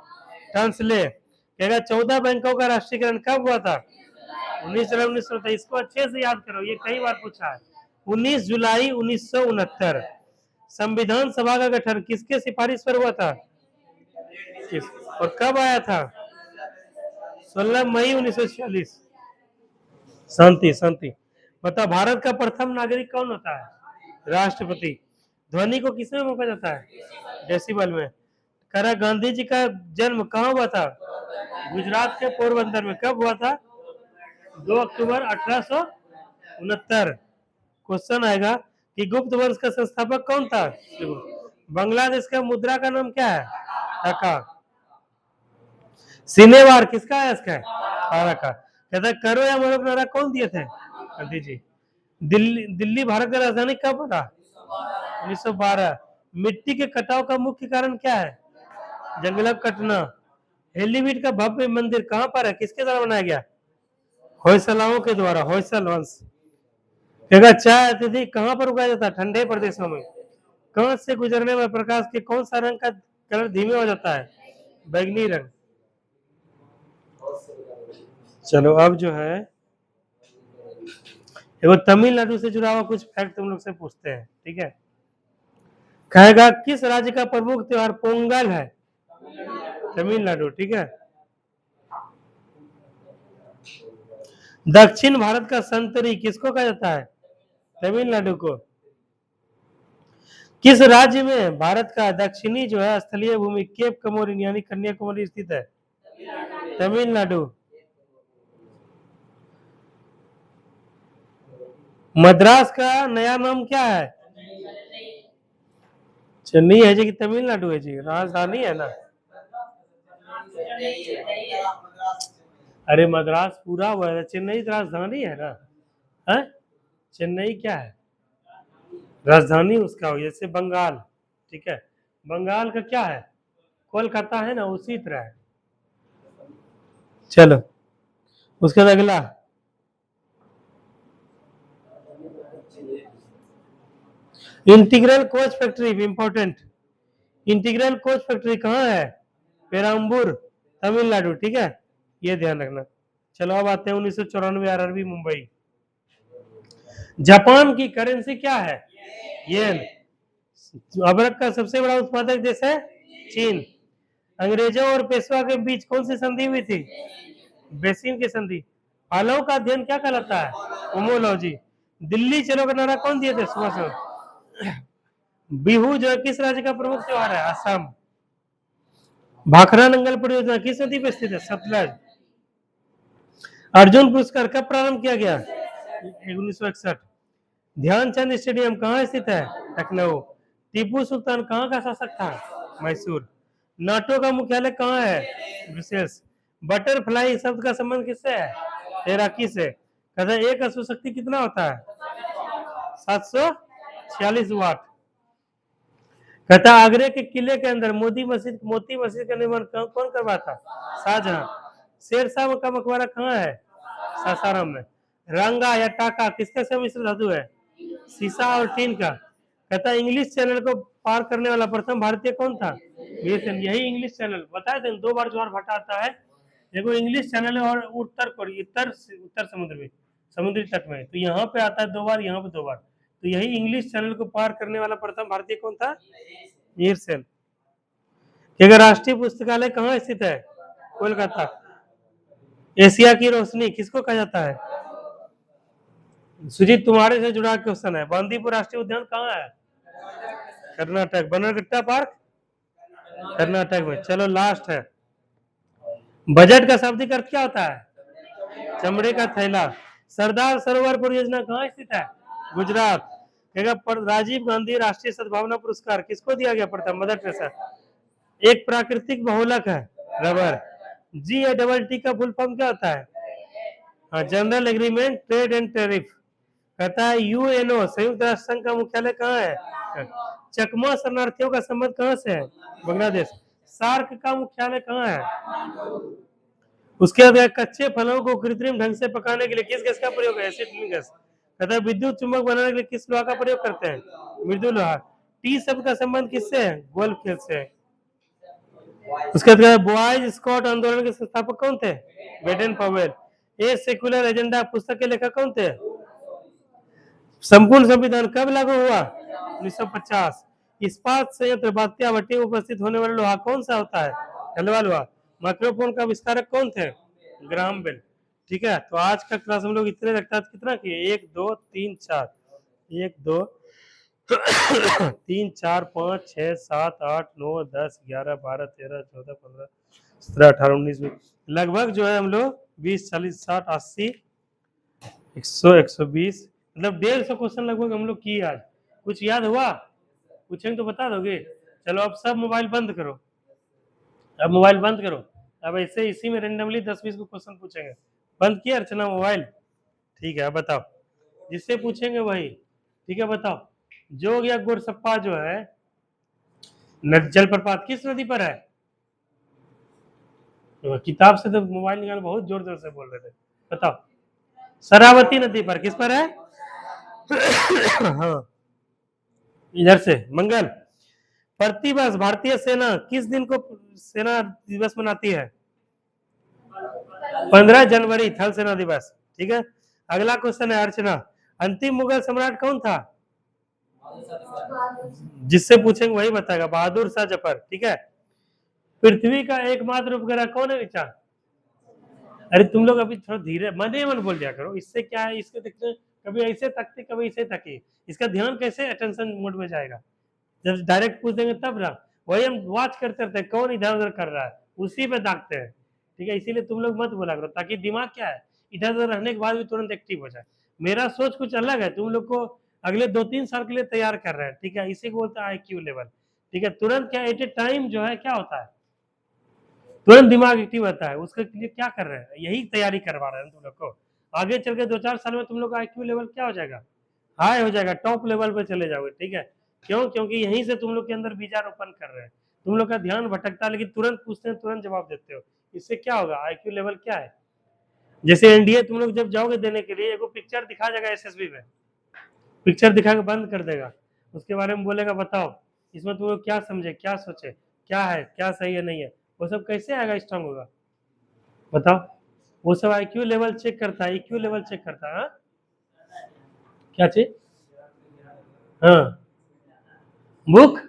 टर्न्सले। कहेगा 14 बैंकों का राष्ट्रीयकरण कब हुआ था? 19 जुलाई 1969। इसको अच्छे से याद करो, ये कई बार पूछा है। 19 जुलाई 1969। संविधान सभा का गठन किसके सिफारिश पर हुआ था? और कब आया था? 16 मई 1946। शांति शांति। बता, भारत का प्रथम नागरिक कौन होता है? राष्ट्रपति। ध्वनि को किसमें मापा जाता है? डेसिबल में। करा गांधी जी का जन्म कहाँ हुआ था? गुजरात के पोरबंदर में। कब हुआ था? 2 अक्टूबर 1869। क्वेश्चन आएगा कि गुप्त वंश का संस्थापक कौन था? बांग्लादेश का मुद्रा का नाम क्या है? टका। सिनेवार किसका है? इसका भारत का। कहता करो या मरो नारा कौन दिए थे? गांधी जी। दिल्ली दिल्ली भारत का राजधानी कब बना? 1912। मिट्टी के कटाव का मुख्य कारण क्या है? जंगल कटना। हेलीवीड का भव्य मंदिर कहां पर है? किसके द्वारा बनाया गया? होयसलाओं के द्वारा, होयसल वंश। चाय अत्यधिक कहां पर उगाया जाता है? ठंडे प्रदेशों में। कांच से गुजरने में प्रकाश के कौन सा रंग का कलर धीमे हो जाता है? बैंगनी रंग। चलो अब जो है, वो तमिलनाडु से जुड़ा हुआ कुछ फैक्ट तुम लोग से पूछते हैं। ठीक है, कहेगा किस राज्य का प्रमुख त्योहार पोंगल है? तमिलनाडु। ठीक है, दक्षिण भारत का संतरी किसको कहा जाता है? तमिलनाडु को। किस राज्य में भारत का दक्षिणी जो है स्थलीय भूमि केप कमोरिन यानी कन्याकुमारी स्थित है? तमिलनाडु। मद्रास का नया नाम क्या है? चेन्नई है जी कि तमिलनाडु है जी? राजधानी है ना। अरे मद्रास पूरा हुआ है, चेन्नई तो राजधानी है ना। है? चेन्नई क्या है? राजधानी उसका हो, जैसे बंगाल। ठीक है, बंगाल का क्या है? कोलकाता है ना, उसी तरह है। चलो उसके बाद अगला, integral coach factory important. Integral coach factory कहाँ है? पेराम्बूर, तमिलनाडु। ठीक है, ये ध्यान रखना। चलो अब आते हैं 1994 आरआरबी मुंबई। जापान की करेंसी क्या है? येन। अबरक का सबसे बड़ा उत्पादक देश है? चीन। अंग्रेजों और पेशवा के बीच कौन सी संधि हुई थी? बेसिन की संधि। फलों का अध्ययन क्या कहलाता है? होमोलॉजी। दिल्ली चलो का नारा कौन दिए थे? सुभाष चंद्र। बिहू जो है किस राज्य का प्रमुख त्योहार है? असम। भाखड़ा नंगल परियोजना किस नदी पर स्थित है? सतलज। अर्जुन पुरस्कार कब प्रारंभ किया गया? 1961। ध्यानचंद स्टेडियम कहाँ स्थित है? लखनऊ। टीपू सुल्तान कहाँ का शासक था? मैसूर। नाटो का मुख्यालय कहाँ है? ब्रसेल्स। बटरफ्लाई शब्द का संबंध किससे है? तैराकी से। कहते हैं एक अश्व शक्ति कितना होता है? 746 वाट। कहता आगरे के किले के अंदर मोती मस्जिद का निर्माण कौन करवाया था? शाहजहां। शेरशाह का मकबरा कहाँ है? सासाराम में। रंगा या टाका किसका सम्मिश्र धातु है? सीसा और टीन का। कहता इंग्लिश चैनल को पार करने वाला प्रथम भारतीय कौन था? यही इंग्लिश चैनल बताए थे, 2 बार ज्वार भाटा आता है। देखो इंग्लिश चैनल है और उत्तर समुद्र में, समुद्री तट में, तो यहाँ पे आता है 2 बार, यहाँ पे 2 बार। तो यही इंग्लिश चैनल को पार करने वाला प्रथम भारतीय कौन था? मीर सेन। राष्ट्रीय पुस्तकालय कहाँ स्थित है? कोलकाता। एशिया की रोशनी किसको कहा जाता है? सुजीत, तुम्हारे से जुड़ा क्वेश्चन है, बांदीपुर राष्ट्रीय उद्यान कहाँ है? कर्नाटक। बनरघट्टा पार्क कर्नाटक में। चलो लास्ट है, बजट का शाब्दिक अर्थ क्या होता है? चमड़े का थैला। सरदार सरोवर परियोजना कहाँ स्थित है? गुजरात। राजीव गांधी राष्ट्रीय सद्भावना पुरस्कार किसको दिया गया प्रथम? Mother Teresa. एक प्राकृतिक बहुलक है रबर। GATT का फुल फॉर्म क्या होता है? हाँ, general agreement trade and tariff. कहता है UNO संयुक्त राष्ट्र संघ का मुख्यालय कहाँ है? चकमा शरणार्थियों का संबंध कहाँ से है? बांग्लादेश। सार्क का मुख्यालय कहाँ है? उसके बाद कच्चे फलों को कृत्रिम ढंग से पकाने के लिए किस गैस का प्रयोग है? Acetylene gas. कहता है विद्युत चुंबक बनाने के लिए किस लोहा का प्रयोग करते हैं? मृदु लोहा। टी शब्द का संबंध किससे है? गोल्फ खेल से है। उसके बाद बॉयज स्काउट आंदोलन के संस्थापक कौन थे? Baden Powell. A secular agenda पुस्तक के लेखक कौन थे? संपूर्ण संविधान कब लागू हुआ? 1950। इस्पात संयंत्र बात्या भट्टी में उपस्थित होने वाला लोहा कौन सा होता है? हलवा लोहा। माइक्रोफोन का आविष्कारक कौन थे? Graham Bell. ठीक है, तो आज का क्लास हम लोग इतने रखता है, कितना किए? 1 2 3 4, 1 2 3 4 5 6 7 8 9 10 11 12 13 14 15 17 18 19 20, लगभग जो है हम लोग 20 40 60 80 100 120 मतलब 150 क्वेश्चन लगभग हम लोग किए आज। कुछ याद हुआ? पूछेंगे तो बता दोगे? चलो अब सब मोबाइल बंद करो, अब मोबाइल बंद करो। अब ऐसे इसी में रेंडमली 10-20 को क्वेश्चन पूछेंगे। बंद किया अर्चना मोबाइल? ठीक है, अब बताओ, जिससे पूछेंगे वही। ठीक है, बताओ, जोग या गोरसप्पा जो है जलप्रपात किस नदी पर है? तो किताब से तो मोबाइल निकाल, बहुत जोर जोर से बोल रहे थे, बताओ। शरावती नदी पर। किस पर है? हाँ, इधर से मंगल। प्रतिवर्ष भारतीय सेना किस दिन को सेना दिवस मनाती है? 15 जनवरी, थल सेना दिवस। ठीक है, अगला क्वेश्चन है अर्चना, अंतिम मुगल सम्राट कौन था? जिससे पूछेंगे वही बताएगा, बहादुर शाह जफर। ठीक है, पृथ्वी का एकमात्र उपग्रह कौन है ऋचा? अरे तुम लोग अभी थोड़ा धीरे मन बोल दिया करो, इससे क्या है, इसको देखते कभी ऐसे तकते कभी ऐसे तकी, इसका ध्यान कैसे अटेंशन मोड में जाएगा? जब डायरेक्ट पूछ देंगे तब ना, वही हम वॉच करते रहते हैं कौन इधर उधर कर रहा है, उसी पे दागते हैं। ठीक है, इसीलिए तुम लोग मत बोला करो, ताकि दिमाग क्या है, इधर उधर रहने के बाद भी तुरंत एक्टिव हो जाए। मेरा सोच कुछ अलग है, तुम लोग को अगले 2-3 साल के लिए तैयार कर रहे हैं। ठीक है, इसी को बोलते हैं IQ लेवल। ठीक है, तुरंत क्या एट ए टाइम जो है क्या होता है, तुरंत दिमाग एक्टिव होता है, उसके लिए क्या कर रहे हैं, यही तैयारी करवा रहे हैं तुम लोग को। आगे चल के 2-4 साल में तुम लोग का IQ लेवल क्या हो जाएगा, हाई हो जाएगा, टॉप लेवल पे चले जाओगे। ठीक है, क्यों? क्योंकि यहीं से तुम लोग के अंदर बीजारोपण कर रहे हैं। तुम लोग का ध्यान भटकता है, लेकिन तुरंत पूछते हैं तुरंत जवाब देते हो। इससे क्या होगा, IQ लेवल क्या है? जैसे NDA तुम लोग जब जाओगे देने के लिए, एगो पिक्चर दिखा जाएगा SSB में, पिक्चर दिखा के बंद कर देगा, उसके बारे में बोलेगा बताओ इसमें तुम लोग क्या समझे, क्या सोचे, क्या है, क्या सही है नहीं है, वो सब कैसे आएगा, स्ट्रांग होगा? बताओ, वो सब IQ लेवल चेक करता है, EQ लेवल चेक करता है। हाँ? क्या चीज? हाँ, बुक।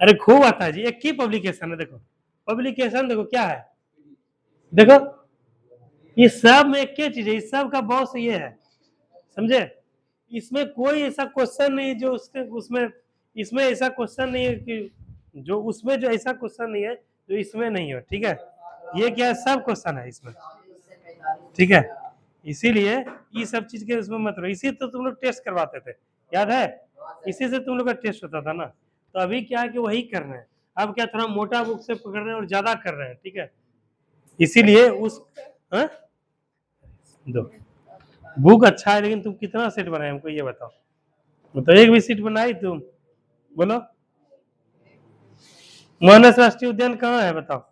अरे खूब आता है जी, एक ही पब्लिकेशन है, देखो पब्लिकेशन देखो क्या है, देखो ये सब में एक ही चीज है, इस सब का बॉस ये है, समझे? इसमें कोई ऐसा क्वेश्चन नहीं जो उसके उसमें, इसमें ऐसा क्वेश्चन नहीं है कि जो उसमें, जो ऐसा क्वेश्चन नहीं है जो इसमें नहीं हो। ठीक है, ये क्या है, सब क्वेश्चन है इसमें। ठीक है, इसीलिए ये सब चीज के उसमें मत रहो, इसी तो तुम लोग टेस्ट करवाते थे, याद है? इसी से तुम लोग का टेस्ट होता था ना। तो अभी क्या है कि वही कर रहे हैं, अब क्या थोड़ा मोटा बुक से पकड़ रहे हैं और ज्यादा कर रहे हैं। ठीक है, इसीलिए उस हाँ? दो बुक अच्छा है, लेकिन तुम कितना सेट बनाए हमको ये बताओ, तो एक भी सीट बनाई तुम? बोलो, मानस राष्ट्रीय उद्यान कहाँ है बताओ?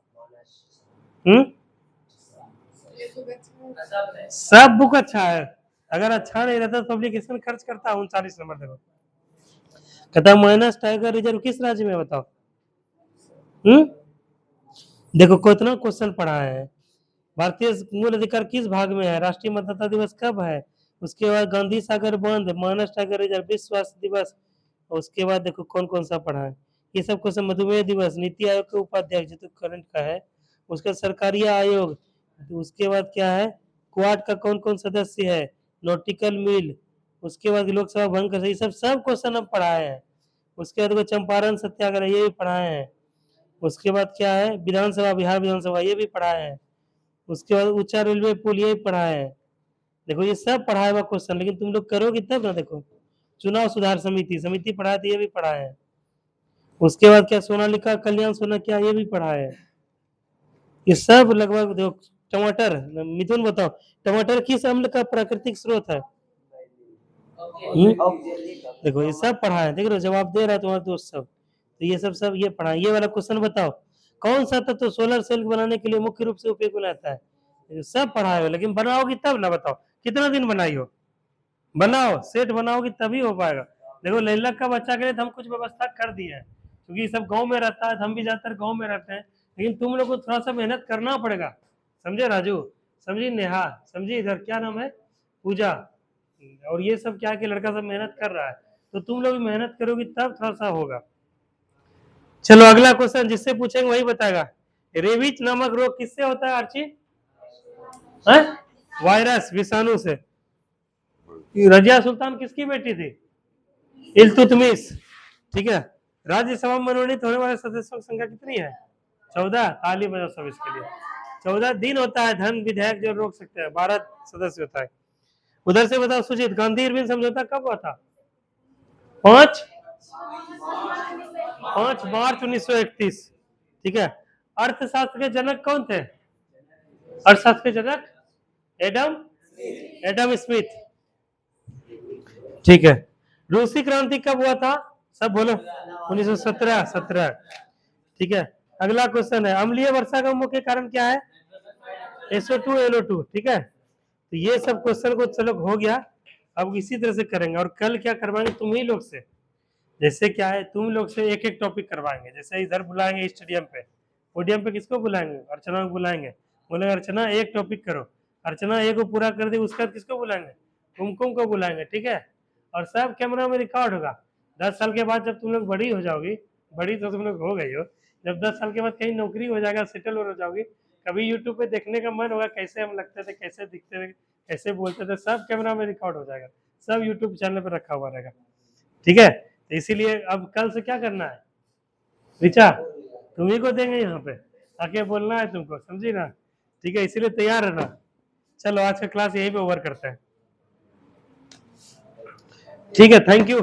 सब बुक अच्छा है, अगर अच्छा नहीं रहता तो पब्लिकेशन खर्च करता। 39 नंबर देखो, कहता माइनस टाइगर रिजर्व किस राज्य में बताओ? देखो कितना क्वेश्चन पढ़ा है। भारतीय मूल अधिकार किस भाग में है? राष्ट्रीय मतदाता दिवस कब है? उसके बाद गांधी सागर बांध, मानस टाइगर रिजर्व, विश्व स्वास्थ्य दिवस, और उसके बाद देखो कौन कौन सा पढ़ा है। ये सब क्वेश्चन, मधुमेह दिवस, नीति आयोग के उपाध्यक्ष जो तो करंट का है, उसका सरकारी आयोग, तो उसके बाद क्या है, क्वाड का कौन कौन सदस्य है, नॉटिकल मिल, उसके बाद लोकसभा भंग कर, ये सब क्वेश्चन हम पढ़ाए हैं। उसके बाद वो चंपारण सत्याग्रह ये भी पढ़ाए हैं। उसके बाद क्या है, विधानसभा, बिहार विधानसभा ये भी पढ़ाए हैं। उसके बाद ऊंचा रेलवे पुल ये भी पढ़ाए हैं। देखो ये सब पढ़ाया हुआ क्वेश्चन, लेकिन तुम लोग करोगे तब ना। देखो चुनाव सुधार समिति, समिति पढ़ाए थे, ये भी पढ़ाए हैं। उसके बाद क्या, सोनालिका कल्याण सोना क्या, ये भी पढ़ाए हैं। ये सब लगभग देखो। टमाटर, मिथुन बताओ, टमाटर किस अम्ल का प्राकृतिक स्रोत है? देखो ये सब पढ़ा है, देख रहे हो जवाब दे रहा है तुम्हारा दोस्त सब। तो ये सब ये पढ़ा है। ये वाला क्वेश्चन बताओ, कौन सा तत्व सोलर सेल बनाने के लिए मुख्य रूप से उपयोग में आता है? ये सब पढ़ा है, लेकिन बनाओगी तब ना। बताओ कितना दिन बनाई हो, बनाओ सेट बनाओगी तभी हो पाएगा। देखो लैला का बच्चा के लिए तो हम कुछ व्यवस्था कर दिए हैं, क्योंकि सब गांव में रहता है, हम भी ज्यादातर गांव में रहते हैं। लेकिन तुम लोग को थोड़ा सा मेहनत करना पड़ेगा, समझे राजू, समझी नेहा, समझी इधर क्या नाम है, पूजा। और ये सब क्या कि लड़का सब मेहनत कर रहा है, तो तुम लोग भी मेहनत करोगी तब थोड़ा सा होगा। चलो अगला क्वेश्चन जिससे पूछेंगे वही बताएगा। रेबीज नामक रोग किससे होता है आर्ची? वायरस, विषाणु से। रजिया सुल्तान किसकी बेटी थी? इल्तुतमिश। ठीक है। राज्यसभा में मनोनीत होने वाले सदस्यों की संख्या कितनी है? 14। ताली बजाओ सब इसके लिए। 14 दिन होता है धन विधेयक जो रोक सकते हैं, 12 सदस्य होता है। उधर से बताओ सुजीत, गांधी इरविन समझौता कब हुआ था? 5 मार्च 1931। ठीक है। अर्थशास्त्र के जनक कौन थे? अर्थशास्त्र के जनक एडम स्मिथ। ठीक है। रूसी क्रांति कब हुआ था? सब बोलो। 1917। ठीक है। अगला क्वेश्चन है, अम्लीय वर्षा का मुख्य कारण क्या है? SO2 NO2। ठीक है। तो ये सब क्वेश्चन को चलो हो गया। अब इसी तरह से करेंगे, और कल क्या करवाएंगे तुम ही लोग से, जैसे क्या है तुम लोग से एक एक टॉपिक करवाएंगे। जैसे इधर बुलाएंगे स्टेडियम पे, पोडियम पे किसको बुलाएंगे? अर्चना को बुलाएंगे। बोले अर्चना एक टॉपिक करो, अर्चना एक को पूरा कर दी, उसके बाद किसको बुलाएंगे? कुमकुम को बुलाएंगे। ठीक है। और सब कैमरा में रिकॉर्ड होगा। 10 साल के बाद जब तुम लोग बड़ी हो जाओगी, बड़ी तो तुम लोग हो गई हो, जब 10 साल के बाद कहीं नौकरी हो जाएगा, सेटल हो जाओगी, कभी यूट्यूब पे देखने का मन होगा कैसे हम लगते थे, कैसे दिखते थे, कैसे बोलते थे, सब कैमरा में रिकॉर्ड हो जाएगा, सब यूट्यूब चैनल पर रखा हुआ रहेगा। ठीक है। तो इसीलिए अब कल से क्या करना है रिचा, तुम्ही को देंगे यहाँ पे आके बोलना है तुमको, समझी ना? ठीक है, इसीलिए तैयार रहना। चलो आज का क्लास यहीं पे ओवर करते हैं। ठीक है, थैंक यू।